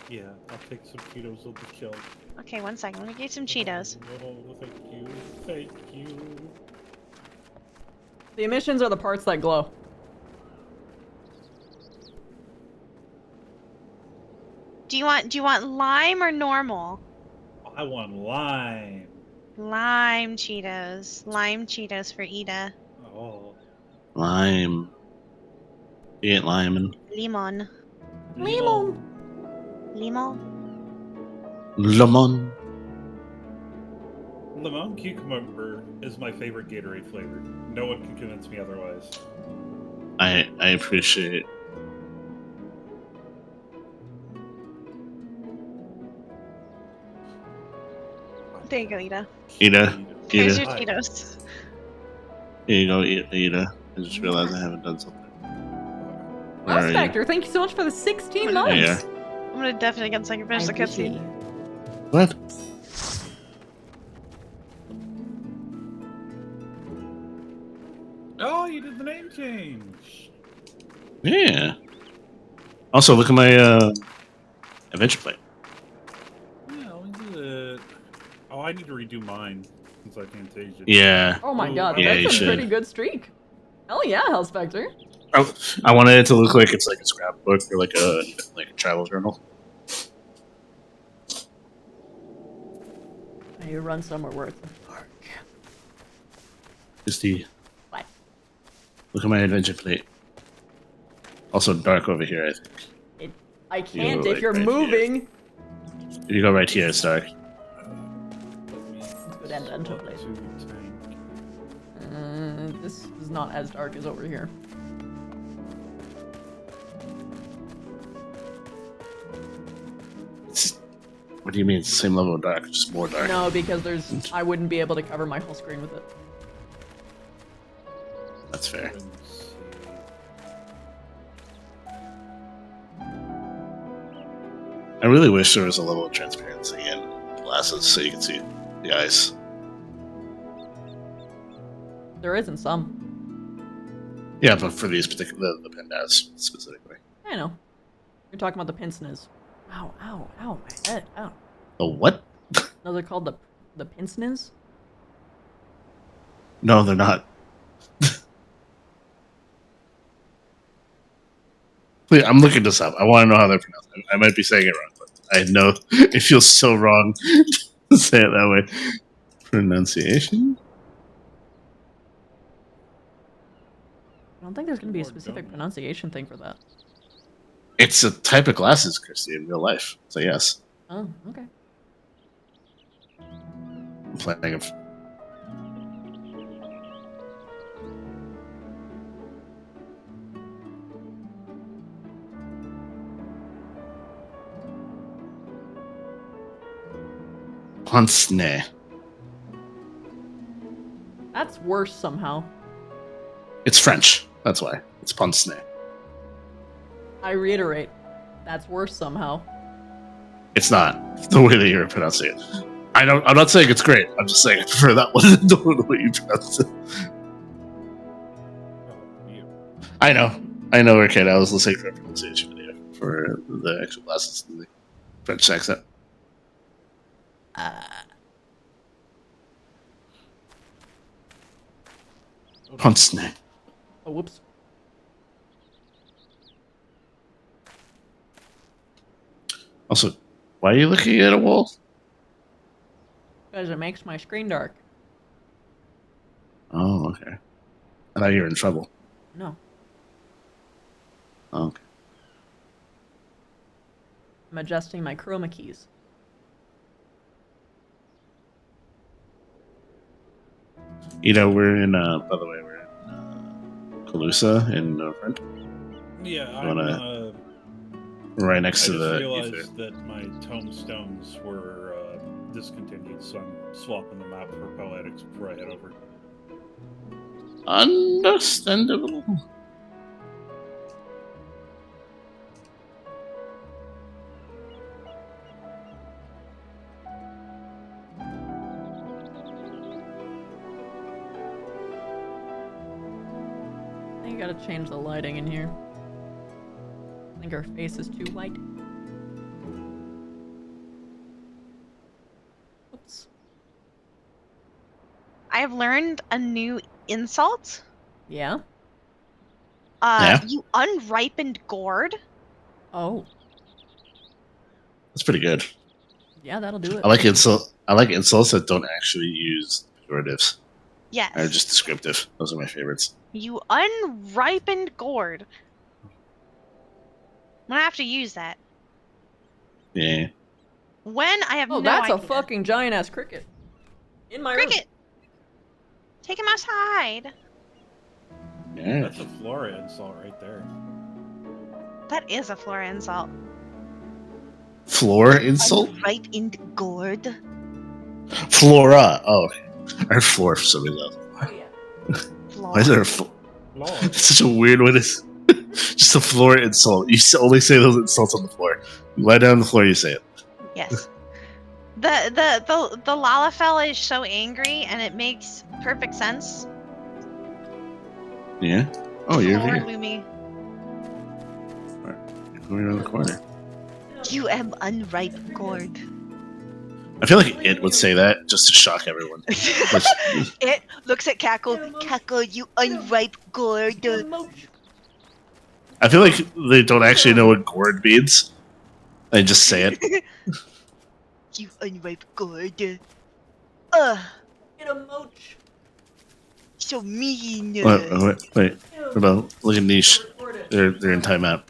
Speaker 5: Yeah, I'll take some Cheetos on the shelf.
Speaker 4: Okay, 1 second. Let me get you some Cheetos.
Speaker 5: Oh, thank you. Thank you.
Speaker 1: The emissions are the parts that glow.
Speaker 4: Do you want lime or normal?
Speaker 5: I want lime.
Speaker 4: Lime Cheetos. Lime Cheetos for Ida.
Speaker 5: Oh.
Speaker 3: Lime. You ain't liming.
Speaker 4: Limon.
Speaker 1: Lemon.
Speaker 4: Limon.
Speaker 3: Lemon.
Speaker 5: Lemon cucumber is my favorite Gatorade flavor. No one can convince me otherwise.
Speaker 3: I appreciate it.
Speaker 4: There you go, Ida.
Speaker 3: Ida.
Speaker 4: Here's your
Speaker 3: Ida.
Speaker 4: Cheetos.
Speaker 3: Here you go, Ida. I just realized I haven't done something. Where
Speaker 1: Mouse
Speaker 3: are you?
Speaker 1: Factor, thank you so much for the 16
Speaker 4: There
Speaker 1: months.
Speaker 3: you are.
Speaker 4: I'm gonna definitely get so I can finish the cutscene.
Speaker 3: What?
Speaker 5: Oh, you did the name change.
Speaker 3: Yeah. Also, look at my adventure plate.
Speaker 5: Yeah, let me do it. Oh, I need to redo mine since I can't taste it.
Speaker 3: Yeah.
Speaker 1: Oh my
Speaker 5: Oh,
Speaker 1: god,
Speaker 3: yeah, you
Speaker 1: that's a
Speaker 3: should.
Speaker 1: pretty good streak. Hell yeah, Hell Spectre.
Speaker 3: I wanted it to look like it's like a scrapbook or like a travel journal.
Speaker 1: You run somewhere where it's dark.
Speaker 3: Christy,
Speaker 1: What?
Speaker 3: look at my adventure plate. Also dark over here, I think.
Speaker 1: I can't
Speaker 3: go,
Speaker 1: if
Speaker 3: like,
Speaker 1: you're
Speaker 3: right
Speaker 1: moving.
Speaker 3: If you go right here, it's dark.
Speaker 1: Let's go down to enter place. This is not as dark as over here.
Speaker 3: What do you mean? It's the same level of dark, just more dark.
Speaker 1: No, because I wouldn't be able to cover my whole screen with it.
Speaker 3: That's fair. I really wish there was a level of transparency in glasses so you can see the ice.
Speaker 1: There isn't some.
Speaker 3: Yeah, but for these particular the pandas specifically.
Speaker 1: I know. You're talking about the pince-nez. Ow, ow, ow, my head, ow.
Speaker 3: The what?
Speaker 1: No, they're called the pince-nez?
Speaker 3: No, they're not. Wait, I'm looking this up. I want to know how they're pronounced. I might be saying it wrong, but I know it feels so wrong to say it that way. Pronunciation?
Speaker 1: I don't think there's going to be a specific pronunciation thing for that.
Speaker 3: It's a type of glasses, Christy, in real life. So yes.
Speaker 1: Oh, okay.
Speaker 3: I'm playing it. Ponsney.
Speaker 1: That's worse somehow.
Speaker 3: It's French. That's why. It's Ponsney.
Speaker 1: I reiterate, that's worse somehow.
Speaker 3: It's not the way that you're pronouncing it. I'm not saying it's great. I'm just saying I prefer that one than the way you pronounce it. I know, Arcade. I was listening to a pronunciation video for the actual lessons in the French accent. Ponsney.
Speaker 1: Oh, whoops.
Speaker 3: Also, why are you looking at a wall?
Speaker 1: Because it makes my screen dark.
Speaker 3: Oh, okay. I thought you were in trouble.
Speaker 1: No.
Speaker 3: Oh, okay.
Speaker 1: I'm adjusting my chroma keys.
Speaker 3: You know, we're in, by the way, we're in Calusa in Northern.
Speaker 5: Yeah,
Speaker 3: Wanna- right next
Speaker 5: I
Speaker 3: to
Speaker 5: just
Speaker 3: the
Speaker 5: realized
Speaker 3: ether.
Speaker 5: that my tomestones were discontinued, so I'm swapping them out for poetics before I head over.
Speaker 3: Understandable.
Speaker 1: I think I gotta change the lighting in here. I think her face is too white. Oops.
Speaker 2: I have learned a new insult.
Speaker 1: Yeah?
Speaker 3: Yeah?
Speaker 2: You unripened gourd.
Speaker 1: Oh.
Speaker 3: That's pretty good.
Speaker 1: Yeah, that'll do it.
Speaker 3: I like insults that don't actually use pejoratives.
Speaker 2: Yes.
Speaker 3: They're just descriptive. Those are my favorites.
Speaker 2: You unripened gourd. I'm gonna have to use that.
Speaker 3: Yeah.
Speaker 2: When I have
Speaker 1: Oh,
Speaker 2: no
Speaker 1: that's
Speaker 2: idea.
Speaker 1: a fucking giant ass cricket. In my room.
Speaker 2: Cricket! Take him outside.
Speaker 3: Yeah.
Speaker 5: That's a flora insult right there.
Speaker 2: That is a flora insult.
Speaker 3: Floor insult?
Speaker 2: Unripened gourd.
Speaker 3: Flora. Oh, I heard floor for some reason.
Speaker 1: Oh, yeah.
Speaker 3: Why is there a floor?
Speaker 5: Lord.
Speaker 3: It's such a weird one. It's just a floor insult. You only say those insults on the floor. You lie down on the floor, you say it.
Speaker 2: Yes. The Lalafell is so angry, and it makes perfect sense.
Speaker 3: Yeah? Oh, you're
Speaker 2: Lord
Speaker 3: here.
Speaker 2: Lumi.
Speaker 3: You're going around the corner.
Speaker 2: You am unripe gourd.
Speaker 3: I feel like it would say that just to shock everyone.
Speaker 2: It looks at Cackle. Cackle, you unripe gourd.
Speaker 3: I feel like they don't actually know what gourd means. They just say it.
Speaker 2: You unripe gourd.
Speaker 1: Get a moach.
Speaker 2: So mean.
Speaker 3: Wait. What about look at Niche? They're in timeout.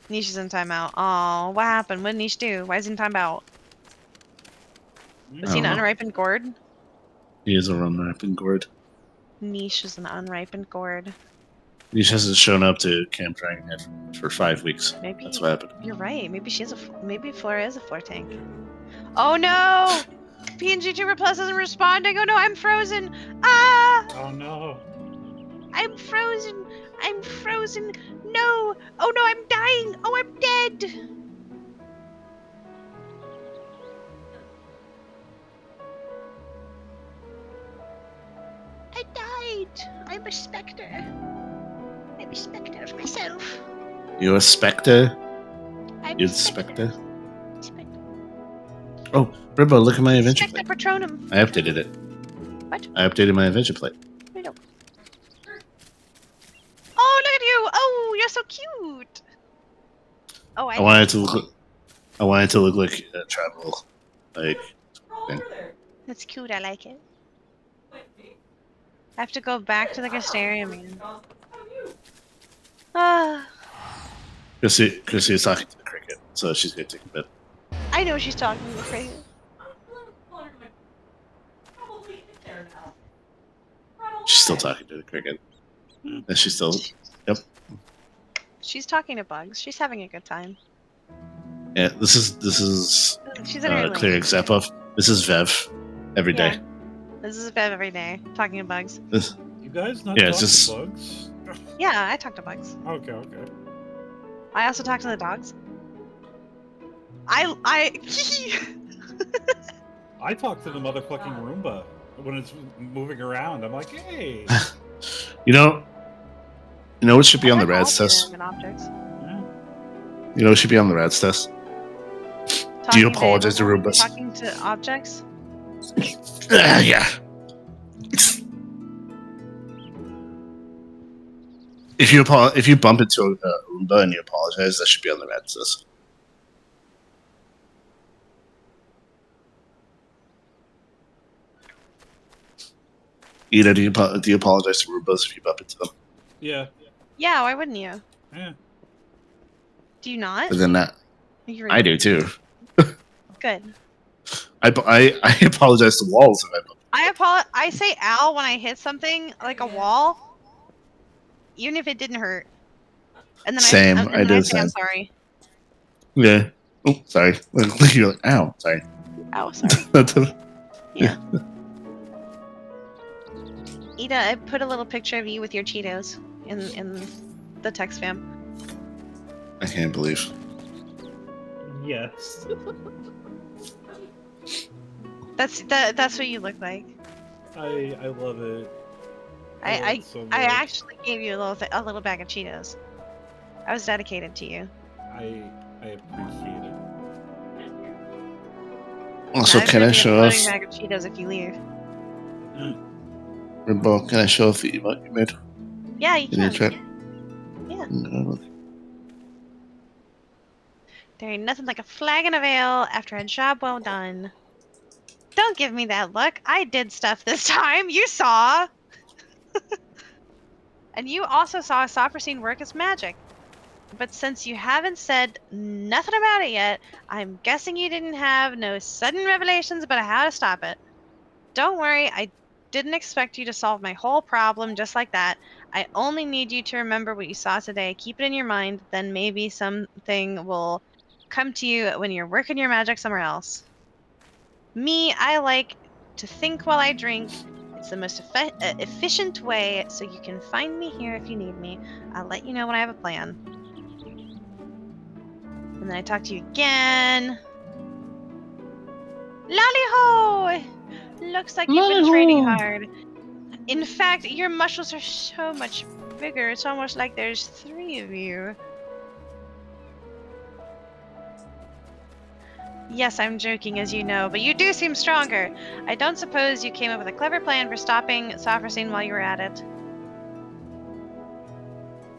Speaker 2: Niche is in timeout. Oh, what happened? What did Niche do? Why is he in timeout? Was he an
Speaker 3: I don't know.
Speaker 2: unripened gourd?
Speaker 3: He is a unripened gourd.
Speaker 2: Niche is an unripened gourd.
Speaker 3: Niche hasn't shown up to Camp Dragonhead for 5 weeks.
Speaker 2: Maybe
Speaker 3: That's what happened.
Speaker 2: you're right. Maybe maybe Flora is a floor tank. Oh no! PNG Tuber Plus isn't responding. Oh no, I'm frozen. Ah!
Speaker 5: Oh no.
Speaker 2: I'm frozen. I'm frozen. No! Oh no, I'm dying. Oh, I'm dead. I died. I'm a specter. I'm a specter of myself.
Speaker 3: You a spectre?
Speaker 2: I'm
Speaker 3: You
Speaker 2: a
Speaker 3: the spectre?
Speaker 2: Specter.
Speaker 3: Oh, Brimbo, look at my adventure
Speaker 2: Specter
Speaker 3: plate.
Speaker 2: Patronum.
Speaker 3: I updated it.
Speaker 2: What?
Speaker 3: I updated my adventure plate.
Speaker 2: We don't. Oh, look at you! Oh, you're so cute. Oh,
Speaker 3: I wanted to look like a travel, like thing.
Speaker 2: That's cute. I like it. I have to go back to the Casteria, man. Ah,
Speaker 3: Chrissy is talking to the cricket, so she's gonna take a bit.
Speaker 2: I know she's talking to the cricket.
Speaker 3: still talking to the cricket. And she's still. Yep.
Speaker 4: She's talking to bugs. She's having a good time.
Speaker 3: Yeah. This is
Speaker 4: She's in her lane.
Speaker 3: clear example of. This is Vev. Every day.
Speaker 4: This is Bev every day, talking to bugs.
Speaker 5: You guys not
Speaker 3: Yeah,
Speaker 5: talk
Speaker 3: it's just-
Speaker 5: to bugs?
Speaker 4: Yeah, I talk to bugs.
Speaker 5: Okay.
Speaker 4: I also talk to the dogs. I
Speaker 5: I talk to the motherfucking Roomba when it's moving around. I'm like, hey.
Speaker 3: You know what should be on the
Speaker 4: They're
Speaker 3: Rad's
Speaker 4: all
Speaker 3: test?
Speaker 4: inanimate objects.
Speaker 5: Yeah.
Speaker 3: You know what should be on the Rad's test? Do you
Speaker 4: Talking
Speaker 3: apologize to Roombas?
Speaker 4: Talking to objects?
Speaker 3: Yeah. If you bump into a Roomba and you apologize, that should be on the Rad's test. Ida, do you apologize to Roombas if you bump into them?
Speaker 5: Yeah.
Speaker 4: Yeah, why wouldn't you?
Speaker 5: Yeah.
Speaker 4: Do you not?
Speaker 3: But then that I do too.
Speaker 4: Good.
Speaker 3: I apologize to walls if I bump.
Speaker 4: I say ow when I hit something like a wall, even if it didn't hurt. And then
Speaker 3: Same,
Speaker 4: I
Speaker 3: I do the
Speaker 4: say I'm
Speaker 3: same.
Speaker 4: sorry.
Speaker 3: Yeah. Oh, sorry. You're like, ow, sorry.
Speaker 4: Ow, sorry.
Speaker 3: That's-
Speaker 4: Yeah. Ida, I put a little picture of you with your Cheetos in the text fam.
Speaker 3: I can't believe.
Speaker 5: Yes.
Speaker 4: That's what you look like.
Speaker 5: I love it.
Speaker 4: I
Speaker 5: love it so
Speaker 4: I
Speaker 5: much.
Speaker 4: actually gave you a little bag of Cheetos. I was dedicated to you.
Speaker 5: I appreciate it.
Speaker 3: Also,
Speaker 4: I'm
Speaker 3: can
Speaker 4: gonna
Speaker 3: I
Speaker 4: be a
Speaker 3: show off?
Speaker 4: floating bag of Cheetos if you leave.
Speaker 3: Rimbo, can I show off the emote you made
Speaker 4: Yeah, you
Speaker 3: in your
Speaker 4: can.
Speaker 3: chat?
Speaker 4: Yeah.
Speaker 3: No.
Speaker 4: There ain't nothing like a flag in a veil after a job well done. Don't give me that look. I did stuff this time. You saw. And you also saw Sophrosine work as magic. But since you haven't said nothing about it yet, I'm guessing you didn't have no sudden revelations about how to stop it. Don't worry, I didn't expect you to solve my whole problem just like that. I only need you to remember what you saw today. Keep it in your mind, then maybe something will come to you when you're working your magic somewhere else. Me, I like to think while I drink. It's the most efficient way, so you can find me here if you need me. I'll let you know when I have a plan. And then I talk to you again. Lolly-ho! Looks like you've been training hard. In fact, your muscles are so much bigger. It's almost like there's 3 of you. Yes, I'm joking, as you know, but you do seem stronger. I don't suppose you came up with a clever plan for stopping Sophrosine while you were at it.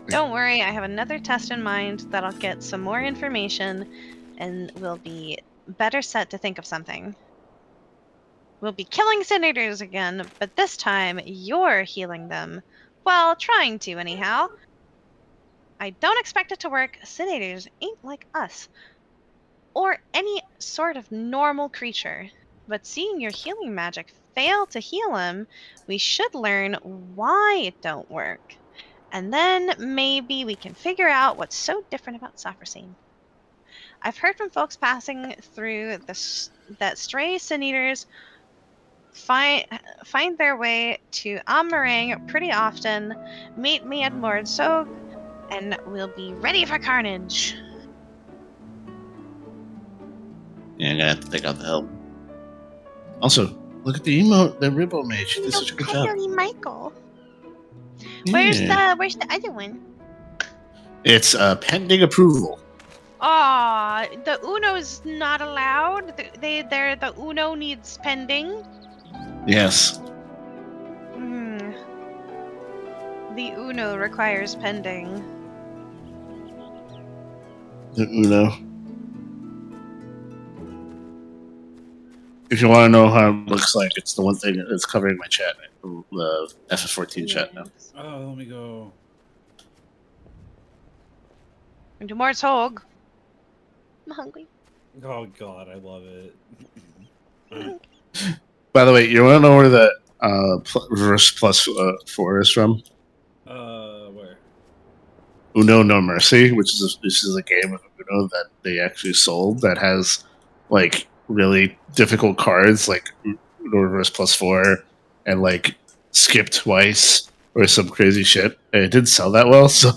Speaker 4: Don't worry, I have another test in mind that'll get some more information, and we'll be better set to think of something. We'll be killing senators again, but this time you're healing them. Well, trying to, anyhow. I don't expect it to work. Senators ain't like us. Or any sort of normal creature. But seeing your healing magic fail to heal him, we should learn why it don't work. And then maybe we can figure out what's so different about Sophrosine. I've heard from folks passing through that stray Sin-Eaters find their way to Amarang pretty often. Meet me at Lord Sog, and we'll be ready for carnage.
Speaker 3: Yeah, I'm gonna have to take out the help. Also, look at the emote that Ribbo made. She did such a good job.
Speaker 4: Michael.
Speaker 3: Yeah.
Speaker 4: Where's the other one?
Speaker 3: It's pending approval.
Speaker 4: Aw, the Uno's not allowed. The Uno needs pending.
Speaker 3: Yes.
Speaker 4: The Uno requires pending.
Speaker 3: The Uno. If you want to know how it looks like, it's the one thing that's covering my chat, the FF14 chat now.
Speaker 5: Oh, let me go.
Speaker 4: And to Mort's Hog. I'm hungry.
Speaker 5: Oh god, I love it.
Speaker 3: By the way, you want to know where the reverse plus 4 is from?
Speaker 5: Where?
Speaker 3: Uno No Mercy, which is a game of Uno that they actually sold that has like really difficult cards like Uno Reverse plus 4 and like skip twice or some crazy shit. And it didn't sell that well, so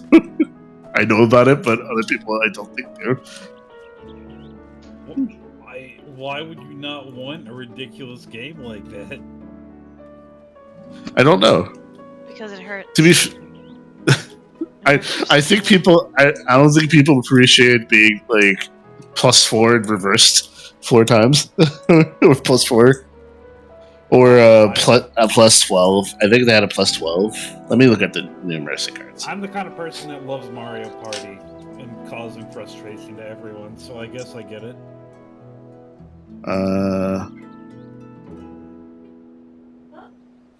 Speaker 3: I know about it, but other people I don't think do.
Speaker 5: Why would you not want a ridiculous game like that?
Speaker 3: I don't know.
Speaker 2: Because it hurts.
Speaker 3: To be I think people I don't think people appreciate being like plus 4 and reversed 4 times or plus 4 or plus 12. I think they had a plus 12. Let me look at the new Mercy cards.
Speaker 5: I'm the kind of person that loves Mario Party and causing frustration to everyone, so I guess I get it.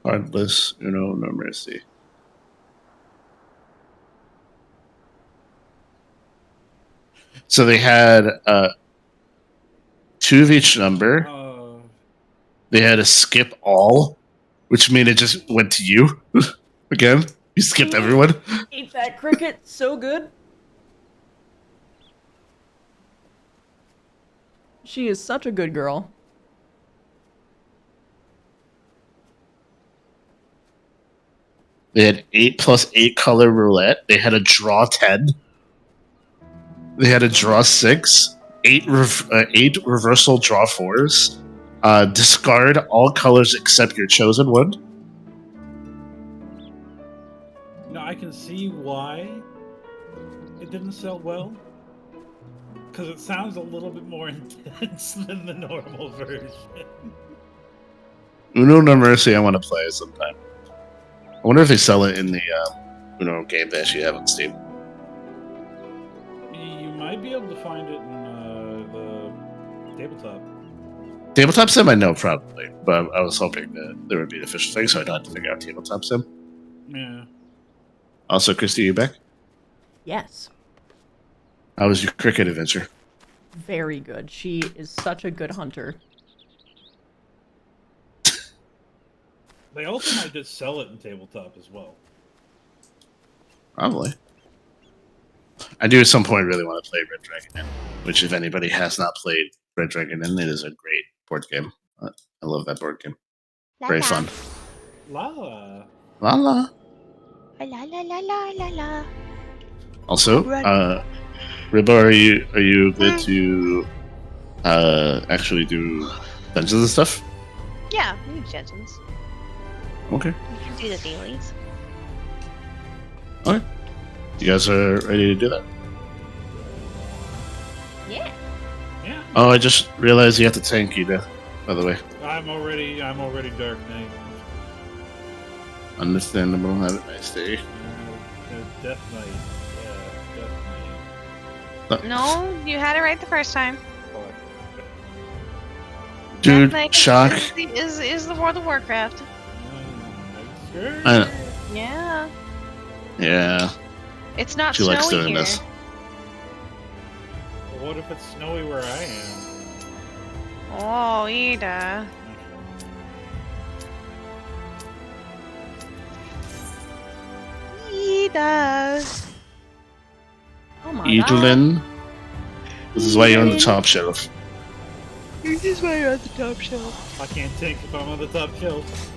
Speaker 3: Heartless, No Mercy. So they had 2 of each number. They had a skip all, which means it just went to you again. You skipped everyone.
Speaker 1: Eat that cricket, so good. She is such a good girl.
Speaker 3: They had 8 plus 8 color roulette. They had a draw 10. They had a draw 6. 8 reversal draw 4s. Discard all colors except your chosen one.
Speaker 5: Now I can see why it didn't sell well. Because it sounds a little bit more intense than the normal version.
Speaker 3: Uno No Mercy I want to play sometime. I wonder if they sell it in the Uno game they actually have on Steam.
Speaker 5: You might be able to find it in the tabletop.
Speaker 3: Tabletop Sim I know probably, but I was hoping that there would be an official thing so I don't have to figure out Tabletop Sim.
Speaker 5: Yeah.
Speaker 3: Also, Christy, you back?
Speaker 1: Yes.
Speaker 3: How was your cricket adventure?
Speaker 1: Very good. She is such a good hunter.
Speaker 5: They also might just sell it in tabletop as well.
Speaker 3: Probably. I do at some point really want to play Red Dragon Inn, which if anybody has not played Red Dragon Inn, it is a great board game. I love that board game. Very fun.
Speaker 5: La.
Speaker 3: La la.
Speaker 2: La la la la la la.
Speaker 3: Also, Ribbo, are you good to actually do dungeons and stuff?
Speaker 2: Yeah, we do dungeons.
Speaker 3: Okay.
Speaker 2: We can do the dailies.
Speaker 3: Okay. You guys are ready to do that?
Speaker 2: Yeah.
Speaker 5: Yeah.
Speaker 3: Oh, I just realized you have to tank Ida, by the way.
Speaker 5: I'm already Dark Knight.
Speaker 3: Understandable. Have a nice day.
Speaker 5: Death Knight. Yeah, Death Knight.
Speaker 2: No, you had it right the first time.
Speaker 3: Dude,
Speaker 2: Death Knight
Speaker 3: shock.
Speaker 2: is the World of Warcraft.
Speaker 5: Sure.
Speaker 3: I know.
Speaker 2: Yeah.
Speaker 3: Yeah.
Speaker 2: It's not
Speaker 3: She
Speaker 2: snowy
Speaker 3: likes doing
Speaker 2: here.
Speaker 3: this.
Speaker 5: What if it's snowy where I am?
Speaker 2: Oh, Ida. Ida.
Speaker 1: Oh my god.
Speaker 3: Edelin. This is why you're on the top shelf.
Speaker 2: This is why you're on the top shelf.
Speaker 5: I can't tank if I'm on the top shelf.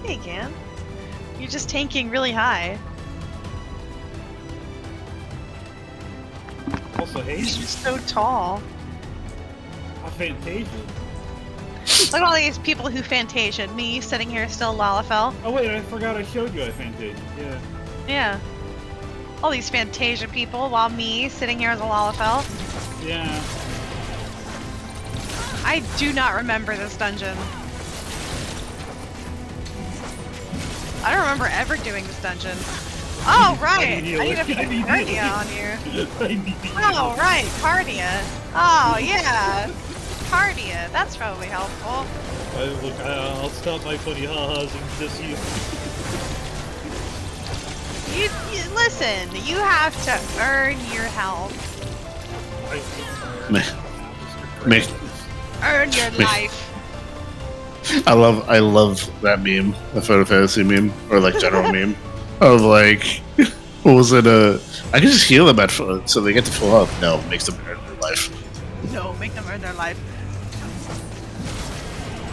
Speaker 2: Hey, you can. You're just tanking really high.
Speaker 5: Also, hey,
Speaker 2: You're just so tall.
Speaker 5: I'm Fantasia.
Speaker 2: Look at all these people who Fantasia. Me sitting here still Lalafell.
Speaker 5: Oh wait, I forgot I showed you I Fantasia. Yeah.
Speaker 2: Yeah. All these Fantasia people while me sitting here as a Lalafell.
Speaker 5: Yeah.
Speaker 2: I do not remember this dungeon. I don't remember ever doing this dungeon. Oh, right! I need to put Cardia on you. Oh, right, Cardia. Oh, yeah. Cardia, that's probably helpful.
Speaker 5: Look, I'll stop my funny ha-has and just you.
Speaker 2: You listen, you have to earn your health.
Speaker 3: Make
Speaker 2: Earn your life.
Speaker 3: I love that meme, the Final Fantasy meme, or like general meme of like, what was it? I can just heal them at so they get to full up. No, makes them earn their life.
Speaker 2: No, make them earn their life.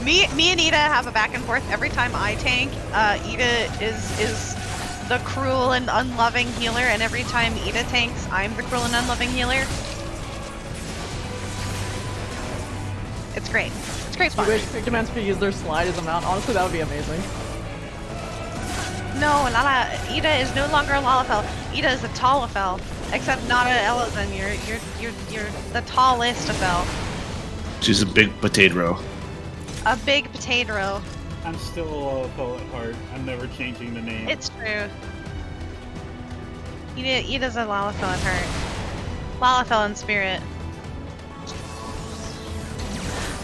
Speaker 2: Me and Ida have a back and forth every time I tank. Ida is the cruel and unloving healer, and every time Ida tanks, I'm the cruel and unloving healer. It's great. It's great fun.
Speaker 1: I wish Pigments could use their slide as a mount. Honestly, that would be amazing.
Speaker 2: No, Ida is no longer a Lalafell. Ida is a Tallafell, except not an Elizan. You're the tallest Afell.
Speaker 3: She's a big potato.
Speaker 2: A big potato.
Speaker 5: I'm still a Lalafell at heart. I'm never changing the name.
Speaker 2: It's true. Ida's a Lalafell at heart. Lalafell in spirit.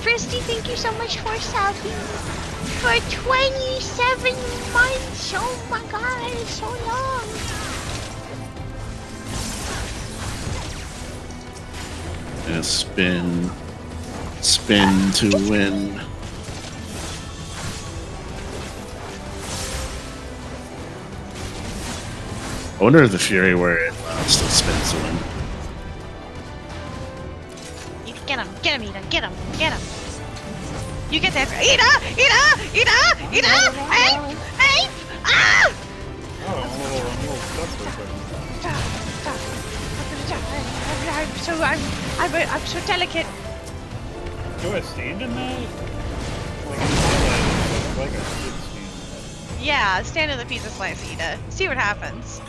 Speaker 4: Fristy, thank you so much for subbing for 27 months. Oh my god, it's so long.
Speaker 3: And spin to win. I wonder if the Fury where it still spins to win.
Speaker 2: Get him, Ida, get him. You get that, Ida! Hey! Ah!
Speaker 5: Oh, I'm a little stuck for a second.
Speaker 2: I'm so delicate.
Speaker 5: Do I stand in that? Like I should stand in that.
Speaker 2: Yeah, stand in the pizza slice, Ida. See what happens.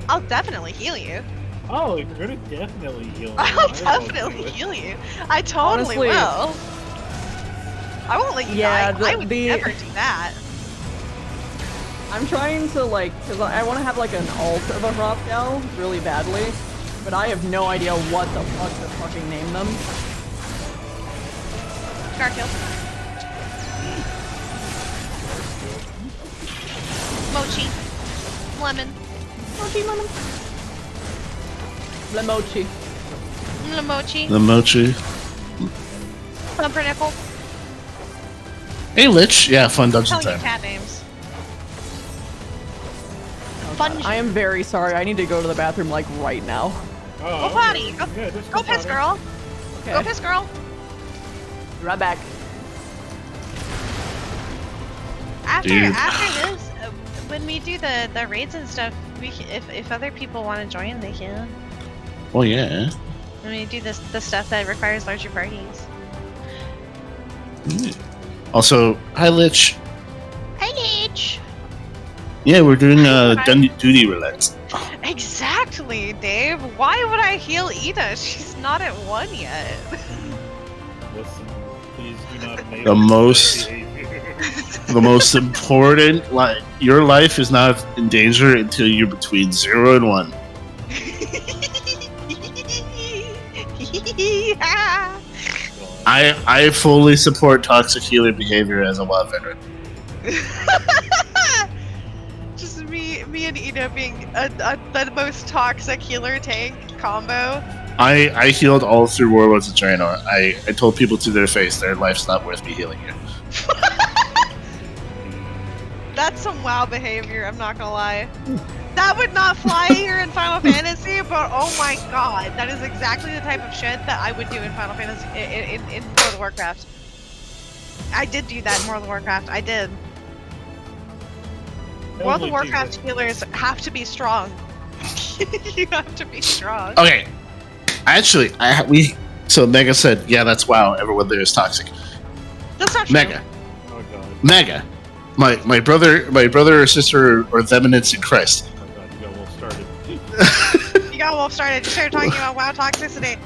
Speaker 2: I'll definitely heal you.
Speaker 5: Oh, you're gonna definitely heal me.
Speaker 2: I'll definitely heal you. I totally
Speaker 1: Honestly,
Speaker 2: will. I won't let you
Speaker 1: yeah,
Speaker 2: die. I would never do that.
Speaker 1: I'm trying to because I want to have like an alt of a Hrothgal really badly, but I have no idea what the fuck to fucking name them.
Speaker 2: Scar kill. Mochi. Lemon. Lemon.
Speaker 1: Lemochi.
Speaker 2: Mochi.
Speaker 3: The Mochi.
Speaker 2: Pumpernickel.
Speaker 3: Hey, Lich. Yeah, fun dungeon
Speaker 2: Telling you
Speaker 3: time.
Speaker 2: cat names.
Speaker 1: God, I am very sorry. I need to go to the bathroom like right now.
Speaker 5: Oh,
Speaker 2: Go potty.
Speaker 5: okay. Yeah, just
Speaker 2: Go piss,
Speaker 5: potty.
Speaker 2: girl.
Speaker 1: Okay.
Speaker 2: Go piss, girl.
Speaker 1: Be right back.
Speaker 2: After
Speaker 3: Dude.
Speaker 2: this, when we do the raids and stuff, if other people want to join, they can.
Speaker 3: Well, yeah.
Speaker 2: When we do the stuff that requires larger parties.
Speaker 3: Also, hi, Lich.
Speaker 4: Hi, Lich.
Speaker 3: Yeah, we're doing duty roulette.
Speaker 2: Exactly, Dave. Why would I heal Ida? She's not at 1 yet.
Speaker 5: Listen, please do not enable
Speaker 3: The most-
Speaker 5: behavior.
Speaker 3: The most important, your life is not in danger until you're between 0 and 1. I fully support toxic healer behavior as a WoW veteran.
Speaker 2: Just me and Ida being the most toxic healer tank combo.
Speaker 3: I healed all through Warlords of Draenor. I told people to their face their life's not worth me healing you.
Speaker 2: That's some WoW behavior, I'm not gonna lie. That would not fly here in Final Fantasy, but oh my god, that is exactly the type of shit that I would do in Final Fantasy, in World of Warcraft. I did do that in World of Warcraft, I did. World of Warcraft healers have to be strong. You have to be strong.
Speaker 3: Okay, actually, so Mega said, yeah, that's WoW. Everyone there is toxic.
Speaker 2: That's not true.
Speaker 3: Mega,
Speaker 5: Oh god.
Speaker 3: Mega, my brother or sister or themnants in Christ.
Speaker 5: Oh god, you got well started.
Speaker 2: You got wolf started. You started talking about WoW toxicity.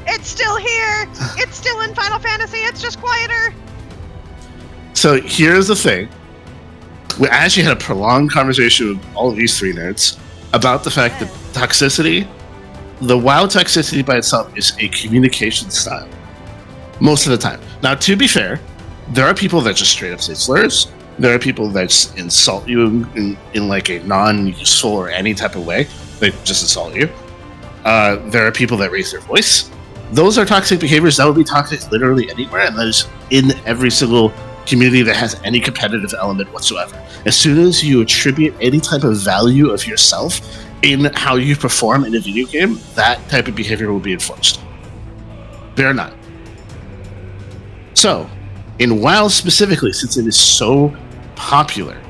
Speaker 2: It's still here. It's still in Final Fantasy. It's just quieter.
Speaker 3: So here's the thing. We actually had a prolonged conversation with all of these three nerds about the fact that toxicity, the WoW toxicity by itself is a communication style. Most of the time. Now, to be fair, there are people that just straight up say slurs. There are people that just insult you in like a non-useful or any type of way. They just insult you. There are people that raise their voice. Those are toxic behaviors that would be toxic literally anywhere, and that is in every single community that has any competitive element whatsoever. As soon as you attribute any type of value of yourself in how you perform in a video game, that type of behavior will be enforced. They're not. So, in WoW specifically, since it is so popular,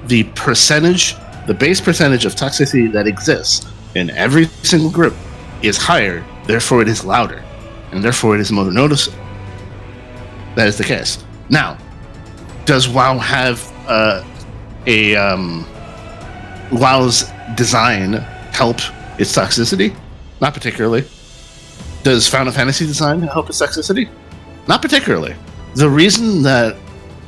Speaker 3: the base percentage of toxicity that exists in every single group is higher, therefore it is louder, and therefore it is more noticeable. That is the case. Now, does WoW have WoW's design help its toxicity? Not particularly. Does Final Fantasy design help its toxicity? Not particularly. The reason that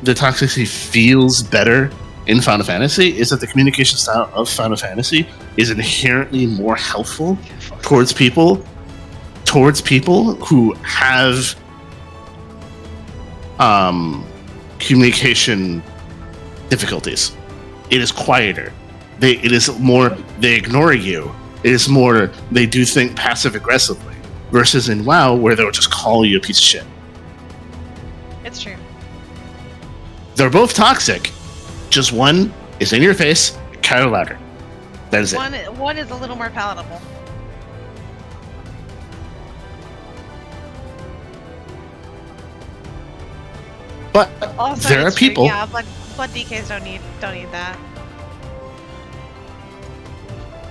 Speaker 3: the toxicity feels better in Final Fantasy is that the communication style of Final Fantasy is inherently more helpful towards people who have communication difficulties. It is quieter. It is more, they ignore you. It is more, they do think passive aggressively. Versus in WoW, where they'll just call you a piece of shit.
Speaker 2: It's true.
Speaker 3: They're both toxic. Just one is in your face, kind of louder. That is it.
Speaker 2: One is a little more palatable.
Speaker 3: But
Speaker 2: Also,
Speaker 3: there are
Speaker 2: it's true,
Speaker 3: people.
Speaker 2: Yeah, blood DKs don't need that.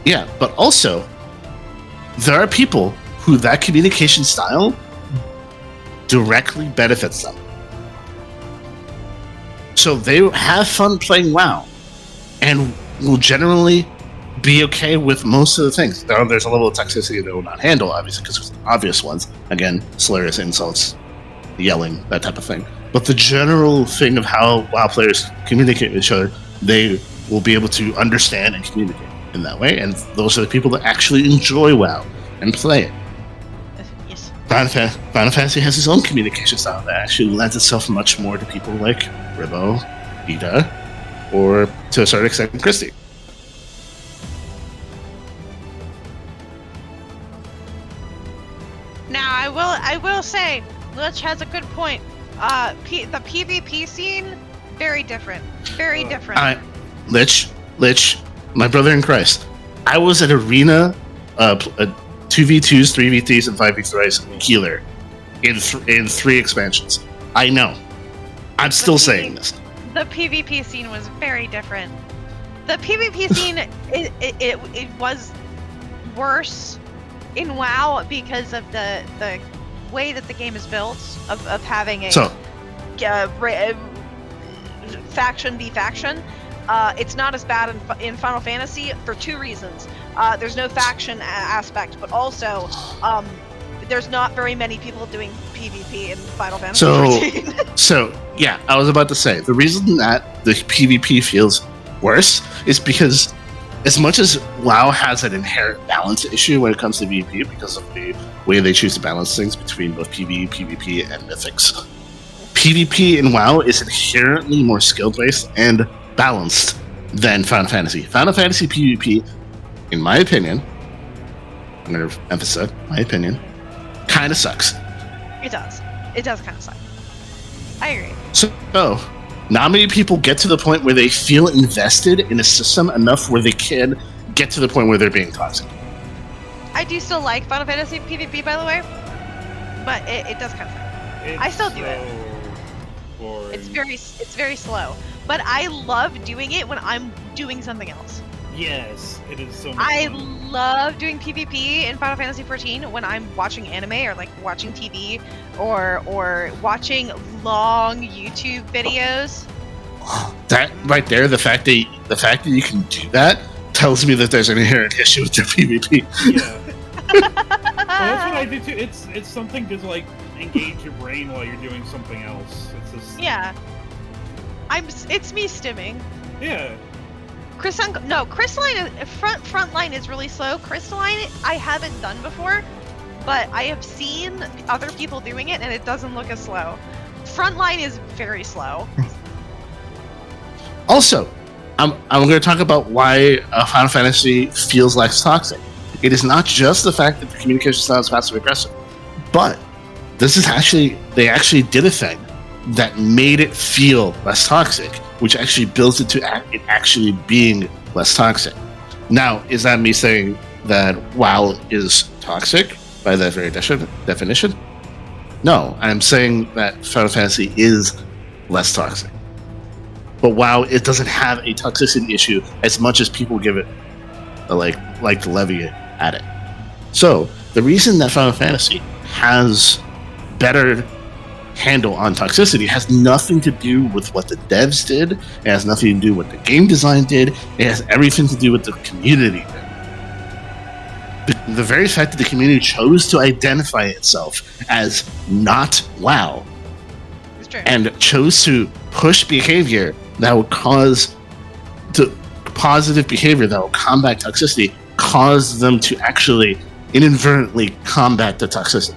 Speaker 3: Yeah, but also there are people who that communication style directly benefits them. So they have fun playing WoW and will generally be okay with most of the things. Now, there's a level of toxicity they will not handle, obviously, because there's obvious ones. Again, slurs, insults, yelling, that type of thing. But the general thing of how WoW players communicate with each other, they will be able to understand and communicate in that way. And those are the people that actually enjoy WoW and play it.
Speaker 2: Yes.
Speaker 3: Final Fantasy has its own communication style that actually lends itself much more to people like Ribbo, Ida, or to a certain extent, Christy.
Speaker 2: Now, I will say, Lich has a good point. The PvP scene, very different. Very different.
Speaker 3: Lich, my brother in Christ. I was at Arena, 2v2s, 3v3s, and 5v3s healer in 3 expansions. I know. I'm still saying this.
Speaker 2: The PvP scene was very different. The PvP scene, it was worse in WoW because of the way that the game is built, of having a faction v faction. It's not as bad in Final Fantasy for 2 reasons. There's no faction aspect, but also there's not very many people doing PvP in Final Fantasy 14.
Speaker 3: So, yeah, I was about to say, the reason that the PvP feels worse is because as much as WoW has an inherent balance issue when it comes to PvP because of the way they choose to balance things between both PvE, PvP, and Mythics, PvP in WoW is inherently more skill-based and balanced than Final Fantasy. Final Fantasy PvP, in my opinion, I'm going to emphasize my opinion, kind of sucks.
Speaker 2: It does. It does kind of suck. I agree.
Speaker 3: So, not many people get to the point where they feel invested in a system enough where they can get to the point where they're being toxic.
Speaker 2: I do still like Final Fantasy PvP, by the way, but it does kind of suck. I still do it.
Speaker 5: Boring.
Speaker 2: It's very slow, but I love doing it when I'm doing something else.
Speaker 5: Yes, it is so much
Speaker 2: I
Speaker 5: fun.
Speaker 2: love doing PvP in Final Fantasy 14 when I'm watching anime or like watching TV or watching long YouTube videos.
Speaker 3: That right there, the fact that you can do that tells me that there's an inherent issue with your PvP.
Speaker 5: Yeah. Well, that's what I do too. It's something to like engage your brain while you're doing something else. It's just
Speaker 2: Yeah. It's me stimming.
Speaker 5: yeah.
Speaker 2: Crystalline frontline is really slow. Crystalline I haven't done before, but I have seen other people doing it and it doesn't look as slow. Frontline is very slow.
Speaker 3: Also, I'm going to talk about why Final Fantasy feels less toxic. It is not just the fact that the communication style is passive aggressive, but this is they actually did a thing that made it feel less toxic, which actually builds it to it actually being less toxic. Now, is that me saying that WoW is toxic by that very definition? No, I'm saying that Final Fantasy is less toxic. But WoW, it doesn't have a toxicity issue as much as people give it like to levy at it. So the reason that Final Fantasy has better handle on toxicity has nothing to do with what the devs did. It has nothing to do with what the game design did. It has everything to do with the community did. The very fact that the community chose to identify itself as not WoW and chose to push behavior that will cause positive behavior that will combat toxicity, caused them to actually inadvertently combat the toxicity.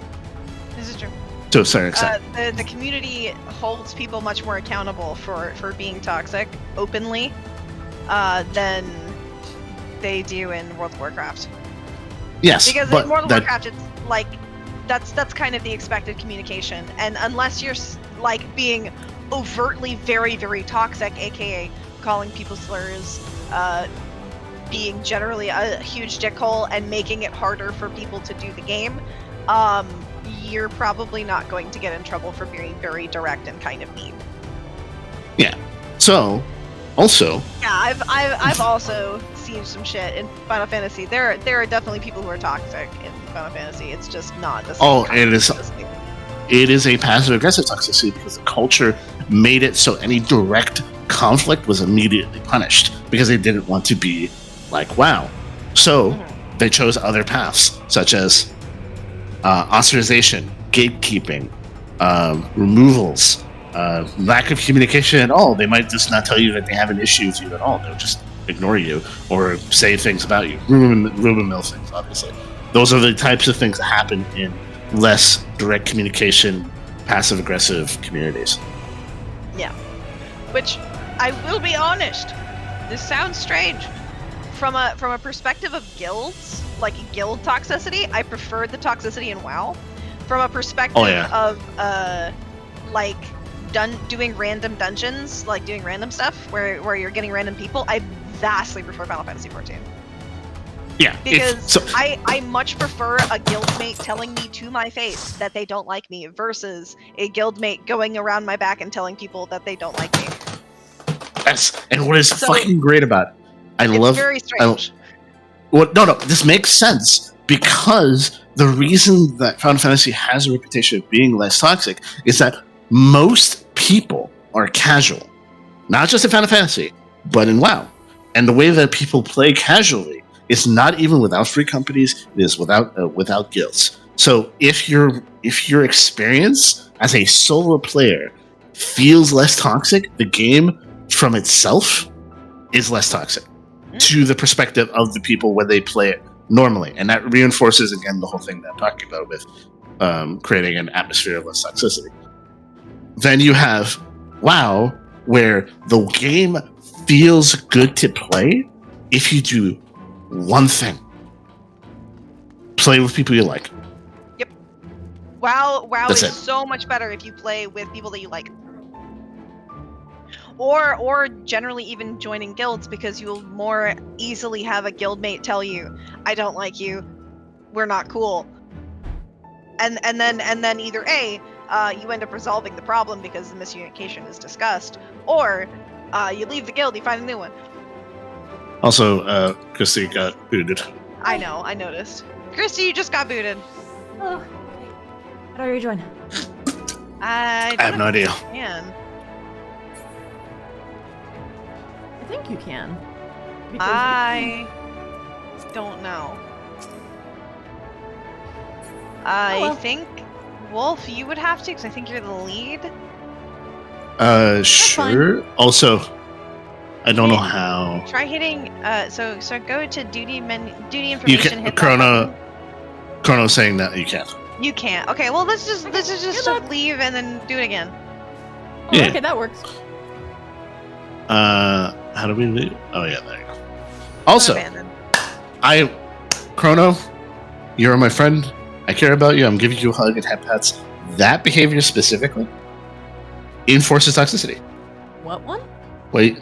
Speaker 2: This is true.
Speaker 3: To a certain extent.
Speaker 2: The community holds people much more accountable for being toxic openly than they do in World of Warcraft.
Speaker 3: Yes,
Speaker 2: because in World of Warcraft, it's like that's kind of the expected communication, and unless you're like being overtly very, very toxic, aka calling people slurs, being generally a huge dickhole, and making it harder for people to do the game, you're probably not going to get in trouble for being very direct and kind of mean.
Speaker 3: Yeah. So, also.
Speaker 2: Yeah, I've also seen some shit in Final Fantasy. There are definitely people who are toxic in Final Fantasy. It's just not the same.
Speaker 3: Oh, it is a passive aggressive toxicity because the culture made it so any direct conflict was immediately punished because they didn't want to be like WoW. So they chose other paths such as ostracization, gatekeeping, removals, lack of communication at all. They might just not tell you that they have an issue with you at all. They'll just ignore you or say things about you. Rumor mill things, obviously. Those are the types of things that happen in less direct communication, passive-aggressive communities.
Speaker 2: Yeah. Which, I will be honest, this sounds strange. From a perspective of guilds, like guild toxicity, I prefer the toxicity in WoW. From a perspective of like doing random dungeons, like doing random stuff where you're getting random people, I vastly prefer Final Fantasy 14.
Speaker 3: Yeah,
Speaker 2: because I much prefer a guildmate telling me to my face that they don't like me versus a guildmate going around my back and telling people that they don't like me.
Speaker 3: Yes, and what is fucking great about it,
Speaker 2: it's very strange.
Speaker 3: No, this makes sense because the reason that Final Fantasy has a reputation of being less toxic is that most people are casual, not just in Final Fantasy, but in WoW. And the way that people play casually is not even without free companies; it is without guilds. So if your experience as a solo player feels less toxic, the game from itself is less toxic to the perspective of the people when they play it normally. And that reinforces, again, the whole thing that I'm talking about with creating an atmosphere of less toxicity. Then you have WoW, where the game feels good to play if you do one thing. Play with people you like.
Speaker 2: Yep. WoW is so much better if you play with people that you like. Or generally even joining guilds, because you'll more easily have a guildmate tell you, I don't like you, we're not cool. And then either A, you end up resolving the problem because the miscommunication is discussed, or you leave the guild, you find a new one.
Speaker 3: Also, Christy got booted.
Speaker 2: I know, I noticed. Christy, you just got booted.
Speaker 1: Oh, okay. How do I rejoin?
Speaker 3: I have no idea.
Speaker 2: Man.
Speaker 1: I think you can.
Speaker 2: I don't know. I think, Wolf, you would have to, because I think you're the lead.
Speaker 3: Sure. Also, I don't know how.
Speaker 2: Try hitting. So go to duty information.
Speaker 3: You can.
Speaker 2: Hit
Speaker 3: Chrono saying that you can't.
Speaker 2: You can't. Okay. Well, let's just leave and then do it again.
Speaker 1: Oh,
Speaker 3: Yeah.
Speaker 1: Okay, that works.
Speaker 3: How do we leave? Oh yeah, there you go. Also, Chrono, you're my friend. I care about you. I'm giving you a hug and head pats. That behavior specifically enforces toxicity.
Speaker 1: What one?
Speaker 3: Wait,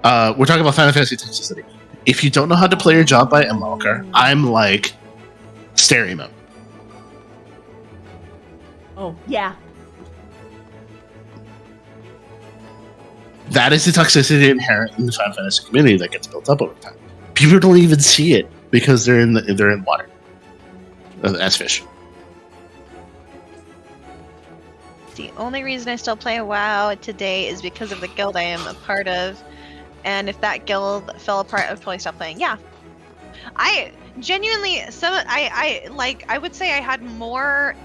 Speaker 3: we're talking about Final Fantasy toxicity. If you don't know how to play your job by Endwalker, I'm like stereo mode.
Speaker 1: Oh, yeah.
Speaker 3: That is the toxicity inherent in the Final Fantasy community that gets built up over time. People don't even see it because they're in water as fish.
Speaker 4: The only reason I still play WoW today is because of the guild I am a part of, and if that guild fell apart, I would probably stop playing. Yeah, I genuinely I would say I had more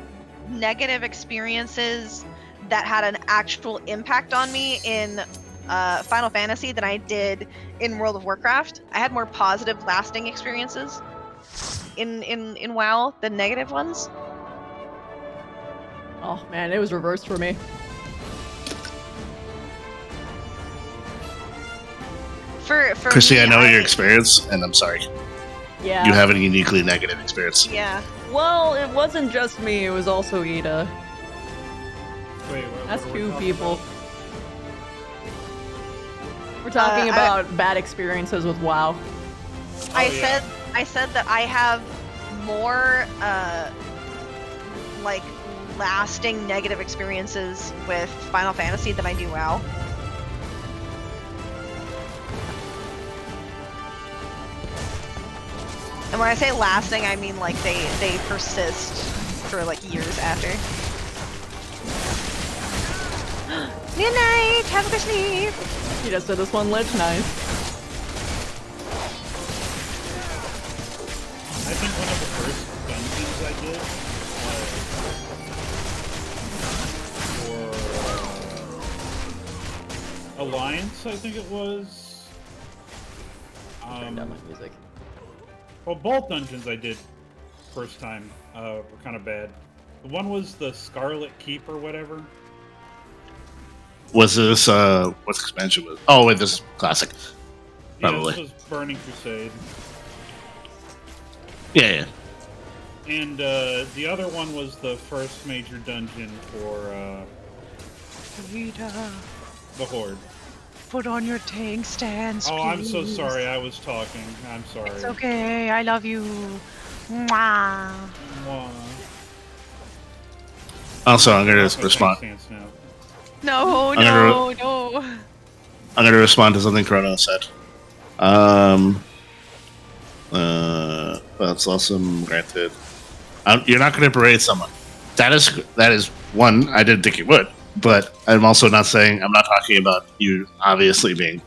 Speaker 4: negative experiences that had an actual impact on me in Final Fantasy than I did in World of Warcraft. I had more positive, lasting experiences in WoW than negative ones.
Speaker 1: Oh man, it was reversed for me.
Speaker 4: For
Speaker 3: Christy,
Speaker 4: me,
Speaker 3: I know your experience, and I'm sorry.
Speaker 1: Yeah.
Speaker 3: You have a uniquely negative experience.
Speaker 4: Yeah.
Speaker 1: Well, it wasn't just me, it was also Ida.
Speaker 5: Wait,
Speaker 1: That's
Speaker 5: what are we
Speaker 1: two
Speaker 5: talking
Speaker 1: people.
Speaker 5: about?
Speaker 1: We're talking about bad experiences with WoW.
Speaker 4: I
Speaker 5: yeah.
Speaker 4: said that I have more like lasting negative experiences with Final Fantasy than I do WoW. And when I say lasting, I mean like they persist for like years after. Good night. Have a good sleep.
Speaker 1: You just did this one, Lich. Nice.
Speaker 5: I think one of the first dungeons I did for Alliance, I think it was.
Speaker 1: Turn down my music.
Speaker 5: Well, both dungeons I did first time were kind of bad. The one was the Scarlet Keep or whatever.
Speaker 3: Was this what expansion was? Oh wait, this is classic. Probably.
Speaker 5: Yeah, this was Burning Crusade.
Speaker 3: Yeah.
Speaker 5: And the other one was the first major dungeon for the Horde.
Speaker 4: Put on your tank stance,
Speaker 5: Oh, I'm so sorry. I was talking. I'm sorry.
Speaker 4: It's okay. I love you. Mwah.
Speaker 5: Mwah.
Speaker 3: Also, I'm gonna
Speaker 5: Off my
Speaker 3: respond.
Speaker 5: tank stance now.
Speaker 4: No,
Speaker 3: I'm
Speaker 4: no.
Speaker 3: I'm gonna respond to something Chrono said. That's awesome. Granted, you're not gonna berate someone. That is one. I didn't think you would, but I'm also not saying I'm not talking about you obviously being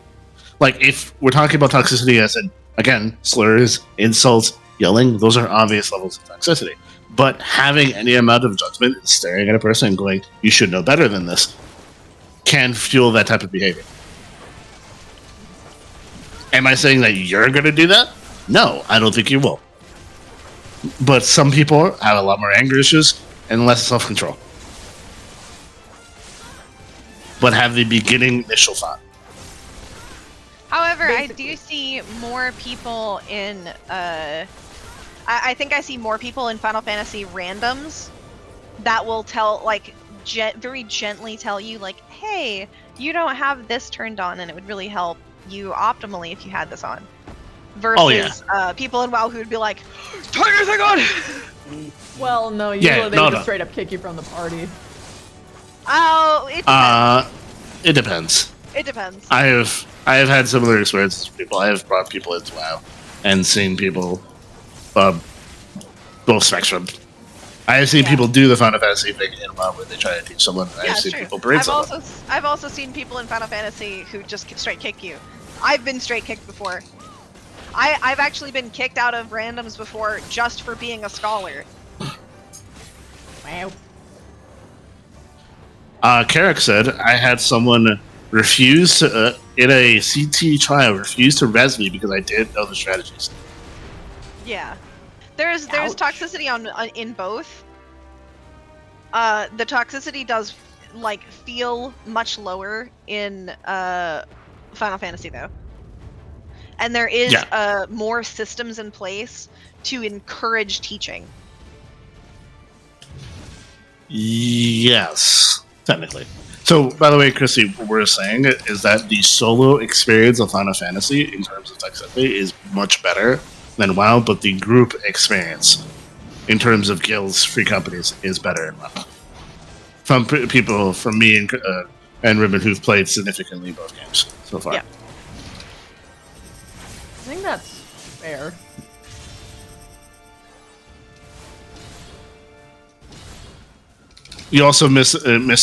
Speaker 3: like if we're talking about toxicity as in again slurs, insults, yelling. Those are obvious levels of toxicity. But having any amount of judgment and staring at a person and going, "You should know better than this," can fuel that type of behavior. Am I saying that you're going to do that? No, I don't think you will. But some people have a lot more anger issues and less self-control. But have the beginning initial thought.
Speaker 4: However,
Speaker 1: Basically.
Speaker 4: I do see more people in. I think I see more people in Final Fantasy randoms that will tell, like, very gently tell you, like, hey, you don't have this turned on, and it would really help you optimally if you had this on. Versus people in WoW who would be like, turn your thing on!
Speaker 1: Well, no, usually
Speaker 3: Yeah,
Speaker 1: they
Speaker 3: no,
Speaker 1: would
Speaker 3: no.
Speaker 1: just straight up kick you from the party.
Speaker 4: Oh, it depends.
Speaker 3: It depends.
Speaker 4: It depends.
Speaker 3: I have had similar experiences with people. I have brought people into WoW and seen people both spectrum. I have seen people do the Final Fantasy thing in WoW where they try to teach someone. And I have seen people berate someone.
Speaker 4: I've also seen people in Final Fantasy who just straight kick you. I've been straight kicked before. I've actually been kicked out of randoms before just for being a scholar.
Speaker 1: Wow.
Speaker 3: Carrick said, I had someone refuse to, in a CT trial, refuse to res me because I didn't know the strategies.
Speaker 4: Yeah. There's
Speaker 1: Ouch.
Speaker 4: toxicity on in both. The toxicity does like feel much lower in Final Fantasy though. And there is more systems in place to encourage teaching.
Speaker 3: Yes, technically. So, by the way, Chrissy, what we're saying is that the solo experience of Final Fantasy, in terms of XIV, is much better than WoW, but the group experience, in terms of guilds, free companies, is better in WoW. From people, from me and Ribbon, who've played significantly both games so far.
Speaker 1: Yeah. I think that's fair.
Speaker 3: You also miss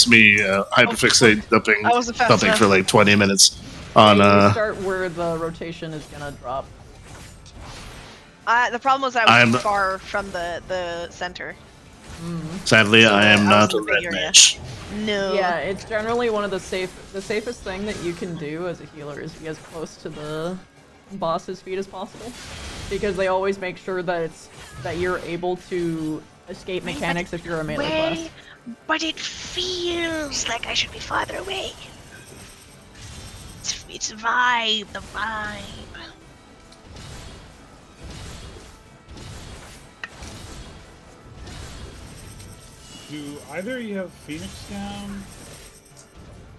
Speaker 3: me hyperfixate
Speaker 2: I wasn't fast
Speaker 3: dumping
Speaker 2: enough.
Speaker 3: for like 20 minutes on
Speaker 1: You start where the rotation is gonna drop.
Speaker 2: The problem was I
Speaker 3: I'm-
Speaker 2: was too far from the center.
Speaker 3: Sadly,
Speaker 2: So
Speaker 3: I am
Speaker 2: I
Speaker 3: not
Speaker 2: was
Speaker 3: a
Speaker 2: in the big
Speaker 3: red
Speaker 2: area.
Speaker 3: mage.
Speaker 2: No.
Speaker 1: Yeah, it's generally one of the safest thing that you can do as a healer is be as close to the boss's feet as possible, because they always make sure that you're able to escape mechanics if you're a melee class.
Speaker 2: But it feels like I should be farther away. It's vibe, the vibe.
Speaker 5: Do either of you have Phoenix down?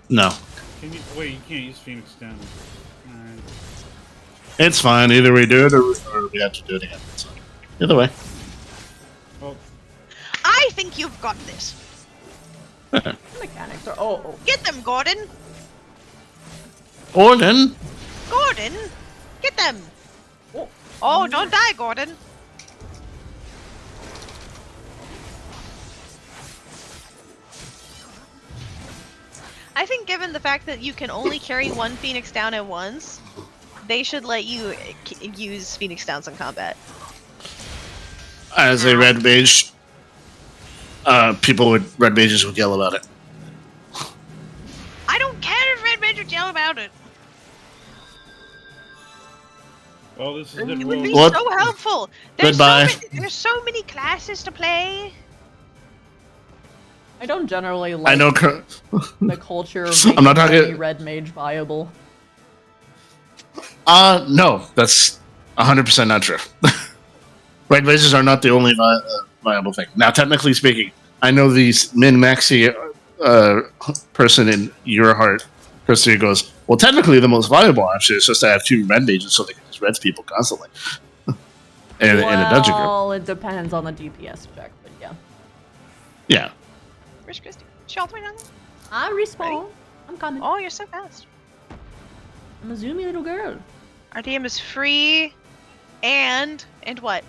Speaker 3: No,
Speaker 5: Can you wait? You can't use Phoenix down. Alright.
Speaker 3: it's fine. Either we do it or we have to do it again. So, either way.
Speaker 5: Well,
Speaker 2: I think you've got this.
Speaker 1: Mechanics are
Speaker 2: Get them, Gordon.
Speaker 3: Gordon,
Speaker 2: Gordon, get them. Oh, don't die, Gordon. I think given the fact that you can only carry one Phoenix down at once, they should let you use Phoenix Downs in combat.
Speaker 3: as a red mage, red mages would yell about it.
Speaker 2: I don't care if Red Mage would yell about it.
Speaker 5: well, this is
Speaker 2: It
Speaker 5: difficult.
Speaker 2: would be
Speaker 3: What?
Speaker 2: so helpful. There's
Speaker 3: Goodbye.
Speaker 2: there's so many classes to play.
Speaker 1: I don't generally like
Speaker 3: I know.
Speaker 1: the culture of
Speaker 3: I'm not
Speaker 1: making
Speaker 3: talking-
Speaker 1: any red mage viable.
Speaker 3: No, that's 100% not true. Red mages are not the only viable thing. Now, technically speaking, I know these min-maxi person in your heart, Christy, goes, well, technically the most viable option is just to have 2 red mages so they can just red people constantly. in a dungeon group.
Speaker 1: Well, it depends on the DPS check, but yeah.
Speaker 3: Yeah.
Speaker 2: Where's Christy? She all the way down there?
Speaker 1: I respawn. I'm coming.
Speaker 2: Oh, you're so fast.
Speaker 1: I'm a zoomy little girl.
Speaker 2: Our DM is free, and what?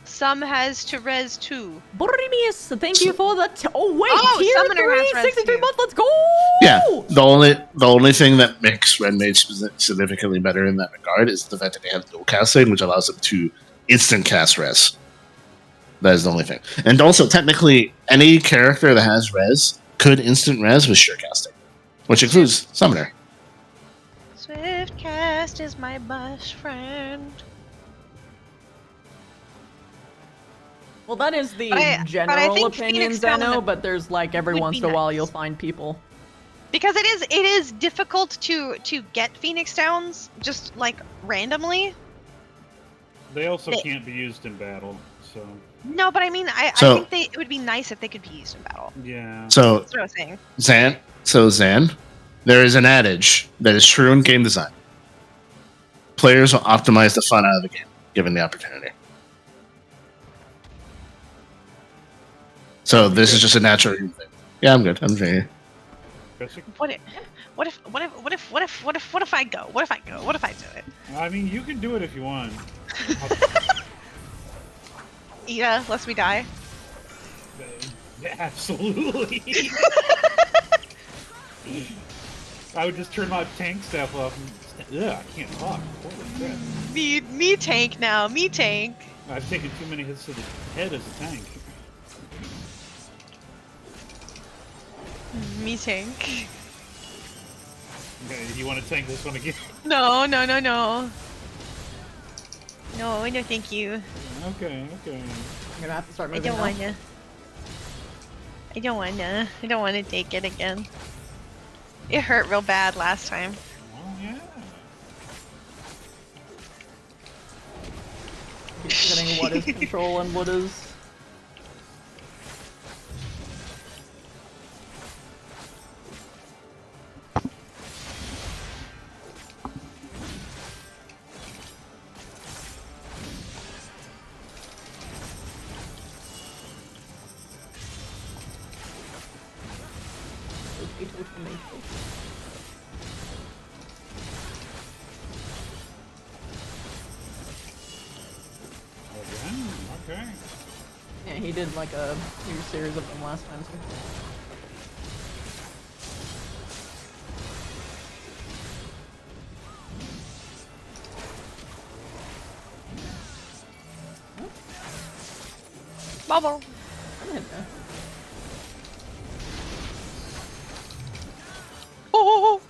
Speaker 2: Some has to res too.
Speaker 1: Borimius, thank you for the. Oh wait,
Speaker 2: Oh,
Speaker 1: tier
Speaker 2: Summoner has
Speaker 1: 3,
Speaker 2: res
Speaker 1: 63
Speaker 2: too.
Speaker 1: months. Let's go.
Speaker 3: Yeah. The only thing that makes red mage significantly better in that regard is the fact that they have dual casting, which allows them to instant cast res. That is the only thing. And also, technically, any character that has res could instant res with sure casting, which includes Summoner.
Speaker 2: Swiftcast is my best friend.
Speaker 1: Well, that is the
Speaker 2: But I
Speaker 1: general
Speaker 2: think
Speaker 1: opinion,
Speaker 2: Phoenix Down
Speaker 1: Zeno, but there's like every
Speaker 2: would
Speaker 1: once
Speaker 2: be
Speaker 1: in a while
Speaker 2: nice.
Speaker 1: you'll find people.
Speaker 2: Because it is difficult to get Phoenix Downs just like randomly.
Speaker 5: They also
Speaker 2: They-
Speaker 5: can't be used in battle, so
Speaker 2: No, but I mean, I
Speaker 3: So-
Speaker 2: think it would be nice if they could be used in battle.
Speaker 5: yeah.
Speaker 3: So,
Speaker 2: That's what I was saying.
Speaker 3: Zan, there is an adage that is true in game design. Players will optimize the fun out of the game, given the opportunity. So this is just a natural thing. Yeah, I'm good. I'm here.
Speaker 5: Chrissy?
Speaker 2: What if I go? What if I go? What if I do it?
Speaker 5: I mean, you can do it if you want.
Speaker 2: Ida, lest me die.
Speaker 5: Absolutely. I would just turn my tank staff off and I can't talk. Holy crap.
Speaker 2: Me tank now. Me tank.
Speaker 5: I've taken too many hits to the head as a tank.
Speaker 2: Me tank.
Speaker 5: Okay, you want to tank this one again?
Speaker 2: No. No, thank you.
Speaker 5: Okay.
Speaker 1: I'm gonna have to start
Speaker 2: I
Speaker 1: moving
Speaker 2: don't
Speaker 1: now.
Speaker 2: wanna. I don't wanna take it again. It hurt real bad last time.
Speaker 5: Oh yeah.
Speaker 1: Keep forgetting what is control and what is.
Speaker 5: Again? Okay.
Speaker 1: Yeah, he did like a new series of them last time too.
Speaker 2: Bubble.
Speaker 1: I'm gonna hit that.
Speaker 2: Oh.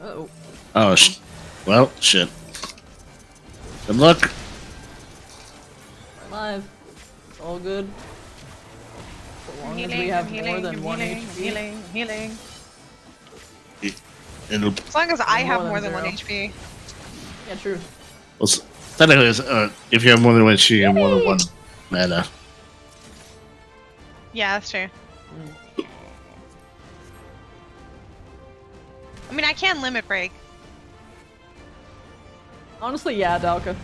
Speaker 1: Uh-oh.
Speaker 3: Oh, well, shit. Good luck.
Speaker 1: We're alive. It's all good. As long as we
Speaker 2: Healing,
Speaker 1: have
Speaker 2: I'm
Speaker 1: more than
Speaker 2: healing,
Speaker 1: 1
Speaker 2: healing,
Speaker 1: HP.
Speaker 2: healing, healing.
Speaker 3: It'll,
Speaker 2: As long as I
Speaker 1: More
Speaker 2: have
Speaker 1: than
Speaker 2: more than 1
Speaker 1: 0.
Speaker 2: HP.
Speaker 1: Yeah, true.
Speaker 3: well, technically, if you have more than 1 HP and more than 1 mana.
Speaker 2: Yeah, that's true. I mean, I can limit break.
Speaker 1: Honestly, yeah, Dalka.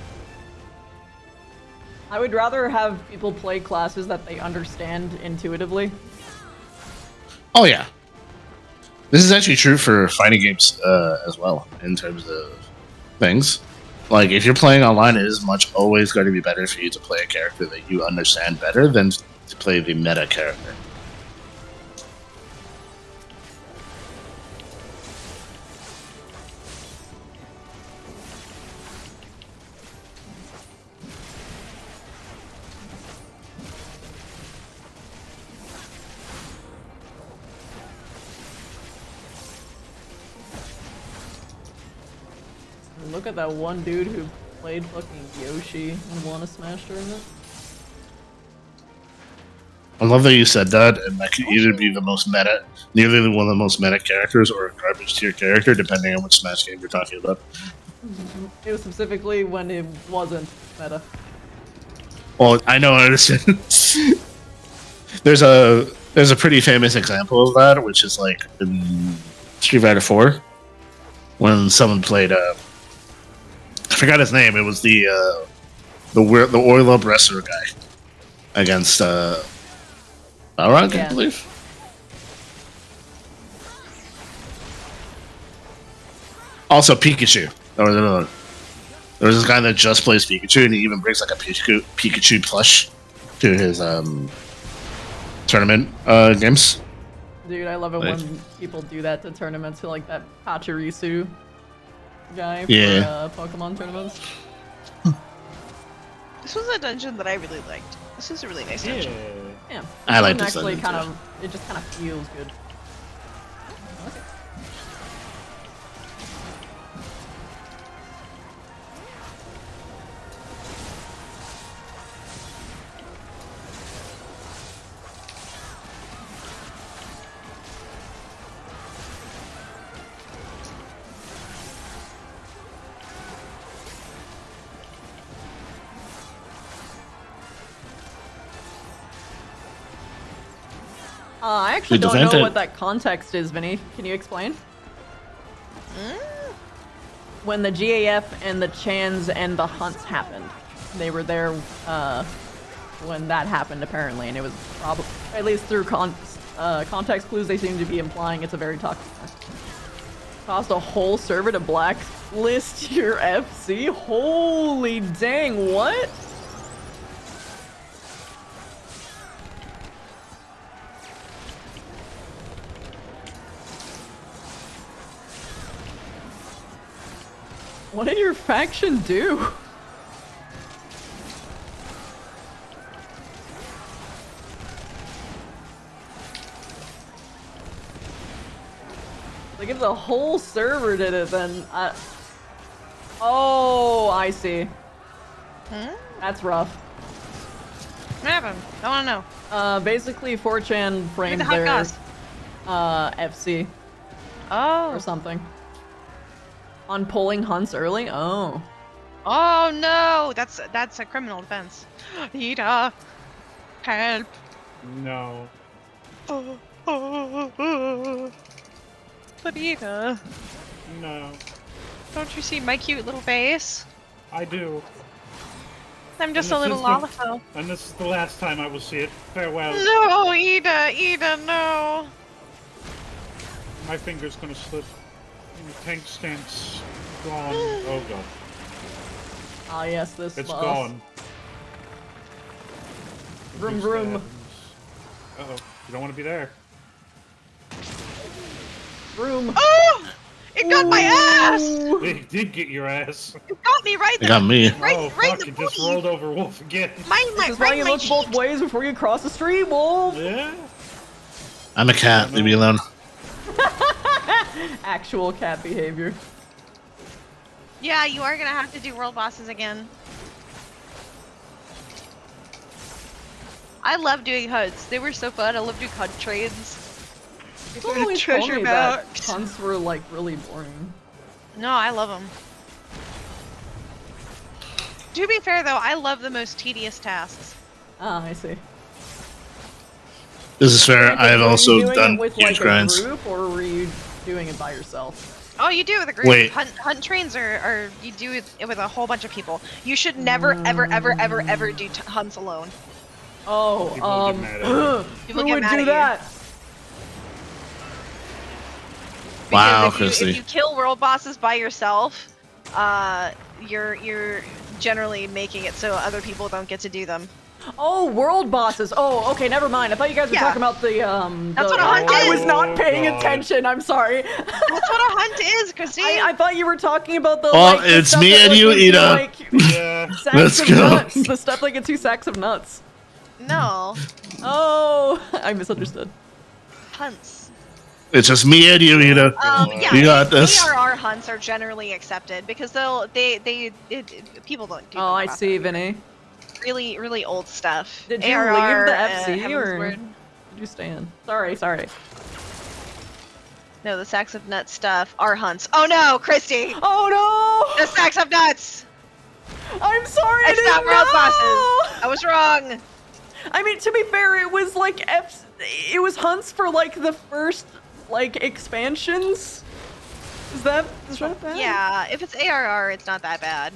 Speaker 1: I would rather have people play classes that they understand intuitively.
Speaker 3: Oh, yeah. This is actually true for fighting games as well, in terms of things. Like, if you're playing online, it is much always going to be better for you to play a character that you understand better than to play the meta character.
Speaker 1: Look at that one dude who played fucking Yoshi and won a Smash tournament.
Speaker 3: I love that you said that, and that could either be the most meta, nearly one of the most meta characters, or a garbage tier character, depending on which Smash game you're talking about.
Speaker 1: It was specifically when it wasn't meta.
Speaker 3: Well, I know, I understand. there's a pretty famous example of that, which is like in Street Fighter 4, when someone played I forgot his name. It was the oil up wrestler guy against Balrog,
Speaker 1: Yeah.
Speaker 3: I believe. Also Pikachu. There was this guy that just plays Pikachu, and he even brings like a Pikachu plush to his tournament games.
Speaker 1: Dude, I love it
Speaker 3: Like-
Speaker 1: when people do that to tournaments, to like that Pachirisu guy
Speaker 3: Yeah.
Speaker 1: for Pokemon tournaments.
Speaker 2: This was a dungeon that I really liked. This is a really nice
Speaker 5: Yeah.
Speaker 2: dungeon.
Speaker 1: Yeah.
Speaker 3: I like
Speaker 1: This
Speaker 3: this
Speaker 1: one actually
Speaker 3: dungeon,
Speaker 1: kind
Speaker 3: too.
Speaker 1: of, it just kind of feels good. I actually
Speaker 3: We
Speaker 1: don't
Speaker 3: defend
Speaker 1: know
Speaker 3: it.
Speaker 1: what that context is, Vinny. Can you explain? When the GAF and the Chans and the Hunts happened. They were there when that happened, apparently, and it was probably, at least through context clues, they seem to be implying it's a very toxic class. Cost a whole server to blacklist your FC? Holy dang, what? What did your faction do? Like if the whole server did it, then oh, I see. That's rough.
Speaker 2: What happened? I want to know.
Speaker 1: Basically 4chan
Speaker 2: Who
Speaker 1: framed
Speaker 2: the hell
Speaker 1: their
Speaker 2: goes?
Speaker 1: FC
Speaker 2: Oh.
Speaker 1: or something. On pulling hunts early? Oh.
Speaker 2: Oh no, that's a criminal offense. Ida, help.
Speaker 5: No.
Speaker 2: But Ida,
Speaker 5: No.
Speaker 2: don't you see my cute little face?
Speaker 5: I do.
Speaker 2: I'm just
Speaker 5: And
Speaker 2: a little
Speaker 5: this is
Speaker 2: lollipop.
Speaker 5: And this is the last time I will see it. Farewell.
Speaker 2: No, Ida, no.
Speaker 5: My finger's gonna slip. Tank stance gone. Oh god.
Speaker 1: Ah, yes, this
Speaker 5: It's
Speaker 1: boss.
Speaker 5: gone.
Speaker 1: Vroom, vroom.
Speaker 5: Uh-oh. You don't want to be there.
Speaker 1: Vroom.
Speaker 2: Oh! It got my ass!
Speaker 1: Ooh.
Speaker 5: It did get your ass.
Speaker 2: It got me right
Speaker 3: They got me.
Speaker 2: Right,
Speaker 5: Oh
Speaker 2: right
Speaker 5: fuck,
Speaker 2: in
Speaker 5: you
Speaker 2: the
Speaker 5: just
Speaker 2: booty.
Speaker 5: rolled over Wolf again.
Speaker 1: This is why you look both ways before you cross the street, Wolf.
Speaker 5: Yeah?
Speaker 3: I'm a cat. Leave me alone.
Speaker 1: Actual cat behavior.
Speaker 2: Yeah, you are gonna have to do world bosses again. I love doing HUDs. They were so fun. I love doing HUD trades.
Speaker 1: People always told
Speaker 2: treasure
Speaker 1: me that
Speaker 2: box.
Speaker 1: hunts were like really boring.
Speaker 2: No, I love them. To be fair though, I love the most tedious tasks.
Speaker 1: Ah, I see.
Speaker 3: This is fair.
Speaker 1: Granted,
Speaker 3: I've
Speaker 1: were you
Speaker 3: also
Speaker 1: doing
Speaker 3: done
Speaker 1: it with
Speaker 3: huge
Speaker 1: like
Speaker 3: grinds.
Speaker 1: a group, or were you doing it by yourself?
Speaker 2: Oh, you do it with a group.
Speaker 3: Wait.
Speaker 2: Hunt trains are you do it with a whole bunch of people. You should never, ever, ever, ever, ever do hunts alone.
Speaker 1: Oh,
Speaker 5: People get mad at
Speaker 2: People
Speaker 1: who
Speaker 2: get
Speaker 1: would
Speaker 2: mad
Speaker 1: do
Speaker 2: at you.
Speaker 1: that?
Speaker 3: Wow,
Speaker 2: Because if
Speaker 3: Christy.
Speaker 2: you kill world bosses by yourself, you're generally making it so other people don't get to do them.
Speaker 1: Oh, world bosses. Oh, okay, never mind. I thought you guys were
Speaker 2: Yeah.
Speaker 1: talking about the
Speaker 2: That's
Speaker 1: the-
Speaker 2: what a hunt
Speaker 1: I was
Speaker 2: is.
Speaker 1: not paying
Speaker 5: God.
Speaker 1: attention. I'm sorry.
Speaker 2: That's what a hunt is, Christy.
Speaker 1: I thought you were talking about the.
Speaker 3: Well,
Speaker 1: like, the
Speaker 3: it's
Speaker 1: stuff
Speaker 3: me
Speaker 1: that,
Speaker 3: and
Speaker 1: like,
Speaker 3: you,
Speaker 1: gives you,
Speaker 3: Ida.
Speaker 1: like,
Speaker 5: Yeah.
Speaker 1: sacks
Speaker 3: Let's
Speaker 1: of
Speaker 3: go.
Speaker 1: nuts. The stuff that gets you sacks of nuts.
Speaker 2: No,
Speaker 1: Oh, I misunderstood.
Speaker 2: hunts.
Speaker 3: It's just me and you, Ida.
Speaker 2: Yeah,
Speaker 3: You got this.
Speaker 2: ARR hunts are generally accepted because people don't do.
Speaker 1: Oh,
Speaker 2: them
Speaker 1: I
Speaker 2: properly.
Speaker 1: see, Vinny.
Speaker 2: Really, really old stuff.
Speaker 1: Did you
Speaker 2: ARR,
Speaker 1: leave the FC
Speaker 2: Heaven's
Speaker 1: or
Speaker 2: Word.
Speaker 1: did you stay in? Sorry.
Speaker 2: No, the sacks of nuts stuff are hunts. Oh no, Christy!
Speaker 1: Oh
Speaker 2: The sacks of nuts!
Speaker 1: no! I'm sorry. I
Speaker 2: It's
Speaker 1: didn't
Speaker 2: not world
Speaker 1: know!
Speaker 2: bosses. I was wrong.
Speaker 1: I mean, to be fair, it was like it was hunts for like the first like expansions. Is that bad?
Speaker 2: Yeah, if it's ARR, it's not that bad.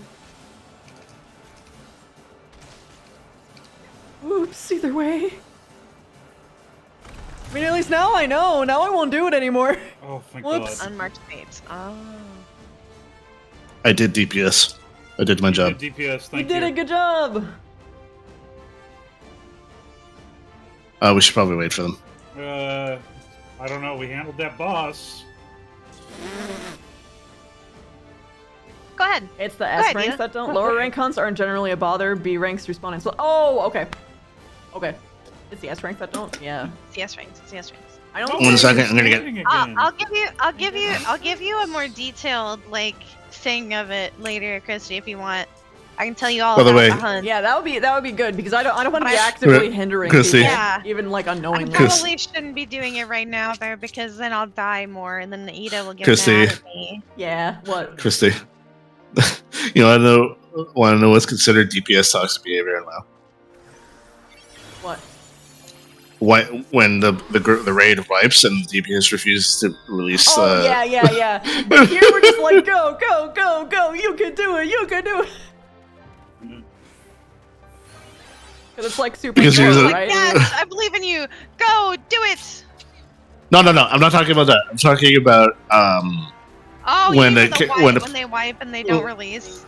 Speaker 1: Oops, either way. I mean, at least now I know. Now I won't do it anymore.
Speaker 5: Oh, thank
Speaker 1: Whoops.
Speaker 5: god.
Speaker 2: Unmarked fates. Oh.
Speaker 3: I did DPS. I did my job.
Speaker 5: Good DPS,
Speaker 1: You
Speaker 5: thank
Speaker 1: did a good job.
Speaker 3: We should probably wait for them.
Speaker 5: I don't know, we handled that boss.
Speaker 2: Go ahead.
Speaker 1: It's the
Speaker 2: Go
Speaker 1: S
Speaker 2: ahead,
Speaker 1: ranks
Speaker 2: Nina.
Speaker 1: that don't. Lower rank hunts aren't generally a bother. B ranks respawning. So, oh, okay. Okay. It's the S ranks that don't. Yeah.
Speaker 2: CS ranks. CS ranks.
Speaker 1: I don't.
Speaker 3: One second, I'm gonna get-
Speaker 5: Again.
Speaker 2: I'll give you a more detailed like thing of it later, Christy, if you want. I can tell you all
Speaker 3: By the
Speaker 2: about
Speaker 3: way-
Speaker 2: the hunt.
Speaker 1: Yeah, that would be good because I don't want to
Speaker 2: But
Speaker 1: be
Speaker 2: I-
Speaker 1: actively hindering
Speaker 3: Chrissy.
Speaker 1: people,
Speaker 2: Yeah.
Speaker 1: even like
Speaker 2: I
Speaker 1: unknowingly.
Speaker 2: probably shouldn't be doing it right now though, because then I'll die more, and then Ida will get
Speaker 3: Christy.
Speaker 2: mad at me.
Speaker 1: Yeah. What?
Speaker 3: Christy. You want to know what's considered DPS toxic behavior and WoW?
Speaker 1: What?
Speaker 3: When the raid wipes and the DPS refuses to release.
Speaker 1: Oh yeah. But here we're just like go. You can do it. You can do it. Cause it's like super
Speaker 3: Because here's
Speaker 1: slow,
Speaker 3: a-
Speaker 1: right?
Speaker 2: Yes, I believe in you. Go, do it.
Speaker 3: No. I'm not talking about that. I'm talking about
Speaker 2: Oh,
Speaker 3: When
Speaker 2: you
Speaker 3: the
Speaker 2: mean
Speaker 3: ki-
Speaker 2: the wipe,
Speaker 3: when the-
Speaker 2: when they wipe and they don't release.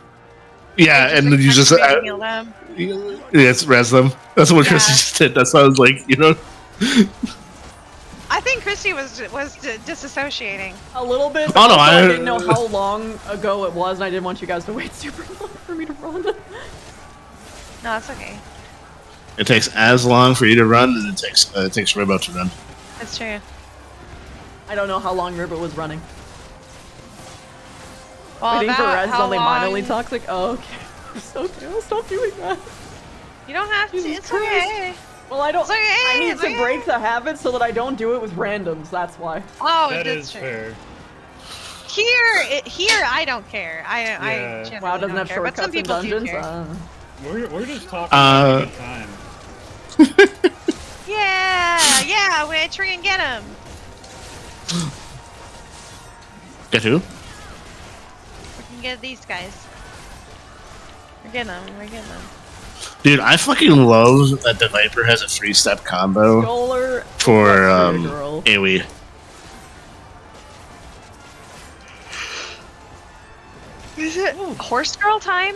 Speaker 3: yeah, and then you just
Speaker 2: heal them.
Speaker 3: yes, res them. That's what
Speaker 2: Yeah.
Speaker 3: Christy just did. That sounds like
Speaker 2: I think Christy was disassociating.
Speaker 1: A little bit.
Speaker 3: Oh,
Speaker 1: But
Speaker 3: no,
Speaker 1: also I
Speaker 3: I-
Speaker 1: didn't know how long ago it was, and I didn't want you guys to wait super long for me to run.
Speaker 2: No, that's okay.
Speaker 3: It takes as long for you to run as it takes Ribbo to run.
Speaker 2: That's true.
Speaker 1: I don't know how long Ribbit was running.
Speaker 2: Well,
Speaker 1: Waiting for
Speaker 2: about
Speaker 1: res is
Speaker 2: how
Speaker 1: only minorly
Speaker 2: long-
Speaker 1: toxic. Oh, okay. It's okay. I'll stop doing that.
Speaker 2: You don't have to.
Speaker 1: Jesus
Speaker 2: It's
Speaker 1: Christ.
Speaker 2: okay.
Speaker 1: Well, I don't.
Speaker 2: It's okay,
Speaker 1: I need
Speaker 2: it's
Speaker 1: to
Speaker 2: okay.
Speaker 1: break the habit so that I don't do it with randoms. That's why.
Speaker 2: Oh,
Speaker 5: That
Speaker 2: that's
Speaker 5: is
Speaker 2: true.
Speaker 5: fair.
Speaker 2: Here, I don't care. I generally
Speaker 1: WoW doesn't
Speaker 2: don't
Speaker 1: have
Speaker 2: care, but some
Speaker 1: shortcuts in
Speaker 2: people do
Speaker 1: dungeons.
Speaker 2: care.
Speaker 5: We're just talking about a good time.
Speaker 2: Yeah, we're trying and get him.
Speaker 3: Get who?
Speaker 2: We can get these guys. We're getting them.
Speaker 3: Dude, I fucking love that the Viper has a 3-step combo
Speaker 1: Scholar
Speaker 3: for
Speaker 1: girl.
Speaker 3: AoE.
Speaker 2: Is it horse girl time?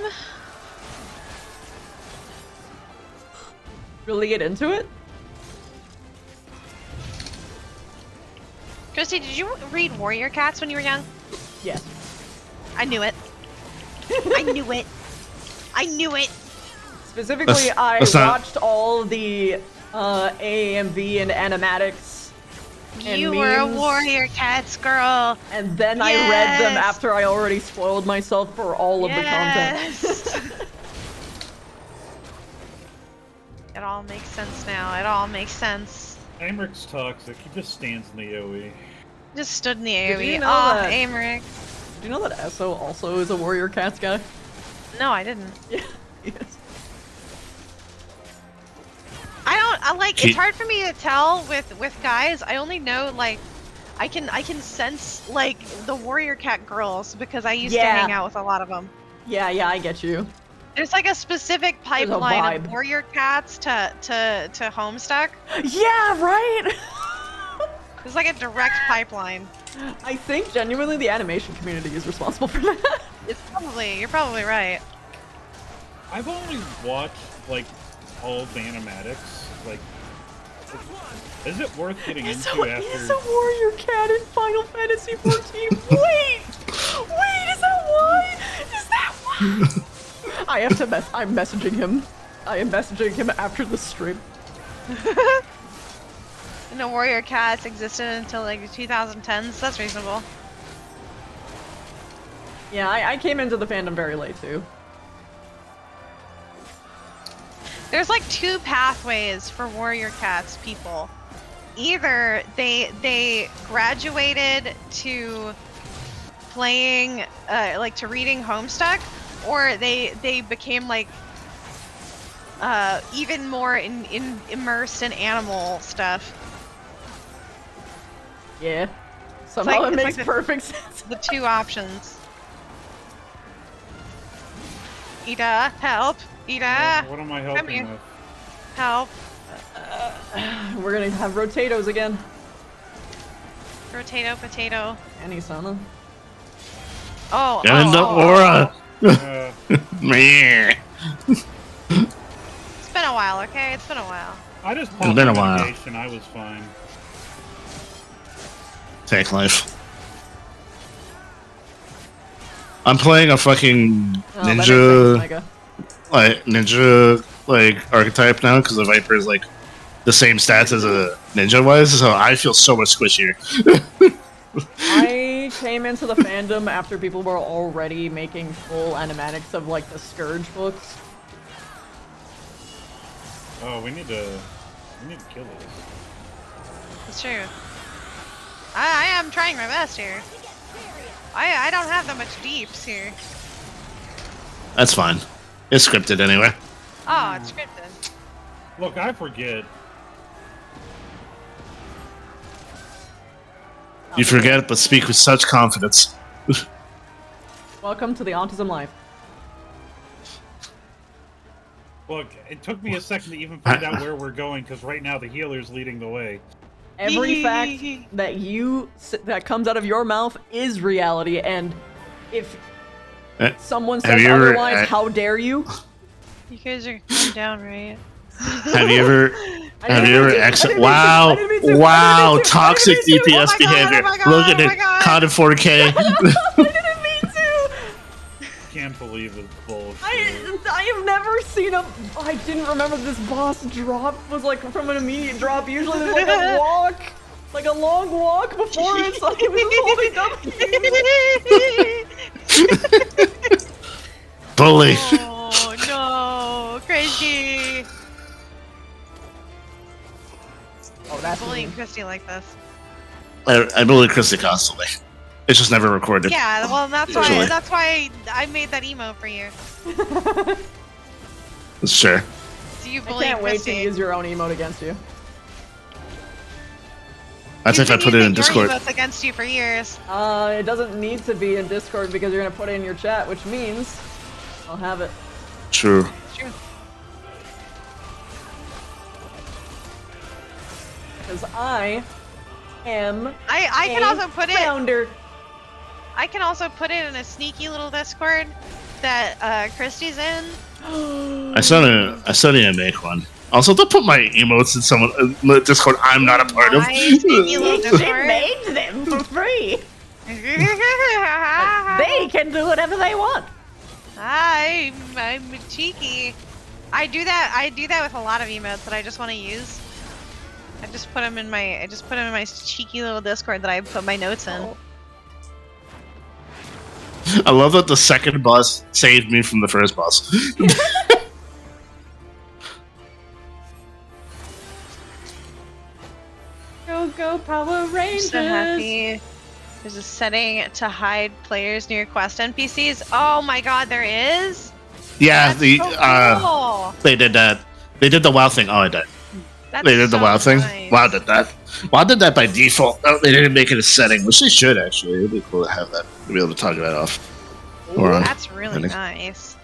Speaker 1: Really get into it?
Speaker 2: Christy, did you read Warrior Cats when you were young?
Speaker 1: Yes.
Speaker 2: I knew it. I knew it. I knew it.
Speaker 1: Specifically, I
Speaker 3: that's not-
Speaker 1: watched all the AAMV and animatics. And
Speaker 2: You were a
Speaker 1: memes,
Speaker 2: Warrior Cats girl.
Speaker 1: and then I read them
Speaker 2: Yes.
Speaker 1: after I already spoiled myself for all of the content.
Speaker 2: Yes. It all makes sense now. It all makes sense.
Speaker 5: Amric's toxic. He just stands in the AoE.
Speaker 2: Just stood in the
Speaker 1: Did
Speaker 2: AoE.
Speaker 1: you know
Speaker 2: Oh,
Speaker 1: that-
Speaker 2: Amric.
Speaker 1: Do you know that Esso also is a Warrior Cats guy?
Speaker 2: No, I didn't.
Speaker 1: Yeah. Yes.
Speaker 2: It's hard for me to tell with guys. I only know like I can sense like the Warrior Cat girls because I used to
Speaker 1: Yeah.
Speaker 2: hang out with a lot of them.
Speaker 1: Yeah, I get you.
Speaker 2: There's like a specific
Speaker 1: There's a
Speaker 2: pipeline
Speaker 1: vibe.
Speaker 2: of Warrior Cats to Homestuck.
Speaker 1: Yeah, right?
Speaker 2: There's like a direct pipeline.
Speaker 1: I think genuinely the animation community is responsible for that.
Speaker 2: You're probably right.
Speaker 5: I've only watched like all the animatics. Like, is it worth getting
Speaker 1: It's
Speaker 5: into
Speaker 1: a
Speaker 5: after?
Speaker 1: Warrior Cat in Final Fantasy XIV. Wait, is that why? Is that why? I have to I'm messaging him. I am messaging him after the stream.
Speaker 2: And the Warrior Cats existed until like the 2010s. That's reasonable.
Speaker 1: Yeah, I came into the fandom very late too.
Speaker 2: There's like two pathways for Warrior Cats people. Either they graduated to playing like to reading Homestuck, or they became like even more immersed in animal stuff.
Speaker 1: Yeah. Somehow
Speaker 2: like-
Speaker 1: it
Speaker 2: it's
Speaker 1: makes
Speaker 2: like the-
Speaker 1: perfect sense.
Speaker 2: The two options. Ida, help! Ida,
Speaker 5: What am I
Speaker 2: Come
Speaker 5: helping
Speaker 2: here.
Speaker 5: with?
Speaker 2: help!
Speaker 1: We're gonna have Rotatos again.
Speaker 2: Potato.
Speaker 1: Anisana.
Speaker 2: Oh,
Speaker 3: And the
Speaker 2: oh,
Speaker 3: aura!
Speaker 5: Uh,
Speaker 3: Meh.
Speaker 2: It's been a while, okay? It's been a while.
Speaker 5: I just
Speaker 3: It's
Speaker 5: popped
Speaker 3: been a
Speaker 5: my
Speaker 3: while.
Speaker 5: mitigation, I was fine.
Speaker 3: Take life. I'm playing a fucking
Speaker 1: Oh, that makes sense, Mega.
Speaker 3: ninja archetype now because the Viper is like the same stats as a ninja was, so I feel so much squishier.
Speaker 1: I came into the fandom after people were already making full animatics of like the Scourge books.
Speaker 5: Oh, we need to kill this.
Speaker 2: It's true. I am trying my best here. I don't have that much deeps here.
Speaker 3: That's fine. It's scripted anyway.
Speaker 2: Oh, it's scripted.
Speaker 5: Look, I forget.
Speaker 3: You forget, but speak with such confidence.
Speaker 1: Welcome to the Autism Life.
Speaker 5: Look, it took me a second to even find out where we're going because right now the healer's leading the way.
Speaker 1: Every fact that comes out of your mouth is reality, and if
Speaker 3: Eh,
Speaker 1: someone
Speaker 3: have
Speaker 1: says
Speaker 3: you ever-
Speaker 1: otherwise, how dare you?
Speaker 2: You guys are calm down, right?
Speaker 3: Have you ever exit? Wow,
Speaker 1: I didn't mean to.
Speaker 3: wow,
Speaker 1: I didn't mean to.
Speaker 3: toxic
Speaker 1: I didn't mean to.
Speaker 3: DPS
Speaker 2: Oh my God,
Speaker 3: behavior.
Speaker 2: oh my God,
Speaker 3: Look at
Speaker 2: oh
Speaker 3: it,
Speaker 2: my God.
Speaker 3: caught in 4K.
Speaker 1: I didn't mean to.
Speaker 5: Can't believe it's bullshit.
Speaker 1: I have never seen a. I didn't remember this boss drop was like from an immediate drop. Usually there's like a walk, like a long walk before it's like it was
Speaker 3: Bully.
Speaker 2: Oh no, crazy!
Speaker 1: Oh, that's
Speaker 2: Bullying
Speaker 1: mean.
Speaker 2: Christy like this.
Speaker 3: I bully Christy constantly. It's just never recorded.
Speaker 2: Yeah, well, that's
Speaker 3: Usually.
Speaker 2: why. That's why I made that emo for you.
Speaker 3: Sure.
Speaker 2: Do you
Speaker 1: I
Speaker 2: believe
Speaker 1: can't wait to
Speaker 2: Christy?
Speaker 1: use your own emote against you.
Speaker 3: That's
Speaker 2: You've
Speaker 3: if I
Speaker 2: been
Speaker 3: put it in
Speaker 2: using your
Speaker 3: Discord.
Speaker 2: emotes against you for years.
Speaker 1: It doesn't need to be in Discord because you're gonna put it in your chat, which means I'll have it.
Speaker 3: True.
Speaker 2: It's true.
Speaker 1: Because I am
Speaker 2: I can
Speaker 1: a
Speaker 2: also put it.
Speaker 1: founder.
Speaker 2: I can also put it in a sneaky little Discord that Christy's in.
Speaker 3: I still need to make one. Also, don't put my emotes in someone Discord I'm not a part of.
Speaker 2: My sneaky little Discord.
Speaker 1: made them for free. They can do whatever they want.
Speaker 2: I'm cheeky. I do that with a lot of emotes that I just want to use. I just put them in my cheeky little Discord that I put my notes in.
Speaker 1: Oh.
Speaker 3: I love that the second boss saved me from the first boss.
Speaker 1: Go Power
Speaker 2: I'm
Speaker 1: Rangers.
Speaker 2: so happy. There's a setting to hide players near quest NPCs. Oh my god, there is?
Speaker 3: Yeah,
Speaker 2: That's so cool.
Speaker 3: they did that. They did the WoW thing. Oh, I did.
Speaker 2: That's
Speaker 3: They did the
Speaker 2: so
Speaker 3: WoW thing.
Speaker 2: nice.
Speaker 3: WoW did that. WoW did that by default. Oh, they didn't make it a setting, which they should actually. It'd be cool to have that. To be able to toggle that off. Or on.
Speaker 2: That's really
Speaker 3: Settings.
Speaker 2: nice.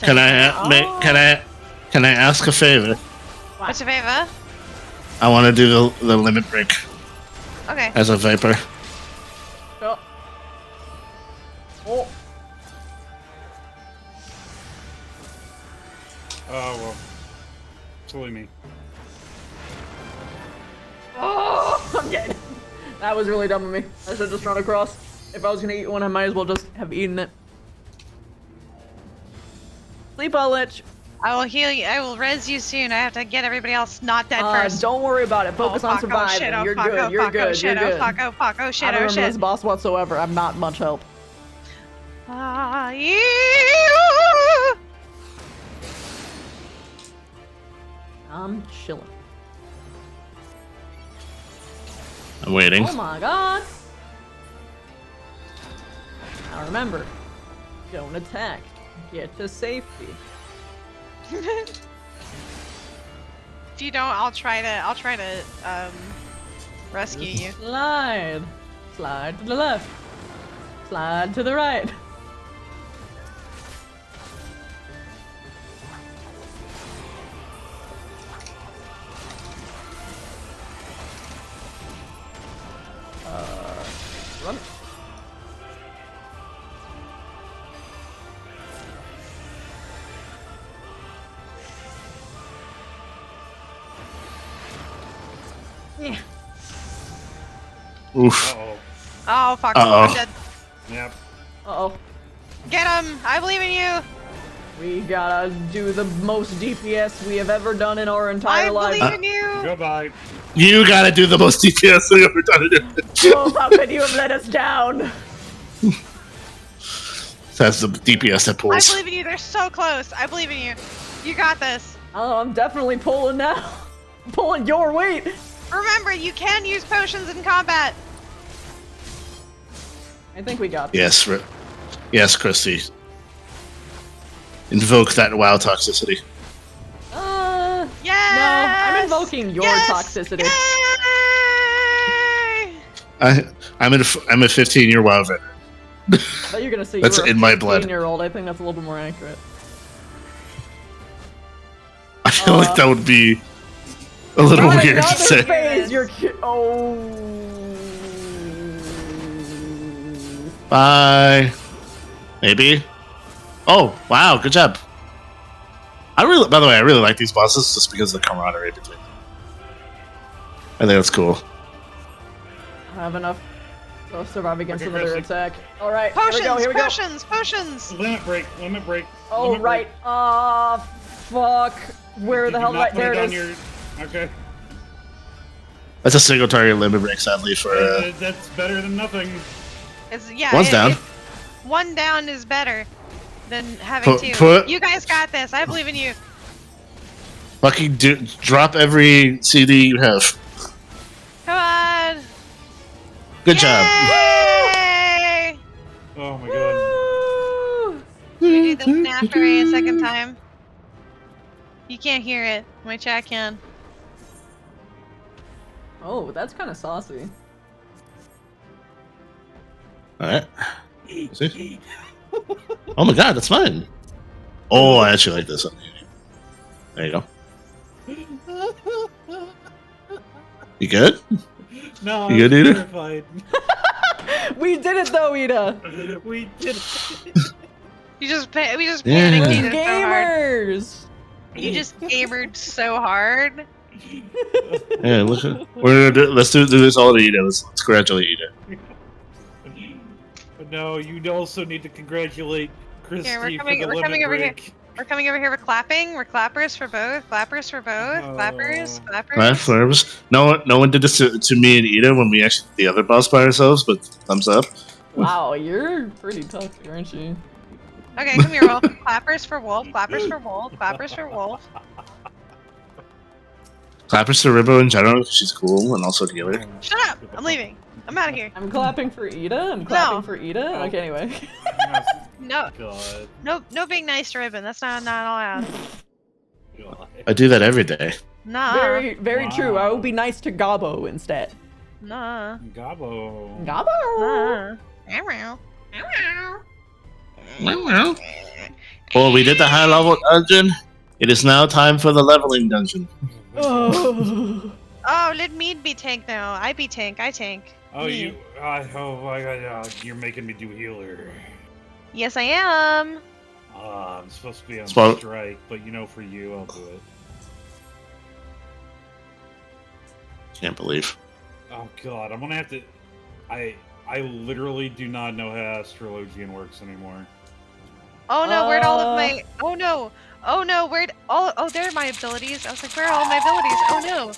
Speaker 3: Can I ask a favor?
Speaker 2: What's your favor?
Speaker 3: I want to do the limit break
Speaker 2: Okay.
Speaker 3: as a Viper.
Speaker 1: Oh. Oh.
Speaker 5: Oh well. Silly me.
Speaker 1: Oh, I'm dead. That was really dumb of me. I should just run across. If I was gonna eat one, I might as well just have eaten it. Sleep all Lich.
Speaker 2: I will heal you. I will res you soon. I have to get everybody else not dead first.
Speaker 1: Don't worry about it. Focus on
Speaker 2: fuck,
Speaker 1: surviving.
Speaker 2: Oh, shit, oh,
Speaker 1: You're
Speaker 2: fuck,
Speaker 1: good.
Speaker 2: oh,
Speaker 1: You're
Speaker 2: fuck,
Speaker 1: good.
Speaker 2: Oh, shit,
Speaker 1: You're
Speaker 2: oh,
Speaker 1: good.
Speaker 2: fuck, oh, fuck, oh, shit,
Speaker 1: I don't
Speaker 2: oh,
Speaker 1: remember
Speaker 2: shit.
Speaker 1: this boss whatsoever. I'm not much help.
Speaker 2: You.
Speaker 1: I'm chilling.
Speaker 3: I'm waiting.
Speaker 1: Oh my god. Now remember, don't attack. Get to safety.
Speaker 2: If you don't, I'll try to rescue you.
Speaker 1: Slide. Slide to the left. Slide to the right. Run. Yeah.
Speaker 3: Oof.
Speaker 5: Uh-oh.
Speaker 2: Oh fuck!
Speaker 3: Uh-oh.
Speaker 2: I'm dead.
Speaker 5: Yep.
Speaker 1: Uh-oh.
Speaker 2: Get him! I believe in you.
Speaker 1: We gotta do the most DPS we have ever done in our entire
Speaker 2: I
Speaker 1: life.
Speaker 2: believe in you.
Speaker 5: Goodbye.
Speaker 3: You gotta do the most DPS thing I've ever done it.
Speaker 1: Oh, how could you have let us down?
Speaker 3: That's the DPS that
Speaker 2: I
Speaker 3: pulls.
Speaker 2: believe in you. They're so close. I believe in you. You got this.
Speaker 1: Oh, I'm definitely pulling now. I'm pulling your weight.
Speaker 2: Remember, you can use potions in combat.
Speaker 1: I think we got this.
Speaker 3: Yes, yes, Christy. Invoke that WoW toxicity.
Speaker 2: Yes.
Speaker 1: No, I'm invoking your toxicity.
Speaker 2: Yay!
Speaker 3: I'm a 15-year WoW veteran.
Speaker 1: I thought you were gonna say
Speaker 3: That's
Speaker 1: you were a
Speaker 3: in my blood.
Speaker 1: 15-year-old. I think that's a little bit more accurate.
Speaker 3: I feel like that would be a little
Speaker 1: Not
Speaker 3: weird to
Speaker 1: another
Speaker 3: say.
Speaker 1: phase. You're oh.
Speaker 3: Bye. Maybe. Oh, wow, good job. By the way, I really like these bosses just because of the camaraderie between them. I think that's cool.
Speaker 1: I have enough to survive against
Speaker 5: Okay,
Speaker 1: another
Speaker 5: Chrissy.
Speaker 1: attack. All right,
Speaker 2: Potions,
Speaker 1: here we go.
Speaker 2: potions, potions.
Speaker 5: Limit break. Limit break.
Speaker 1: Oh,
Speaker 5: limit
Speaker 1: right.
Speaker 5: break.
Speaker 1: Ah, fuck. Where
Speaker 5: Did
Speaker 1: the
Speaker 5: you
Speaker 1: hell?
Speaker 5: not
Speaker 1: Right
Speaker 5: put
Speaker 1: there
Speaker 5: it
Speaker 1: it
Speaker 5: on
Speaker 1: is.
Speaker 5: your- Okay.
Speaker 3: That's a single target limit break, sadly, for
Speaker 5: That's better than nothing.
Speaker 2: It's, yeah,
Speaker 3: One's down.
Speaker 2: One down is better. than having two.
Speaker 3: Put-
Speaker 2: You guys got this. I believe in you.
Speaker 3: Fucking drop every CD you have.
Speaker 2: Come on.
Speaker 3: Good job.
Speaker 2: Yay!
Speaker 5: Oh my god.
Speaker 2: Can we do the snap array a second time? You can't hear it. My chat can.
Speaker 1: Oh, that's kind of saucy.
Speaker 3: Alright. See? Oh my god, that's mine. Oh, I actually like this one. There you go. You good?
Speaker 5: No,
Speaker 3: You good,
Speaker 5: I'm
Speaker 3: Ida?
Speaker 5: terrified.
Speaker 1: We did it though, Ida.
Speaker 5: We did it.
Speaker 2: We just panicked
Speaker 3: Yeah.
Speaker 1: We're
Speaker 2: Ida so hard.
Speaker 1: gamers.
Speaker 2: You just gamered so hard.
Speaker 3: Yeah, let's do this all to Ida. Let's congratulate Ida.
Speaker 5: But no, you also need to congratulate Christy
Speaker 2: Here, we're
Speaker 5: for
Speaker 2: coming-
Speaker 5: the
Speaker 2: we're
Speaker 5: limit
Speaker 2: coming over here.
Speaker 5: break.
Speaker 2: We're coming over here. We're clapping. We're clappers for both. Clappers for both. Clappers.
Speaker 5: Oh.
Speaker 2: Clappers.
Speaker 3: Platforms. No one did this to me and Ida when we actually did the other boss by ourselves, but thumbs up.
Speaker 1: Wow, you're pretty tough, aren't you?
Speaker 2: Okay, come here, Wolf. Clappers for Wolf. Clappers for Wolf. Clappers for Wolf.
Speaker 3: Clappers to Ribbo in general, because she's cool and also a healer.
Speaker 2: Shut up! I'm leaving. I'm out of here.
Speaker 1: I'm clapping for Ida. I'm clapping for Ida.
Speaker 5: Oh.
Speaker 1: Okay, anyway.
Speaker 2: No,
Speaker 5: God.
Speaker 2: no being nice to Ribbon. That's not allowed.
Speaker 5: God.
Speaker 3: I do that every day.
Speaker 2: Nah.
Speaker 1: Very, very true. I
Speaker 5: Wow.
Speaker 1: will be nice to Gabo instead.
Speaker 2: Nah.
Speaker 5: Gabo.
Speaker 1: Gabo.
Speaker 2: Nah.
Speaker 3: Well, we did the high level dungeon. It is now time for the leveling dungeon.
Speaker 1: Oh.
Speaker 2: Oh, let me be tank now. I be tank. I tank.
Speaker 5: Oh,
Speaker 2: Me.
Speaker 5: you. Oh my god, you're making me do healer.
Speaker 2: Yes, I am.
Speaker 5: I'm supposed to be on
Speaker 3: Spot-
Speaker 5: strike, but you know, for you, I'll do it.
Speaker 3: Can't believe.
Speaker 5: Oh god, I'm gonna have to. I literally do not know how Astrologian works anymore.
Speaker 2: Oh no, where'd all of my? Oh no. Oh no, where'd all? Oh, there are my abilities. I was like, where are all my abilities? Oh no.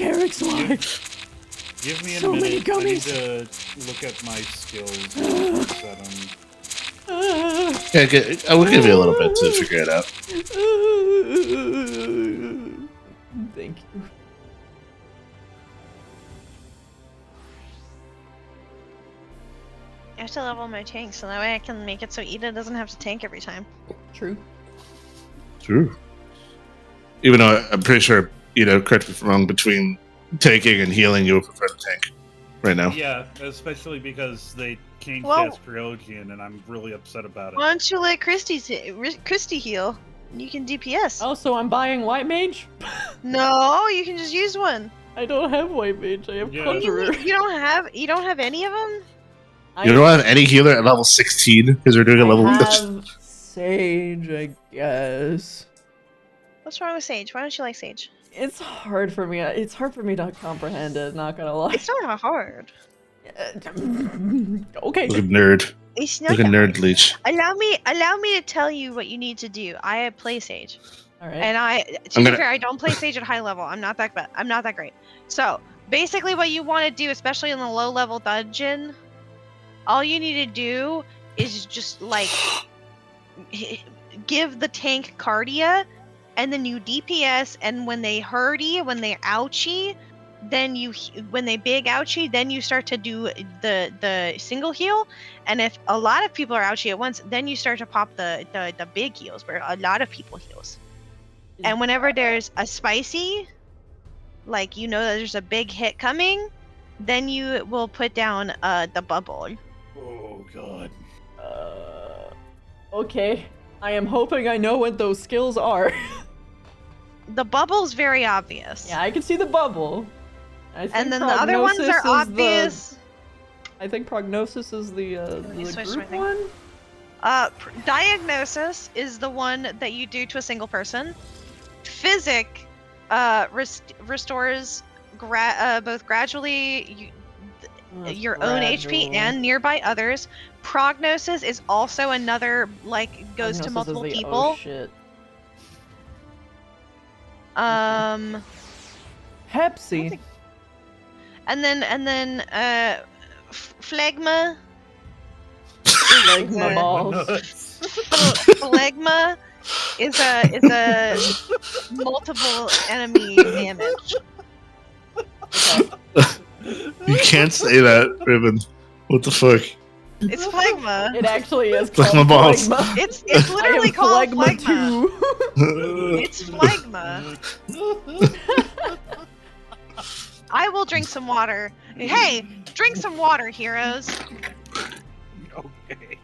Speaker 1: Eric's life.
Speaker 5: Give me a
Speaker 1: So many
Speaker 5: minute. I need
Speaker 1: gummies.
Speaker 5: to look at my skills. And set 'em.
Speaker 3: Yeah, I will give you a little bit to figure it out.
Speaker 1: Thank you.
Speaker 2: I have to level my tank so that way I can make it so Ida doesn't have to tank every time.
Speaker 1: True.
Speaker 3: True. Even though I'm pretty sure, correct me if I'm wrong, between tanking and healing, you would prefer to tank right now.
Speaker 5: Yeah, especially because they changed
Speaker 2: Well-
Speaker 5: Astrologian, and I'm really upset about it.
Speaker 2: Why don't you let Christy heal? You can DPS.
Speaker 1: Oh, so I'm buying White Mage?
Speaker 2: No, you can just use one.
Speaker 1: I don't have White Mage. I have
Speaker 5: Yeah.
Speaker 1: Conjurer.
Speaker 2: You don't have any of them?
Speaker 3: You don't have any healer at level 16 because we're doing a level.
Speaker 1: I have Sage, I guess.
Speaker 2: What's wrong with Sage? Why don't you like Sage?
Speaker 1: It's hard for me. It's hard for me to comprehend it. Not gonna lie.
Speaker 2: It's not hard.
Speaker 1: Okay.
Speaker 3: Look at nerd.
Speaker 2: It's not
Speaker 3: Look at
Speaker 2: that
Speaker 3: nerd
Speaker 2: hard.
Speaker 3: leech.
Speaker 2: Allow me to tell you what you need to do. I play Sage,
Speaker 1: All right.
Speaker 2: and to
Speaker 3: I'm
Speaker 2: be
Speaker 3: gonna-
Speaker 2: fair, I don't play Sage at high level. I'm not that bad. I'm not that great. So basically, what you want to do, especially in the low level dungeon, all you need to do is just like give the tank cardia, and then you DPS, and when they hurdy, when they ouchie, then when they big ouchie, then you start to do the single heal, and if a lot of people are ouchie at once, then you start to pop the big heals where a lot of people heals. And whenever there's a spicy, like that there's a big hit coming, then you will put down the bubble.
Speaker 5: Oh god.
Speaker 1: Okay. I am hoping I know what those skills are.
Speaker 2: The bubble's very obvious.
Speaker 1: Yeah, I can see the bubble. I think
Speaker 2: And then the other ones
Speaker 1: Prognosis
Speaker 2: are
Speaker 1: is
Speaker 2: obvious.
Speaker 1: I think Prognosis is the
Speaker 2: me switch my
Speaker 1: group
Speaker 2: thing.
Speaker 1: one.
Speaker 2: Diagnosis is the one that you do to a single person. Physic restores both gradually your own HP and nearby others. Prognosis is also another, goes to multiple people.
Speaker 1: Oh shit. Hepsi.
Speaker 2: And then phlegma.
Speaker 1: Phlegma balls.
Speaker 4: Phlegma is a multiple enemy damage.
Speaker 3: You can't say that, Ribbon. What the fuck?
Speaker 4: It's phlegma.
Speaker 1: It actually is
Speaker 3: Phlegma
Speaker 1: called
Speaker 3: balls.
Speaker 1: phlegma.
Speaker 4: It's
Speaker 1: I
Speaker 4: literally
Speaker 1: am
Speaker 4: called
Speaker 1: phlegma
Speaker 4: phlegma.
Speaker 1: too.
Speaker 4: It's phlegma. I will drink some water. Hey, drink some water, heroes.
Speaker 5: Okay.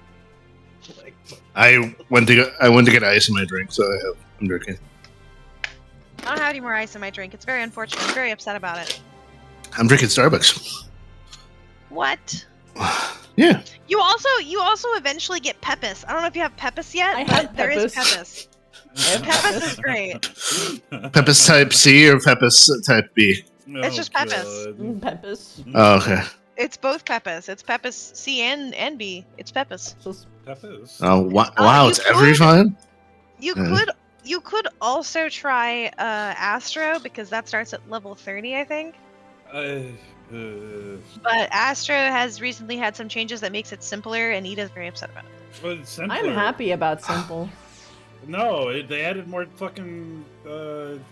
Speaker 3: I went to get ice in my drink, so I'm drinking.
Speaker 4: I don't have any more ice in my drink. It's very unfortunate. I'm very upset about it.
Speaker 3: I'm drinking Starbucks.
Speaker 4: What?
Speaker 3: Yeah.
Speaker 4: You also eventually get Pepis. I don't know if you have Pepis yet,
Speaker 1: I
Speaker 4: but
Speaker 1: have
Speaker 4: there is
Speaker 1: Pepis.
Speaker 4: Pepis. Pepis is great.
Speaker 3: Pepis type C or Pepis type B?
Speaker 4: It's just Pepis.
Speaker 1: Pepis.
Speaker 3: Oh, okay.
Speaker 4: It's both Pepis. It's Pepis C and B. It's Pepis.
Speaker 5: Peppers.
Speaker 3: Oh, wow,
Speaker 4: you
Speaker 3: it's every fine?
Speaker 4: You
Speaker 3: Yeah.
Speaker 4: could also try Astro because that starts at level 30, I think. But Astro has recently had some changes that makes it simpler, and Ida's very upset about it.
Speaker 5: But it's simpler.
Speaker 1: I'm happy about simple.
Speaker 5: No, they added more fucking.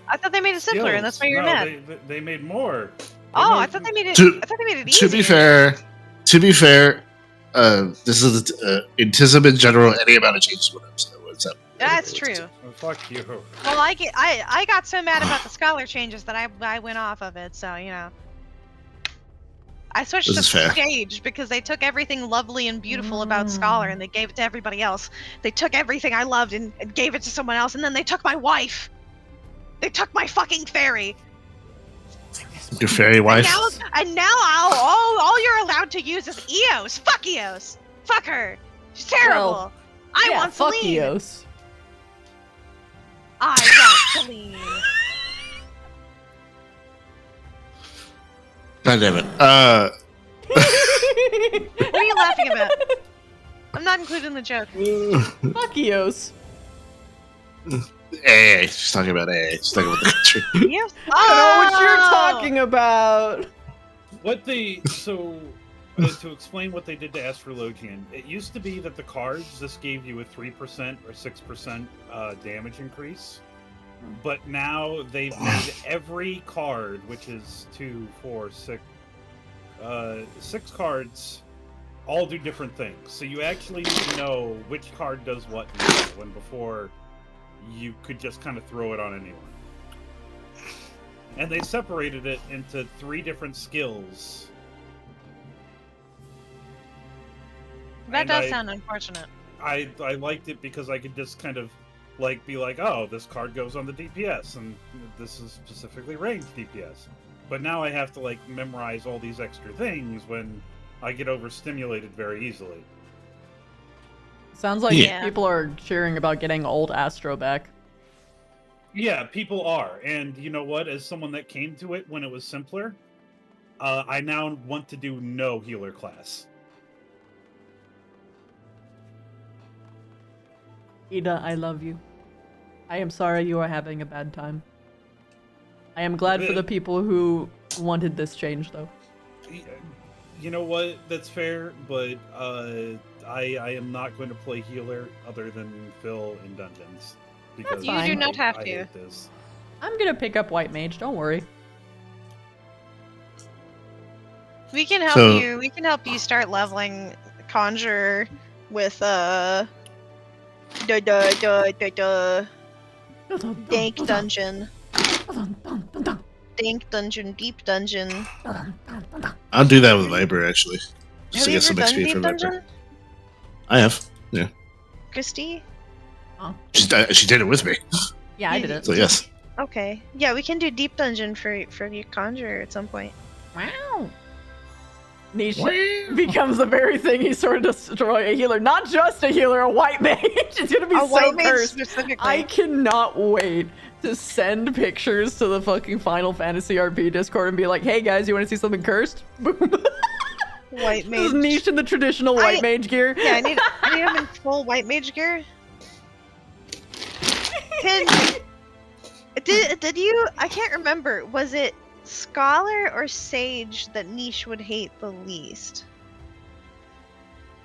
Speaker 4: I thought they made it simpler, and that's why you're
Speaker 5: no,
Speaker 4: mad.
Speaker 5: They made more.
Speaker 4: I thought they made it.
Speaker 3: To-
Speaker 4: I thought they made it easier.
Speaker 3: To be fair, this is in TISM in general. Any amount of changes would upset.
Speaker 4: That's true.
Speaker 5: Oh, fuck you.
Speaker 4: Well, I got so mad about the scholar changes that I went off of it. So you know, I switched
Speaker 3: This
Speaker 4: to
Speaker 3: is fair.
Speaker 4: Sage because they took everything lovely and beautiful about Scholar and they gave it to everybody else. They took everything I loved and gave it to someone else, and then they took my wife. They took my fucking fairy.
Speaker 3: Your fairy wife.
Speaker 4: And now all you're allowed to use is Eos. Fuck Eos. Fuck her. She's terrible.
Speaker 1: Well,
Speaker 4: I
Speaker 1: yeah,
Speaker 4: want
Speaker 1: fuck
Speaker 4: Celine.
Speaker 1: Eos.
Speaker 4: I want Celine.
Speaker 3: God damn it.
Speaker 4: What are you laughing about? I'm not including the joke.
Speaker 1: Fuck Eos.
Speaker 3: AA. She's talking about AA. She's talking about the country.
Speaker 4: Eos?
Speaker 1: I don't know what you're
Speaker 4: Oh!
Speaker 1: talking about.
Speaker 5: To explain what they did to Astrologian, it used to be that the cards this gave you a 3% or 6% damage increase, but now they've made every card, which is 2, 4, 6, 6 cards, all do different things. So you actually need to know which card does what now, when before you could just kind of throw it on anyone. And they separated it into 3 different skills.
Speaker 4: That
Speaker 5: And
Speaker 4: does sound unfortunate.
Speaker 5: I liked it because I could just kind of be like, oh, this card goes on the DPS, and this is specifically ranged DPS. But now I have to memorize all these extra things when I get overstimulated very easily.
Speaker 1: Sounds like
Speaker 3: Yeah.
Speaker 1: people are cheering about getting old Astro back.
Speaker 5: Yeah, people are, and you know what? As someone that came to it when it was simpler, I now want to do no healer class.
Speaker 1: Ida, I love you. I am sorry you are having a bad time. I am glad for the people who wanted this change, though.
Speaker 5: You know what? That's fair, but I am not going to play healer other than Phil in dungeons. Because
Speaker 1: You do
Speaker 4: not have
Speaker 5: I
Speaker 4: to.
Speaker 5: hate this.
Speaker 1: I'm gonna pick up White Mage, don't worry.
Speaker 4: We can help
Speaker 3: So-
Speaker 4: you. We can help you start leveling Conjure with Dank Dungeon. Dank Dungeon, Deep Dungeon.
Speaker 3: I'll do that with Viper, actually. Just
Speaker 4: Have
Speaker 3: to
Speaker 4: you
Speaker 3: get some
Speaker 4: ever done
Speaker 3: XP
Speaker 4: Deep
Speaker 3: from
Speaker 4: Dungeon?
Speaker 3: Viper. I have. Yeah.
Speaker 4: Christy?
Speaker 3: She did it with me.
Speaker 1: Yeah, I did it.
Speaker 3: So, yes.
Speaker 4: Okay. Yeah, we can do Deep Dungeon for your Conjure at some point.
Speaker 1: Wow. Niche becomes the very thing he sort of destroy a healer. Not just a healer, a White Mage. It's gonna be
Speaker 4: A
Speaker 1: so
Speaker 4: White Mage
Speaker 1: cursed.
Speaker 4: specifically.
Speaker 1: I cannot wait to send pictures to the fucking Final Fantasy RP Discord and be like, hey guys, you want to see something cursed? Boom.
Speaker 4: White
Speaker 1: This is
Speaker 4: Mage.
Speaker 1: Niche in the traditional White Mage gear.
Speaker 4: Yeah, I need him in full White Mage gear. Did you? I can't remember. Was it Scholar or Sage that Niche would hate the least?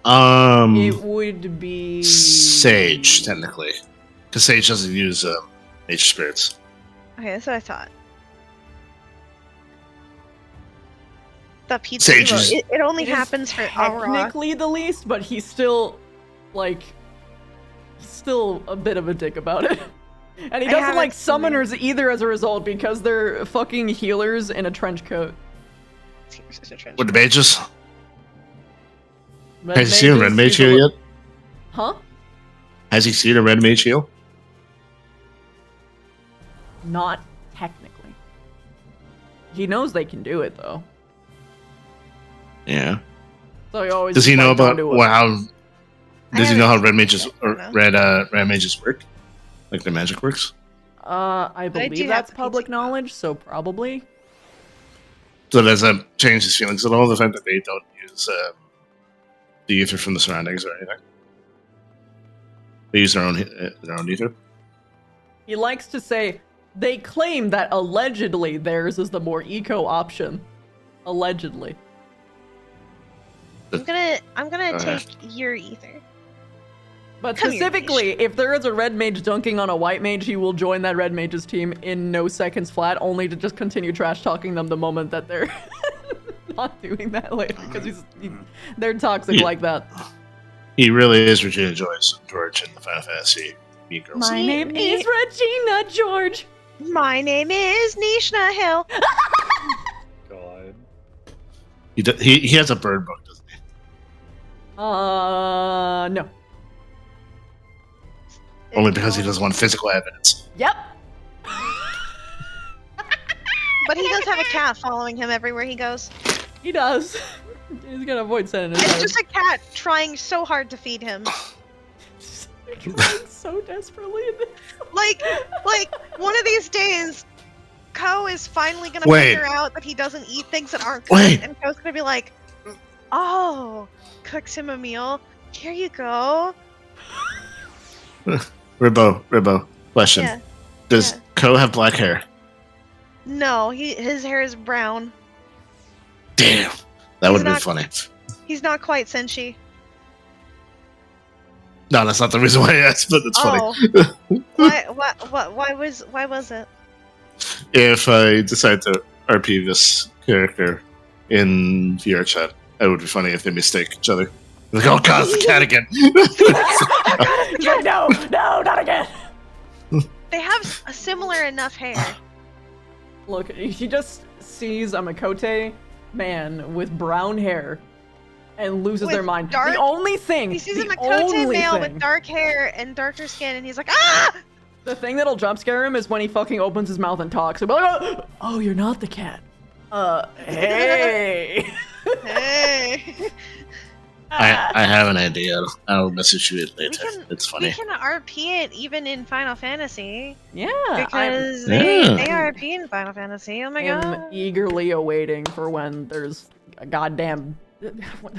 Speaker 1: It would be
Speaker 3: Sage, technically. Because Sage doesn't use nature spirits.
Speaker 2: Okay, that's what I thought. The pizza.
Speaker 3: Sage
Speaker 2: Evo,
Speaker 3: is-
Speaker 2: it only
Speaker 1: It is
Speaker 2: happens for Aurora.
Speaker 1: technically the least, but he's still, like, still a bit of a dick about it. And he
Speaker 2: I
Speaker 1: doesn't
Speaker 2: haven't
Speaker 1: like
Speaker 2: seen it.
Speaker 1: summoners either as a result because they're fucking healers in a trench coat.
Speaker 3: With the mages?
Speaker 1: Red
Speaker 3: Has he seen a red
Speaker 1: mages
Speaker 3: mage
Speaker 1: use
Speaker 3: heal yet?
Speaker 1: Huh?
Speaker 3: Has he seen a red mage heal?
Speaker 1: Not technically. He knows they can do it though.
Speaker 3: Yeah.
Speaker 1: So he always
Speaker 3: Does he know
Speaker 1: like,
Speaker 3: about
Speaker 1: don't do it.
Speaker 3: how? Does he know how red mages or
Speaker 2: know.
Speaker 3: red mages work? Like their magic works?
Speaker 1: I
Speaker 2: do
Speaker 1: believe
Speaker 2: have
Speaker 1: that's
Speaker 2: the
Speaker 1: public
Speaker 2: pizza.
Speaker 1: knowledge, so probably.
Speaker 3: So does that change his feelings at all? The fact that they don't use the ether from the surroundings or anything? They use their own ether.
Speaker 1: He likes to say they claim that allegedly theirs is the more eco option. Allegedly.
Speaker 2: I'm gonna
Speaker 3: Oh, yeah.
Speaker 2: take your ether.
Speaker 1: But
Speaker 2: Come here,
Speaker 1: specifically, if there is a red mage dunking on a white mage, he will join that red mage's team in no seconds flat, only to just continue trash talking them the moment that they're not doing that later, because they're toxic
Speaker 3: Yeah.
Speaker 1: like that.
Speaker 3: He really is Regina George in the Final Fantasy Mean Girls.
Speaker 1: My name is Regina George.
Speaker 2: My name is Nishna Hill.
Speaker 5: God.
Speaker 3: He has a bird book, doesn't he?
Speaker 1: No.
Speaker 3: Only because he doesn't want physical evidence.
Speaker 1: Yep.
Speaker 2: But he does have a cat following him everywhere he goes.
Speaker 1: He does. He's gonna avoid sending his
Speaker 2: It's
Speaker 1: head.
Speaker 2: just a cat trying so hard to feed him.
Speaker 1: Trying so desperately.
Speaker 2: Like one of these days, Ko is finally gonna
Speaker 3: Wait.
Speaker 2: figure out that he doesn't eat things that aren't
Speaker 3: Wait.
Speaker 2: cooked, and Ko's gonna be like, "Oh, cooks him a meal. Here you go."
Speaker 3: Ribbo, question.
Speaker 2: Yeah.
Speaker 3: Does
Speaker 2: yeah.
Speaker 3: Ko have black hair?
Speaker 2: No, his hair is brown.
Speaker 3: Damn. That
Speaker 2: He's
Speaker 3: would have been
Speaker 2: not-
Speaker 3: funny.
Speaker 2: He's not quite Senshi.
Speaker 3: No, that's not the reason why I asked, but it's funny.
Speaker 2: Oh, why was it?
Speaker 3: If I decide to RP this character in VR chat, it would be funny if they mistake each other. Like, oh god, it's the cat again.
Speaker 1: He's like, no, not again.
Speaker 2: They have a similar enough hair.
Speaker 1: Look, he just sees a Makote man with brown hair and loses
Speaker 2: With
Speaker 1: their mind.
Speaker 2: dark-
Speaker 1: The only thing,
Speaker 2: He sees a
Speaker 1: the
Speaker 2: Makote
Speaker 1: only
Speaker 2: male
Speaker 1: thing,
Speaker 2: with dark hair and darker skin, and he's like, "Ah!"
Speaker 1: the thing that'll jump scare him is when he fucking opens his mouth and talks. He'll be like, oh, you're not the cat. Hey.
Speaker 2: Hey.
Speaker 3: I have an idea. I'll message you it later.
Speaker 2: can-
Speaker 3: It's
Speaker 2: We
Speaker 3: funny.
Speaker 2: can RP it even in Final Fantasy
Speaker 1: Yeah,
Speaker 2: because
Speaker 3: Yeah.
Speaker 2: they RP in Final Fantasy. Oh my
Speaker 1: I'm
Speaker 2: god!
Speaker 1: eagerly awaiting for when there's a goddamn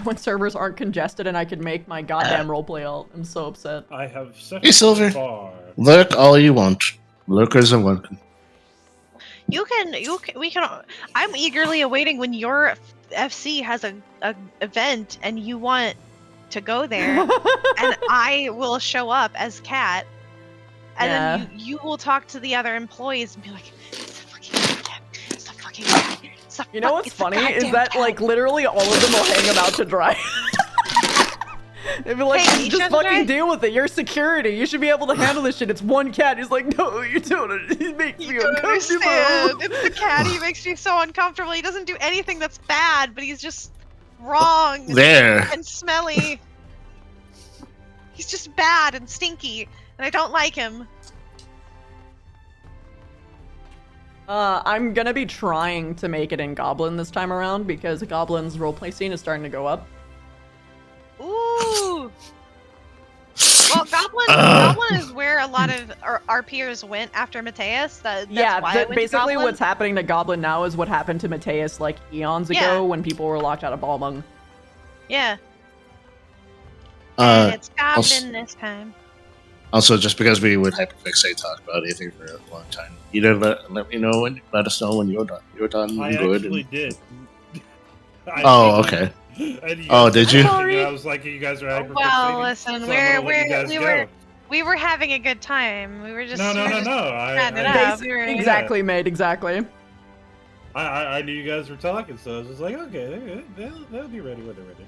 Speaker 1: when servers aren't congested and I can make my goddamn roleplay alt. I'm so upset.
Speaker 5: I have second
Speaker 3: Hey, Silver.
Speaker 5: far.
Speaker 3: Lurk all you want. Lurkers are welcome.
Speaker 2: You can. We can. I'm eagerly awaiting when your FC has a event and you want to go there, and I will show up as Cat, and then you will talk to the other employees and be like, "It's the fucking cat. It's the fucking cat. It's the
Speaker 1: You know what's
Speaker 2: it's the
Speaker 1: funny is
Speaker 2: goddamn
Speaker 1: that
Speaker 2: cat."
Speaker 1: like literally all of them will hang him out to dry. They'd be like,
Speaker 2: Hey,
Speaker 1: just
Speaker 2: Nisha,
Speaker 1: fucking
Speaker 2: guy-
Speaker 1: deal with it. You're security. You should be able to handle this shit. It's one cat. He's like, no, you don't. It makes me
Speaker 2: You don't
Speaker 1: uncomfortable.
Speaker 2: understand. It's the cat. He makes me so uncomfortable. He doesn't do anything that's bad, but he's just wrong
Speaker 3: There.
Speaker 2: and smelly. He's just bad and stinky, and I don't like him.
Speaker 1: I'm gonna be trying to make it in Goblin this time around because Goblin's roleplay scene is starting to go up.
Speaker 2: Ooh. Well, Goblin is where a lot of our peers went after Mateus. That's
Speaker 1: Yeah,
Speaker 2: why I went to
Speaker 1: basically
Speaker 2: Goblin.
Speaker 1: what's happening to Goblin now is what happened to Mateus like eons ago
Speaker 2: Yeah.
Speaker 1: when people were locked out of Balmung.
Speaker 2: Yeah. And it's Goblin
Speaker 3: also-
Speaker 2: this time.
Speaker 3: Also, just because we would hyperfixate talk about anything for a long time, either let me know when, let us know when you're done. You're done.
Speaker 5: I
Speaker 3: good.
Speaker 5: actually did.
Speaker 3: Oh, okay.
Speaker 5: And you
Speaker 3: Oh,
Speaker 5: guys
Speaker 3: did
Speaker 5: were
Speaker 3: you?
Speaker 5: talking, and I was like, you guys are hyper
Speaker 4: Well, listen,
Speaker 5: so I'm gonna let you guys go.
Speaker 4: we were having a good time. We were just
Speaker 5: No.
Speaker 4: chatting it
Speaker 5: I,
Speaker 4: up. We were
Speaker 1: Exactly, mate. Exactly.
Speaker 5: I knew you guys were talking, so I was just like, okay, they'll be ready when they're ready.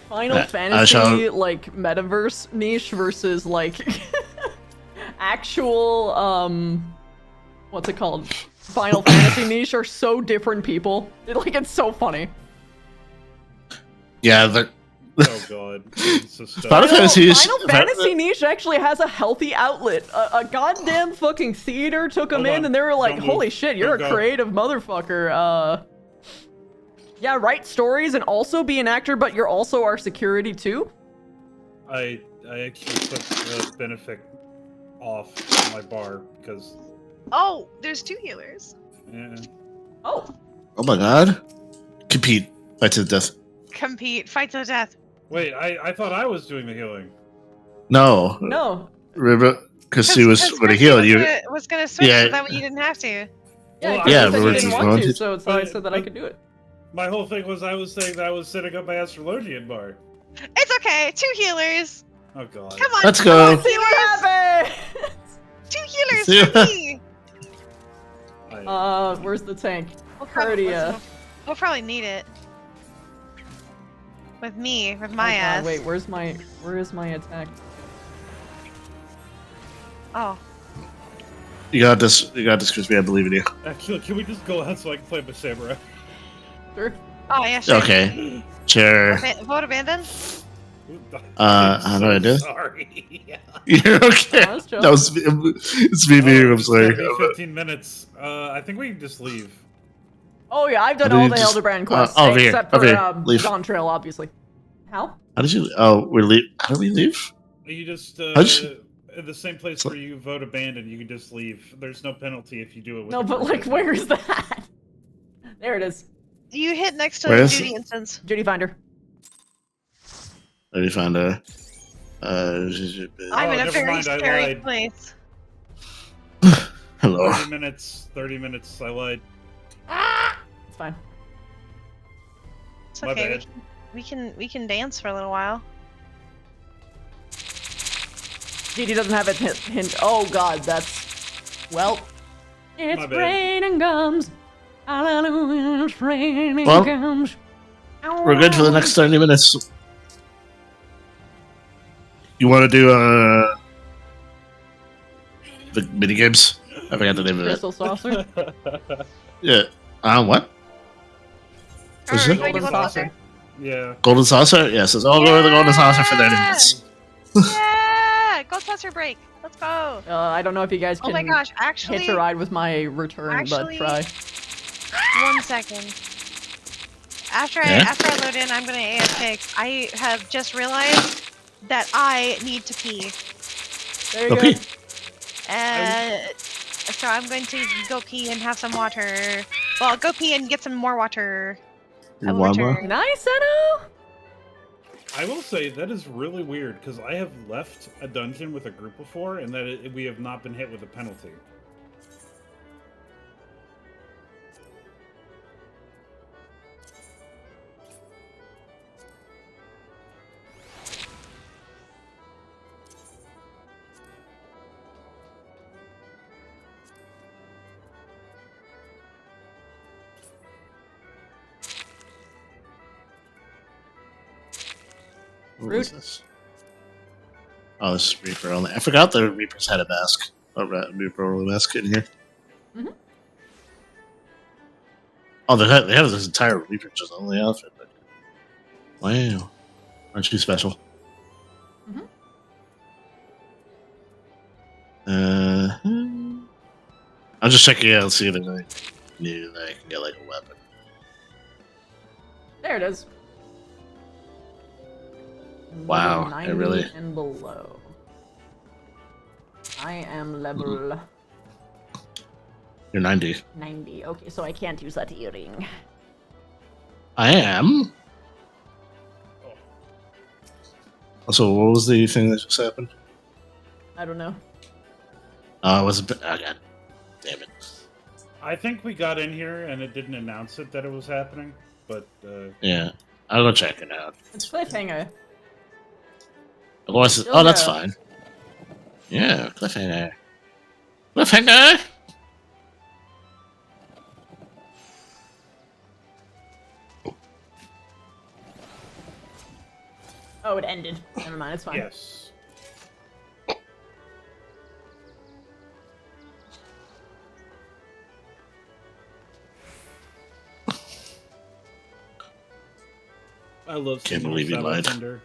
Speaker 1: Final
Speaker 3: I
Speaker 1: Fantasy,
Speaker 3: shall-
Speaker 1: like, metaverse niche versus, like, actual, what's it called? Final Fantasy niche are so different people. Like, it's so funny.
Speaker 3: Yeah, the
Speaker 5: Oh god. So
Speaker 3: Final Fantasy is-
Speaker 1: Final Fantasy niche actually has a healthy outlet. A goddamn fucking theater took them
Speaker 5: Hold
Speaker 1: in
Speaker 5: on.
Speaker 1: and they were like,
Speaker 5: Don't
Speaker 1: holy
Speaker 5: move.
Speaker 1: shit, you're
Speaker 5: Don't
Speaker 1: a
Speaker 5: go.
Speaker 1: creative motherfucker. Yeah, write stories and also be an actor, but you're also our security too?
Speaker 5: I actually took the benefit off my bar because
Speaker 2: Oh, there's 2 healers.
Speaker 1: Oh.
Speaker 3: Oh my god. Compete. Fight to the death.
Speaker 4: compete, fight to the death.
Speaker 5: wait, I thought I was doing the healing.
Speaker 3: No.
Speaker 1: No.
Speaker 3: River, because he was going to
Speaker 4: Chrissy
Speaker 3: heal you.
Speaker 4: was gonna switch
Speaker 3: Yeah.
Speaker 4: so that way you didn't have to.
Speaker 1: Yeah,
Speaker 5: Well,
Speaker 1: because
Speaker 3: Yeah,
Speaker 1: you said
Speaker 3: we
Speaker 1: you
Speaker 3: were
Speaker 1: didn't
Speaker 3: just
Speaker 1: want to,
Speaker 3: wanted-
Speaker 1: so it's I
Speaker 5: But-
Speaker 1: said that I
Speaker 5: but-
Speaker 1: could do it.
Speaker 5: My whole thing was I was saying that I was setting up my astrologian bar.
Speaker 4: It's okay, 2 healers.
Speaker 5: Oh god.
Speaker 4: Come on,
Speaker 3: Let's
Speaker 4: come
Speaker 3: go.
Speaker 4: on,
Speaker 1: See what happens!
Speaker 4: 2 healers
Speaker 3: See
Speaker 4: for
Speaker 3: ya.
Speaker 4: me.
Speaker 1: Where's the tank?
Speaker 4: We'll probably,
Speaker 1: Cardia.
Speaker 4: we'll probably need it. With me, with
Speaker 1: Oh
Speaker 4: my
Speaker 1: God,
Speaker 4: ass.
Speaker 1: wait, where is my attack?
Speaker 4: Oh.
Speaker 3: You got this, Crispy. I believe in you.
Speaker 5: Actually, can we just go out so I can play my samurai?
Speaker 1: Sure.
Speaker 4: Oh yeah, sure.
Speaker 3: Okay. Sure.
Speaker 4: Vote abandon?
Speaker 3: How do I do?
Speaker 5: Sorry.
Speaker 3: You're okay.
Speaker 1: Oh, that's chill.
Speaker 3: No, it's me being. I'm
Speaker 5: It's gonna
Speaker 3: sorry.
Speaker 5: be 15 minutes. I think we can just leave.
Speaker 1: Oh yeah, I've done
Speaker 3: How do
Speaker 1: all
Speaker 3: you
Speaker 1: the
Speaker 3: just-
Speaker 1: Hildebrand quests,
Speaker 3: over here,
Speaker 1: except
Speaker 3: over
Speaker 1: for
Speaker 3: here, leave.
Speaker 1: Dawn Trail, obviously. How?
Speaker 3: How did you? Oh, we're leave. How do we leave?
Speaker 5: You just
Speaker 3: How'd you-
Speaker 5: in the same place where you vote abandon, you can just leave. There's no penalty if you do it with
Speaker 1: No,
Speaker 5: a
Speaker 1: but
Speaker 5: group.
Speaker 1: like, where is that? There it is.
Speaker 4: You hit next to
Speaker 3: Where
Speaker 4: the
Speaker 3: is
Speaker 4: duty
Speaker 3: it?
Speaker 4: instance.
Speaker 1: Duty Finder.
Speaker 3: Let me find a.
Speaker 4: I'm
Speaker 5: Oh,
Speaker 4: in a
Speaker 5: never
Speaker 4: very
Speaker 5: mind, I
Speaker 4: scary
Speaker 5: lied.
Speaker 4: place.
Speaker 3: Hello.
Speaker 5: 30 minutes. 30 minutes. I lied.
Speaker 1: It's fine.
Speaker 4: It's
Speaker 5: My
Speaker 4: okay.
Speaker 5: bad.
Speaker 4: We can dance for a little while.
Speaker 1: DD doesn't have a hint. Oh God, that's well. It's
Speaker 5: My bad.
Speaker 1: raining gums. Hallelujah, it's raining
Speaker 3: Well,
Speaker 1: gums.
Speaker 3: We're good for the next 30 minutes. You want to do the mini games? I forgot the name of it.
Speaker 1: Crystal saucer.
Speaker 3: Yeah. What? Is
Speaker 4: Or
Speaker 3: it?
Speaker 4: are you going to
Speaker 1: Golden
Speaker 4: go
Speaker 1: saucer.
Speaker 5: Yeah.
Speaker 3: Golden saucer? Yes. Let's all go to the golden saucer for 30 minutes.
Speaker 4: Yeah! Go saucer break. Let's go.
Speaker 1: I don't know if you guys
Speaker 4: Oh
Speaker 1: can
Speaker 4: my gosh, actually,
Speaker 1: hitch a ride with my return,
Speaker 4: actually-
Speaker 1: but try.
Speaker 4: 1 second. After
Speaker 3: Yeah?
Speaker 4: I load in, I'm gonna AFK. I have just realized that I need to pee.
Speaker 1: There you
Speaker 3: Go
Speaker 1: go.
Speaker 3: pee.
Speaker 4: So I'm going to go pee and have some water. Well, go pee and get some more water. I will
Speaker 3: One more?
Speaker 4: return.
Speaker 1: Nice, Edo.
Speaker 5: I will say that is really weird because I have left a dungeon with a group before, and that we have not been hit with a penalty.
Speaker 3: What was this? Oh, this is Reaper only. I forgot the Reapers had a mask. A Reaper only mask in here.
Speaker 1: Mhm.
Speaker 3: Oh, they have this entire Reaper just only outfit. Wow. Aren't you special?
Speaker 1: Mhm.
Speaker 3: I'm just checking out and see if there's anything new that I can get like a weapon.
Speaker 1: There it is.
Speaker 3: Wow,
Speaker 1: Level
Speaker 3: it
Speaker 1: 90
Speaker 3: really-
Speaker 1: and below. I am level
Speaker 3: You're 90.
Speaker 1: 90. Okay, so I can't use that earring.
Speaker 3: I am. Also, what was the thing that just happened?
Speaker 1: I don't know.
Speaker 3: Oh, it was. Oh, God. Damn it.
Speaker 5: I think we got in here and it didn't announce it that it was happening. but
Speaker 3: Yeah, I'll go check it out.
Speaker 1: It's cliffhanger.
Speaker 3: Oh, that's fine. Yeah, cliffhanger. Cliffhanger!
Speaker 1: Oh, it ended. Never mind, it's fine.
Speaker 5: yes. I love
Speaker 3: Can't
Speaker 5: Senor
Speaker 3: believe you lied.
Speaker 5: Sabatender.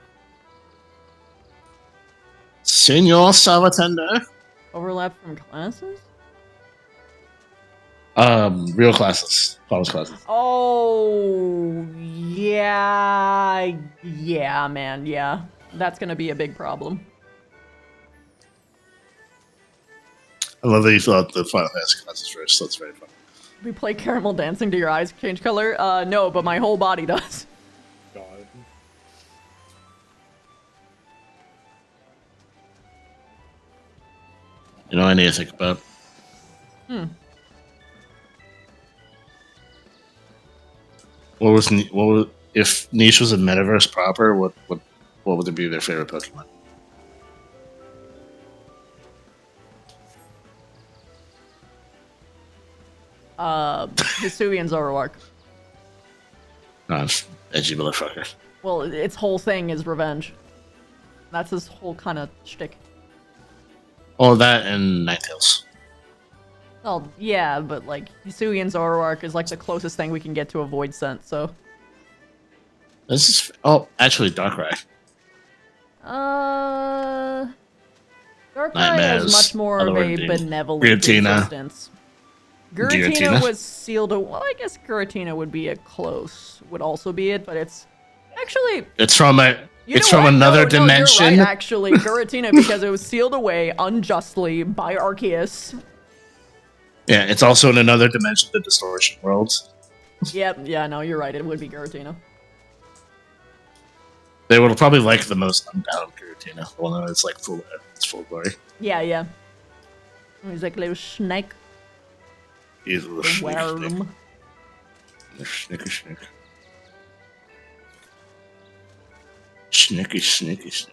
Speaker 3: Senor Salvatender?
Speaker 1: Overlap from classes?
Speaker 3: Real classes. College classes.
Speaker 1: Oh, yeah. Yeah, man, yeah. That's gonna be a big problem.
Speaker 3: I love that you thought the Final Fantasy classes first. That's very fun.
Speaker 1: We play caramel dancing, do your eyes change color? No, but my whole body does.
Speaker 5: God.
Speaker 3: You know, I need to think about. What was if Niche was a metaverse proper? What would it be their favorite Pokemon?
Speaker 1: Hisuian Zoroark.
Speaker 3: Edgy motherfucker.
Speaker 1: Well, its whole thing is revenge. That's his whole kind of shtick.
Speaker 3: Oh, that and Ninetales.
Speaker 1: Well, yeah, but like Hisuian Zoroark is like the closest thing we can get to a void scent, so.
Speaker 3: This is actually Darkrai.
Speaker 1: Darkrai
Speaker 3: Nightmares,
Speaker 1: has much more of a
Speaker 3: Otherworldly,
Speaker 1: benevolent
Speaker 3: Giratina.
Speaker 1: existence. Giratina
Speaker 3: Giratina?
Speaker 1: was sealed. Well, I guess Giratina would be a close. Would also be it, but it's actually.
Speaker 3: It's from a.
Speaker 1: You
Speaker 3: It's
Speaker 1: know
Speaker 3: from
Speaker 1: what?
Speaker 3: another
Speaker 1: No,
Speaker 3: dimension.
Speaker 1: you're right, actually, Giratina, because it was sealed away unjustly by Arceus.
Speaker 3: Yeah, it's also in another dimension, the Distortion Worlds.
Speaker 1: Yep, yeah, no, you're right. It would be Giratina.
Speaker 3: They would probably like the most unbound Giratina. The one that's like it's full glory.
Speaker 1: Yeah, yeah. He's like a little snake.
Speaker 3: He's a little snick.
Speaker 1: Worm.
Speaker 3: Snicky. Snicky.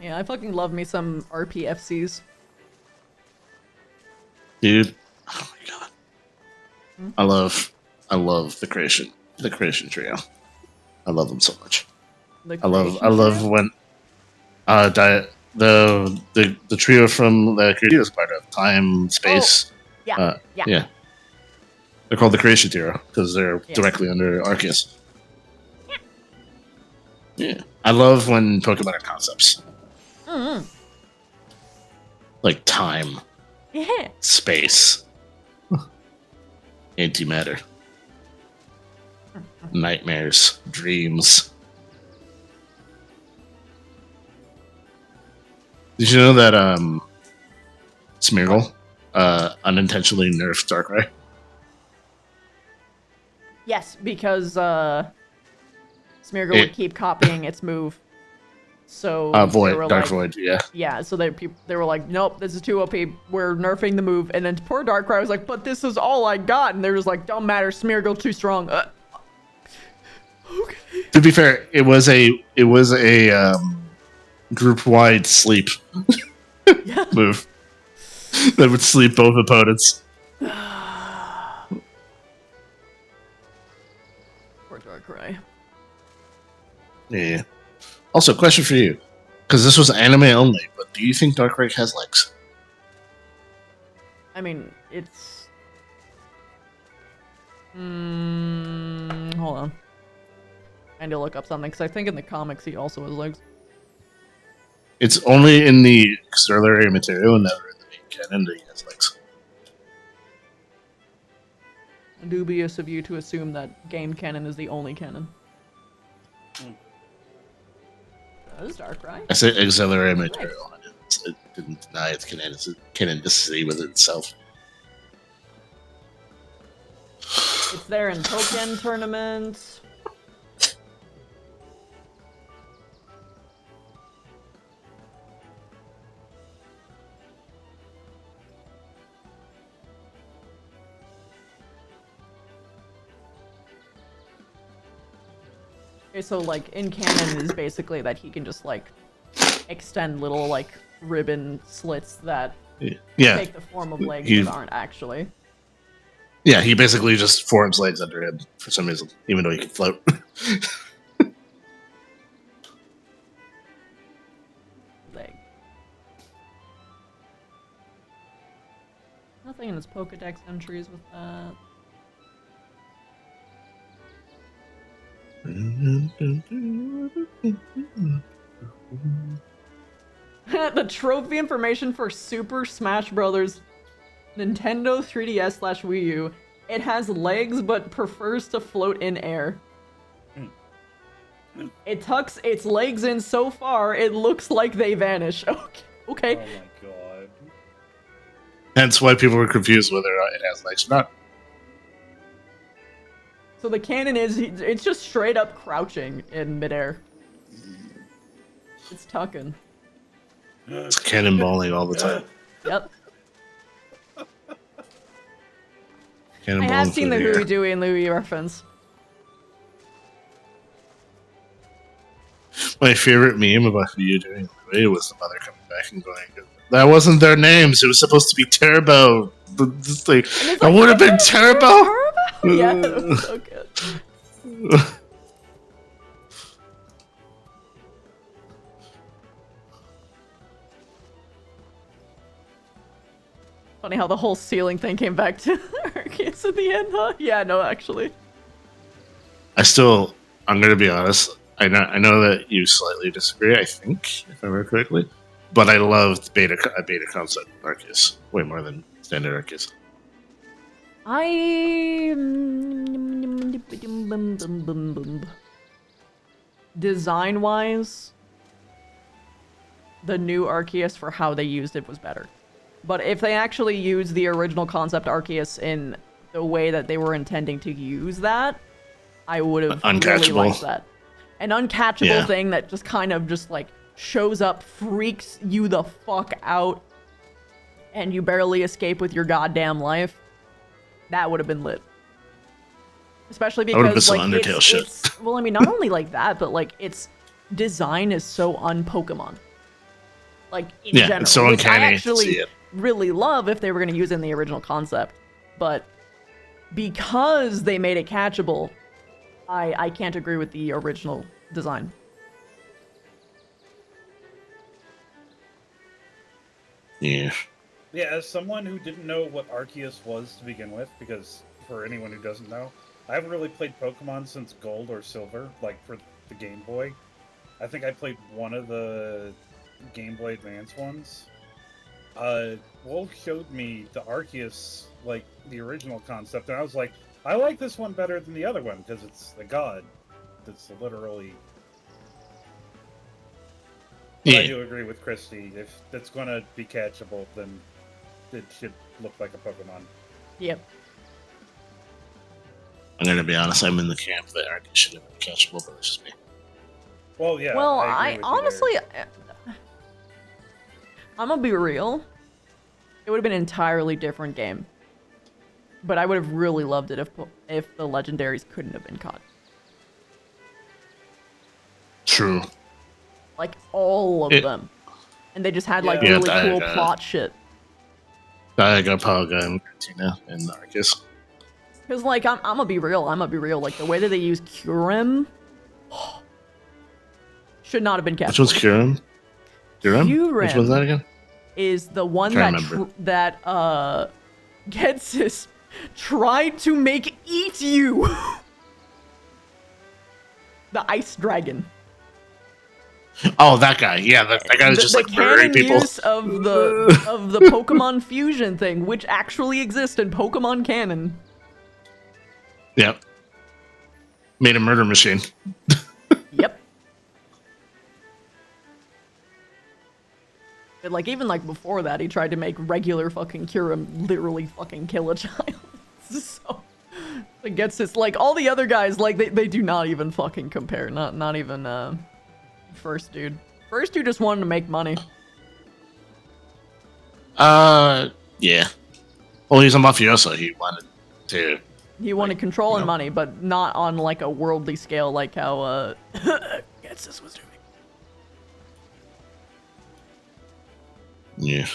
Speaker 1: Yeah, I fucking love me some RPFCs.
Speaker 3: Dude, oh my god. I love the creation trio. I love them so much. I love when the trio from the creation is part of time, space.
Speaker 1: Yeah,
Speaker 3: Yeah. They're called the creation trio because they're directly under Arceus. Yeah. I love when Pokemon are concepts.
Speaker 1: Mm-hmm.
Speaker 3: Like time,
Speaker 1: Yeah.
Speaker 3: space, antimatter, nightmares, dreams. Did you know that Smeargle unintentionally nerfed Darkrai?
Speaker 1: Yes, because Smeargle would keep copying its move. So
Speaker 3: Void,
Speaker 1: they were
Speaker 3: Dark
Speaker 1: like,
Speaker 3: Void, yeah.
Speaker 1: Yeah, so they were like, nope, this is too OP. We're nerfing the move. And then poor Darkrai was like, but this is all I got. And they were just like, don't matter, Smeargle too strong. Okay.
Speaker 3: To be fair, it was a group-wide sleep move that would sleep both opponents.
Speaker 1: Poor Darkrai.
Speaker 3: Yeah. Also, question for you, because this was anime only, but do you think Darkrai has legs?
Speaker 1: I mean, it's... hold on. I need to look up something, because I think in the comics he also has legs.
Speaker 3: It's only in the auxiliary material and never in the main canon that he has legs.
Speaker 1: Dubious of you to assume that game canon is the only canon. That is Darkrai.
Speaker 3: I said auxiliary material. It didn't deny its canonicity within itself.
Speaker 1: It's there in Pokken tournaments. Okay, so like in canon is basically that he can just like extend little like ribbon slits that
Speaker 3: Yeah.
Speaker 1: take the form of legs
Speaker 3: He-
Speaker 1: but aren't actually.
Speaker 3: Yeah, he basically just forms legs under him for some reason, even though he can float.
Speaker 1: Leg. Nothing in his Pokedex entries with that. The trophy information for Super Smash Bros. Nintendo 3DS/Wii U. It has legs but prefers to float in air. It tucks its legs in so far, it looks like they vanish. Okay.
Speaker 5: Oh my god.
Speaker 3: Hence why people were confused whether or not it has legs or not.
Speaker 1: So the canon is, it's just straight up crouching in midair. It's tucking.
Speaker 3: It's cannonballing all the time.
Speaker 1: Yep. I
Speaker 3: Cannonballing
Speaker 1: have seen the
Speaker 3: through air.
Speaker 1: Huey, Dewey, and Louie reference.
Speaker 3: My favorite meme about who you doing Louis was the mother coming back and going, "That wasn't their names. It was supposed to be Turbo." It's like, it would have been Turbo.
Speaker 1: Yeah, it was so good. Funny how the whole ceiling thing came back to Arceus at the end, huh? Yeah, no, actually.
Speaker 3: I'm gonna be honest. I know that you slightly disagree. I think, if I remember correctly, but I loved beta concept Arceus way more than standard Arceus.
Speaker 1: Design-wise, the new Arceus for how they used it was better. But if they actually used the original concept Arceus in the way that they were intending to use that, I would have really liked that. An uncatchable thing that just kind of just like shows up, freaks you the fuck out, and you barely escape with your goddamn life. That would have been lit. Especially because like
Speaker 3: Undertale shit.
Speaker 1: it's well, I mean, not only like that, but like its design is so un-Pokemon. Like in general,
Speaker 3: it's so
Speaker 1: which I
Speaker 3: uncanny.
Speaker 1: actually
Speaker 3: See it.
Speaker 1: really love if they were going to use it in the original concept, but because they made it catchable, I can't agree with the original design.
Speaker 3: Yeah.
Speaker 5: Yeah, as someone who didn't know what Arceus was to begin with, because for anyone who doesn't know, I haven't really played Pokemon since Gold or Silver, like for the Game Boy. I think I played one of the Game Boy Advance ones. Wolf showed me the Arceus, like the original concept, and I was like, I like this one better than the other one because it's the god. It's literally.
Speaker 3: Yeah.
Speaker 5: I do agree with Christy. If it's going to be catchable, then it should look like a Pokemon.
Speaker 1: Yep.
Speaker 3: I'm gonna be honest. I'm in the camp that Arceus should have been catchable, but it's just me.
Speaker 5: Well, yeah.
Speaker 1: Well,
Speaker 5: I
Speaker 1: I
Speaker 5: agree with you
Speaker 1: honestly,
Speaker 5: there.
Speaker 1: I'm gonna be real. It would have been an entirely different game. But I would have really loved it if the legendaries couldn't have been caught.
Speaker 3: True.
Speaker 1: Like all of them. And they just had like
Speaker 5: Yeah.
Speaker 1: really
Speaker 3: Yeah,
Speaker 1: cool plot shit.
Speaker 3: Dialga and Tina and Arceus.
Speaker 1: Cause like I'm gonna be real. Like the way that they use Kyurem should not have been
Speaker 3: Which
Speaker 1: catchable.
Speaker 3: one's Kyurem? Kyurem?
Speaker 1: Kyurem.
Speaker 3: Which one's that again?
Speaker 1: Is the one
Speaker 3: Can't
Speaker 1: that
Speaker 3: remember.
Speaker 1: Getsis tried to make eat you. The ice dragon.
Speaker 3: Oh, that guy. Yeah, that guy was just like murdering
Speaker 1: canon
Speaker 3: people.
Speaker 1: use of the Pokemon fusion thing, which actually exists in Pokemon canon.
Speaker 3: Yep. Made a murder machine.
Speaker 1: Yep. But like even like before that, he tried to make regular fucking Kyurem literally fucking kill a child. So it gets this like all the other guys like they do not even fucking compare. Not even first dude. First dude just wanted to make money.
Speaker 3: Yeah. Well, he's a mafioso. He wanted to
Speaker 1: He wanted control and
Speaker 3: no.
Speaker 1: money, but not on like a worldly scale like how Getsis was doing.
Speaker 3: Yeah.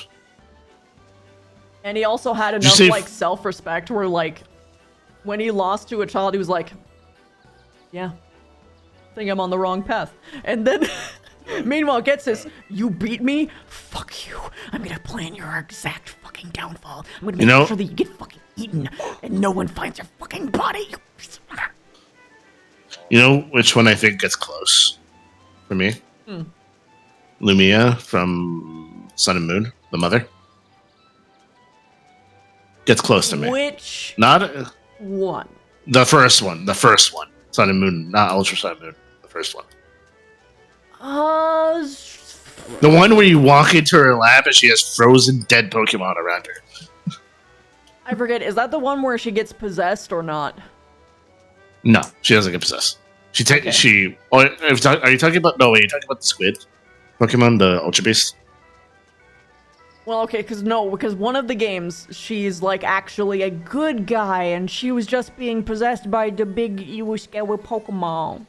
Speaker 1: And he also had
Speaker 3: Did you
Speaker 1: enough
Speaker 3: say
Speaker 1: like self-respect where like when he lost to a child, he was like, yeah, I think I'm on the wrong path. And then meanwhile Getsis, you beat me? Fuck you. I'm gonna plan your exact fucking downfall. I'm gonna make sure that you get fucking eaten and no one finds your fucking body.
Speaker 3: You know which one I think gets close for me? Lumia from Sun and Moon, the mother. Gets close to me.
Speaker 1: Which
Speaker 3: Not
Speaker 1: one?
Speaker 3: the first one. The first one. Sun and Moon, not Ultra Sun and Moon. The first one. The one where you walk into her lab and she has frozen dead Pokemon around her.
Speaker 1: I forget. Is that the one where she gets possessed or not?
Speaker 3: No, she doesn't get possessed.
Speaker 1: Okay.
Speaker 3: Are you talking about? No, are you talking about the squid Pokemon, the Ultra Beast?
Speaker 1: Well, okay, because one of the games, she's like actually a good guy, and she was just being possessed by the big evil scary Pokemon.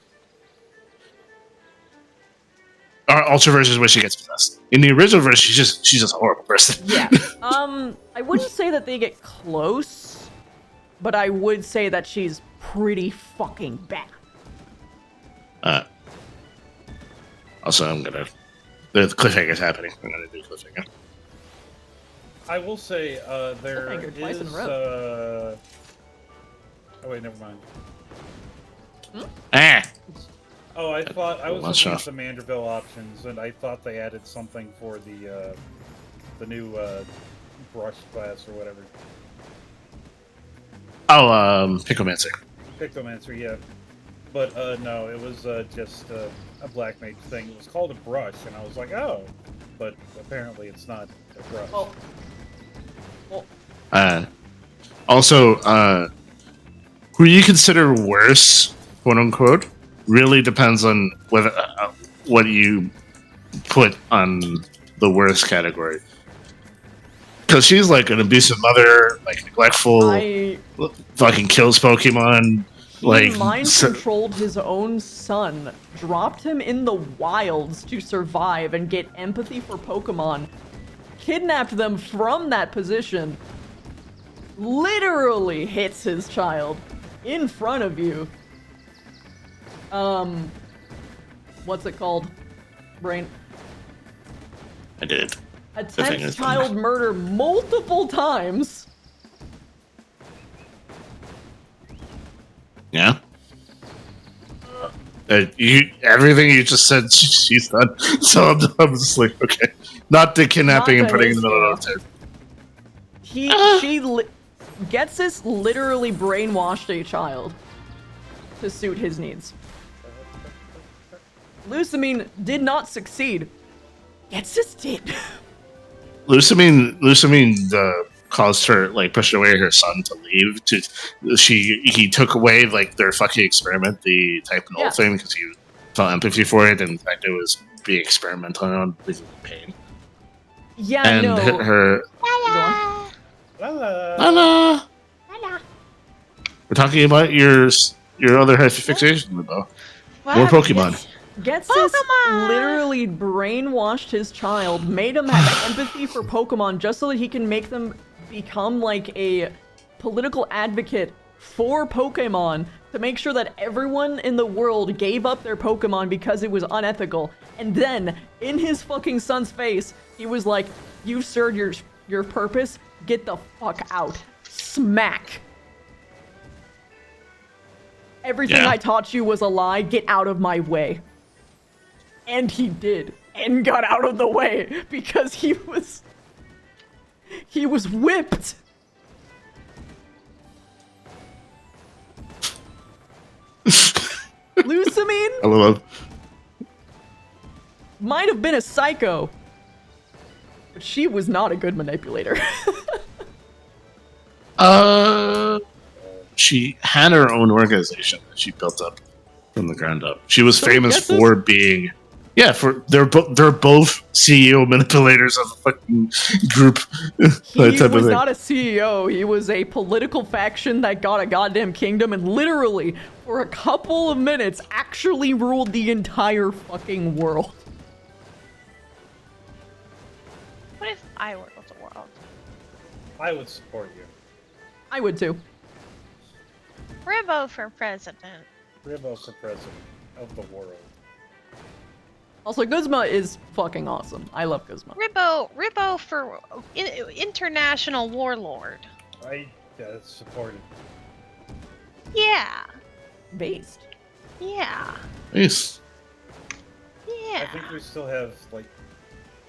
Speaker 3: Our Ultra version is where she gets possessed. In the original version, she's just a horrible person.
Speaker 1: Yeah. I wouldn't say that they get close, but I would say that she's pretty fucking bad.
Speaker 3: Also, the cliffhanger's happening. I'm gonna do cliffhanger.
Speaker 5: I will say there
Speaker 1: Cliffhanger twice in a
Speaker 5: is.
Speaker 1: row.
Speaker 5: Oh wait, never mind. Oh, I thought I was looking at the Manderville options, and I thought they added something for the new brush class or whatever.
Speaker 3: Oh, Pickomancer.
Speaker 5: Pictomancer, yeah. But no, it was just a black mage thing. It was called a brush, and I was like, oh. But apparently it's not a brush.
Speaker 1: Oh.
Speaker 3: Also, who you consider worse, quote unquote, really depends on whether what you put on the worst category. Because she's like an abusive mother, like neglectful, fucking kills Pokemon.
Speaker 1: He mind-controlled his own son, dropped him in the wilds to survive and get empathy for Pokemon, kidnapped them from that position, literally hits his child in front of you. What's it called? Brain.
Speaker 3: I did.
Speaker 1: Attempts child murder multiple times.
Speaker 3: Yeah. Everything you just said, she's done. So I'm just like, okay, not the kidnapping and putting in the middle of the
Speaker 1: Getsis literally brainwashed a child to suit his needs. Lusamine did not succeed. Getsis did.
Speaker 3: Lusamine caused her, like, pushed away her son to leave. He took away, like, their fucking experiment, the type null thing, because he felt empathy for it, and in fact it was being experimental on with pain.
Speaker 1: Yeah,
Speaker 3: and
Speaker 1: no.
Speaker 3: her.
Speaker 5: La.
Speaker 3: We're talking about your other hyperfixation, though. More Pokemon.
Speaker 1: Getsis literally brainwashed his child, made him have empathy for Pokemon just so that he can make them become like a political advocate for Pokemon to make sure that everyone in the world gave up their Pokemon because it was unethical. And then, in his fucking son's face, he was like, "You served your purpose, get the fuck out." Smack. Everything I taught you was a lie, get out of my way. And he did, and got out of the way, because he was whipped. Lusamine?
Speaker 3: Hello.
Speaker 1: Might have been a psycho, but she was not a good manipulator.
Speaker 3: She had her own organization that she built up from the ground up. She was famous for being... Yeah, they're both CEO manipulators of the fucking group.
Speaker 1: He was not a CEO. He was a political faction that got a goddamn kingdom and literally, for a couple of minutes, actually ruled the entire fucking world.
Speaker 4: What if I were the world?
Speaker 5: I would support you.
Speaker 1: I would too.
Speaker 4: Ribbo for president.
Speaker 5: Ribbo for president of the world.
Speaker 1: Also, Guzma is fucking awesome. I love Guzma.
Speaker 4: Ribbo for international warlord.
Speaker 5: I support it.
Speaker 4: Yeah.
Speaker 1: Based.
Speaker 4: Yeah.
Speaker 3: Nice.
Speaker 4: Yeah.
Speaker 5: I think we still have like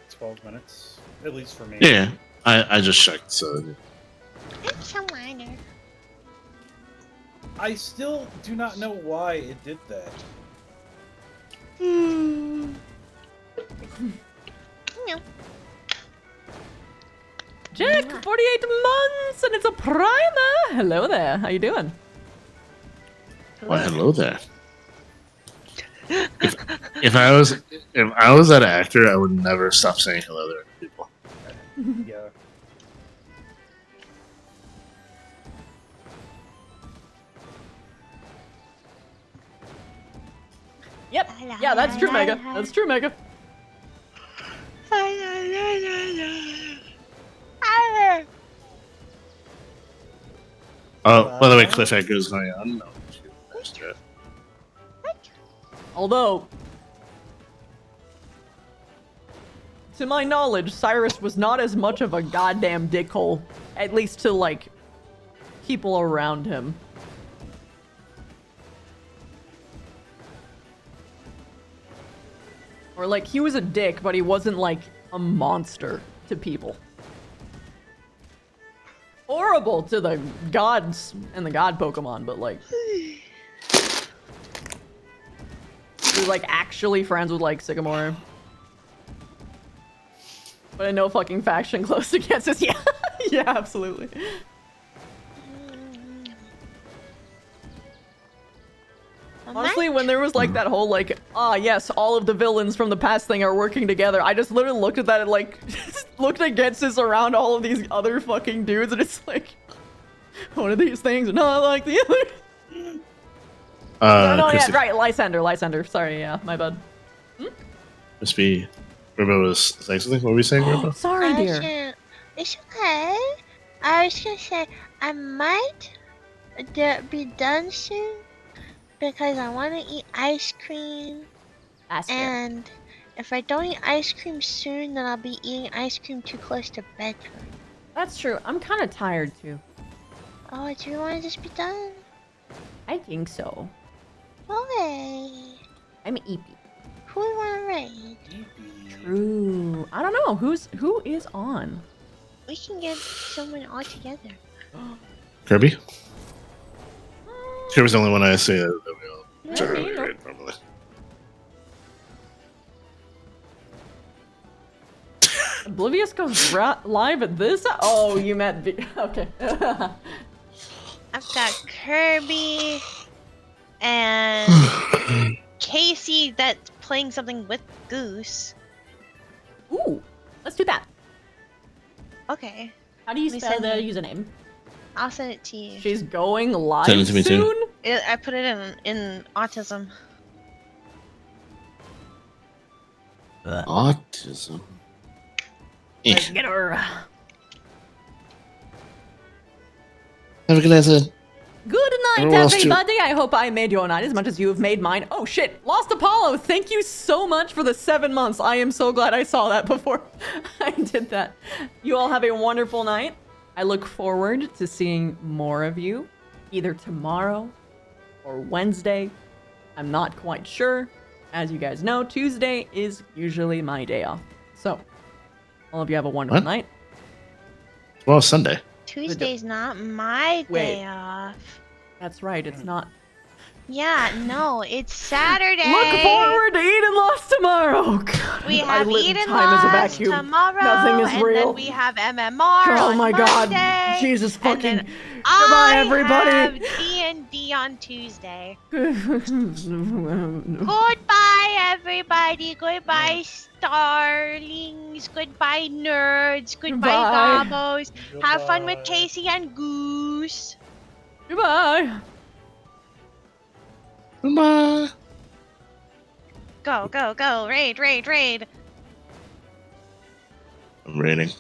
Speaker 5: 12 minutes, at least for me.
Speaker 3: Yeah, I just checked. So
Speaker 4: It's so minor.
Speaker 5: I still do not know why it did that.
Speaker 1: Jack, 48 months, and it's a primer. Hello there. How you doing?
Speaker 3: why, hello there. If I was that actor, I would never stop saying hello there to people.
Speaker 5: Yeah.
Speaker 1: Yep. Yeah, that's true, Mega. That's true, Mega.
Speaker 3: Oh, by the way, cliffhanger is going on. No,
Speaker 1: Although, to my knowledge, Cyrus was not as much of a goddamn dickhole, at least to, like, people around him. Or, like, he was a dick, but he wasn't, like, a monster to people. Horrible to the gods and the god Pokemon, but, like... he was, like, actually friends with, like, Sycamore. But I know fucking faction close against us. Yeah, yeah, absolutely. Honestly, when there was like that whole like, yes, all of the villains from the past thing are working together, I just literally looked at that and like, looked against us around all of these other fucking dudes, and it's like, one of these things are not like the other. No, yeah, right, Lysander, sorry, yeah, my bad.
Speaker 3: Must be. Ribbo was saying something. What were we saying, Ribbo?
Speaker 1: Sorry, dear.
Speaker 4: It's okay. I was gonna say, I might be done soon because I want to eat ice cream. And if I don't eat ice cream soon, then I'll be eating ice cream too close to bedtime.
Speaker 1: That's true. I'm kind of tired too.
Speaker 4: Oh, do you want to just be done?
Speaker 1: I think so.
Speaker 4: Okay.
Speaker 1: I'm eepy.
Speaker 4: Who do you want to raid?
Speaker 1: True. I don't know. Who is on?
Speaker 4: We can get someone all together.
Speaker 3: Kirby? Kirby's the only one I say that we all
Speaker 1: Okay, no.
Speaker 3: right, probably.
Speaker 1: Oblivious goes live at this? Oh, you meant okay.
Speaker 4: I've got Kirby and Casey that's playing something with Goose.
Speaker 1: Ooh, let's do that.
Speaker 4: Okay.
Speaker 1: How do you
Speaker 4: Let me
Speaker 1: spell the
Speaker 4: send
Speaker 1: username?
Speaker 4: I'll send it to you.
Speaker 1: She's going live
Speaker 3: Send it to me too.
Speaker 1: soon?
Speaker 4: I put it in autism.
Speaker 3: Autism.
Speaker 1: Let's get her.
Speaker 3: Have a good night, son.
Speaker 1: Good night,
Speaker 3: Everyone else too.
Speaker 1: everybody. I hope I made your night as much as you have made mine. Oh shit, Lost Apollo. Thank you so much for the 7 months. I am so glad I saw that before I did that. You all have a wonderful night. I look forward to seeing more of you either tomorrow or Wednesday. I'm not quite sure. As you guys know, Tuesday is usually my day off. So, all of you have a wonderful night.
Speaker 3: Tomorrow's Sunday.
Speaker 4: Tuesday's not my day off.
Speaker 1: That's right, it's not.
Speaker 4: Yeah, no, it's Saturday.
Speaker 1: Look forward to Eden Lost tomorrow. God,
Speaker 4: We
Speaker 1: I
Speaker 4: have
Speaker 1: live
Speaker 4: Eden
Speaker 1: time as a
Speaker 4: Lost
Speaker 1: vacuum.
Speaker 4: tomorrow,
Speaker 1: Nothing is
Speaker 4: and
Speaker 1: real.
Speaker 4: then we have MMR
Speaker 1: Oh
Speaker 4: on
Speaker 1: my
Speaker 4: Monday,
Speaker 1: god, Jesus
Speaker 4: and
Speaker 1: fucking.
Speaker 4: then
Speaker 1: Goodbye,
Speaker 4: I
Speaker 1: everybody.
Speaker 4: have D&D on Tuesday.
Speaker 1: Goodbye.
Speaker 4: Goodbye, everybody. Goodbye, starlings. Goodbye, nerds. Goodbye, gobos. Have fun with Casey and Goose.
Speaker 1: Goodbye.
Speaker 3: Goodbye.
Speaker 4: Go, go, go. Raid, raid, raid.
Speaker 3: I'm raining.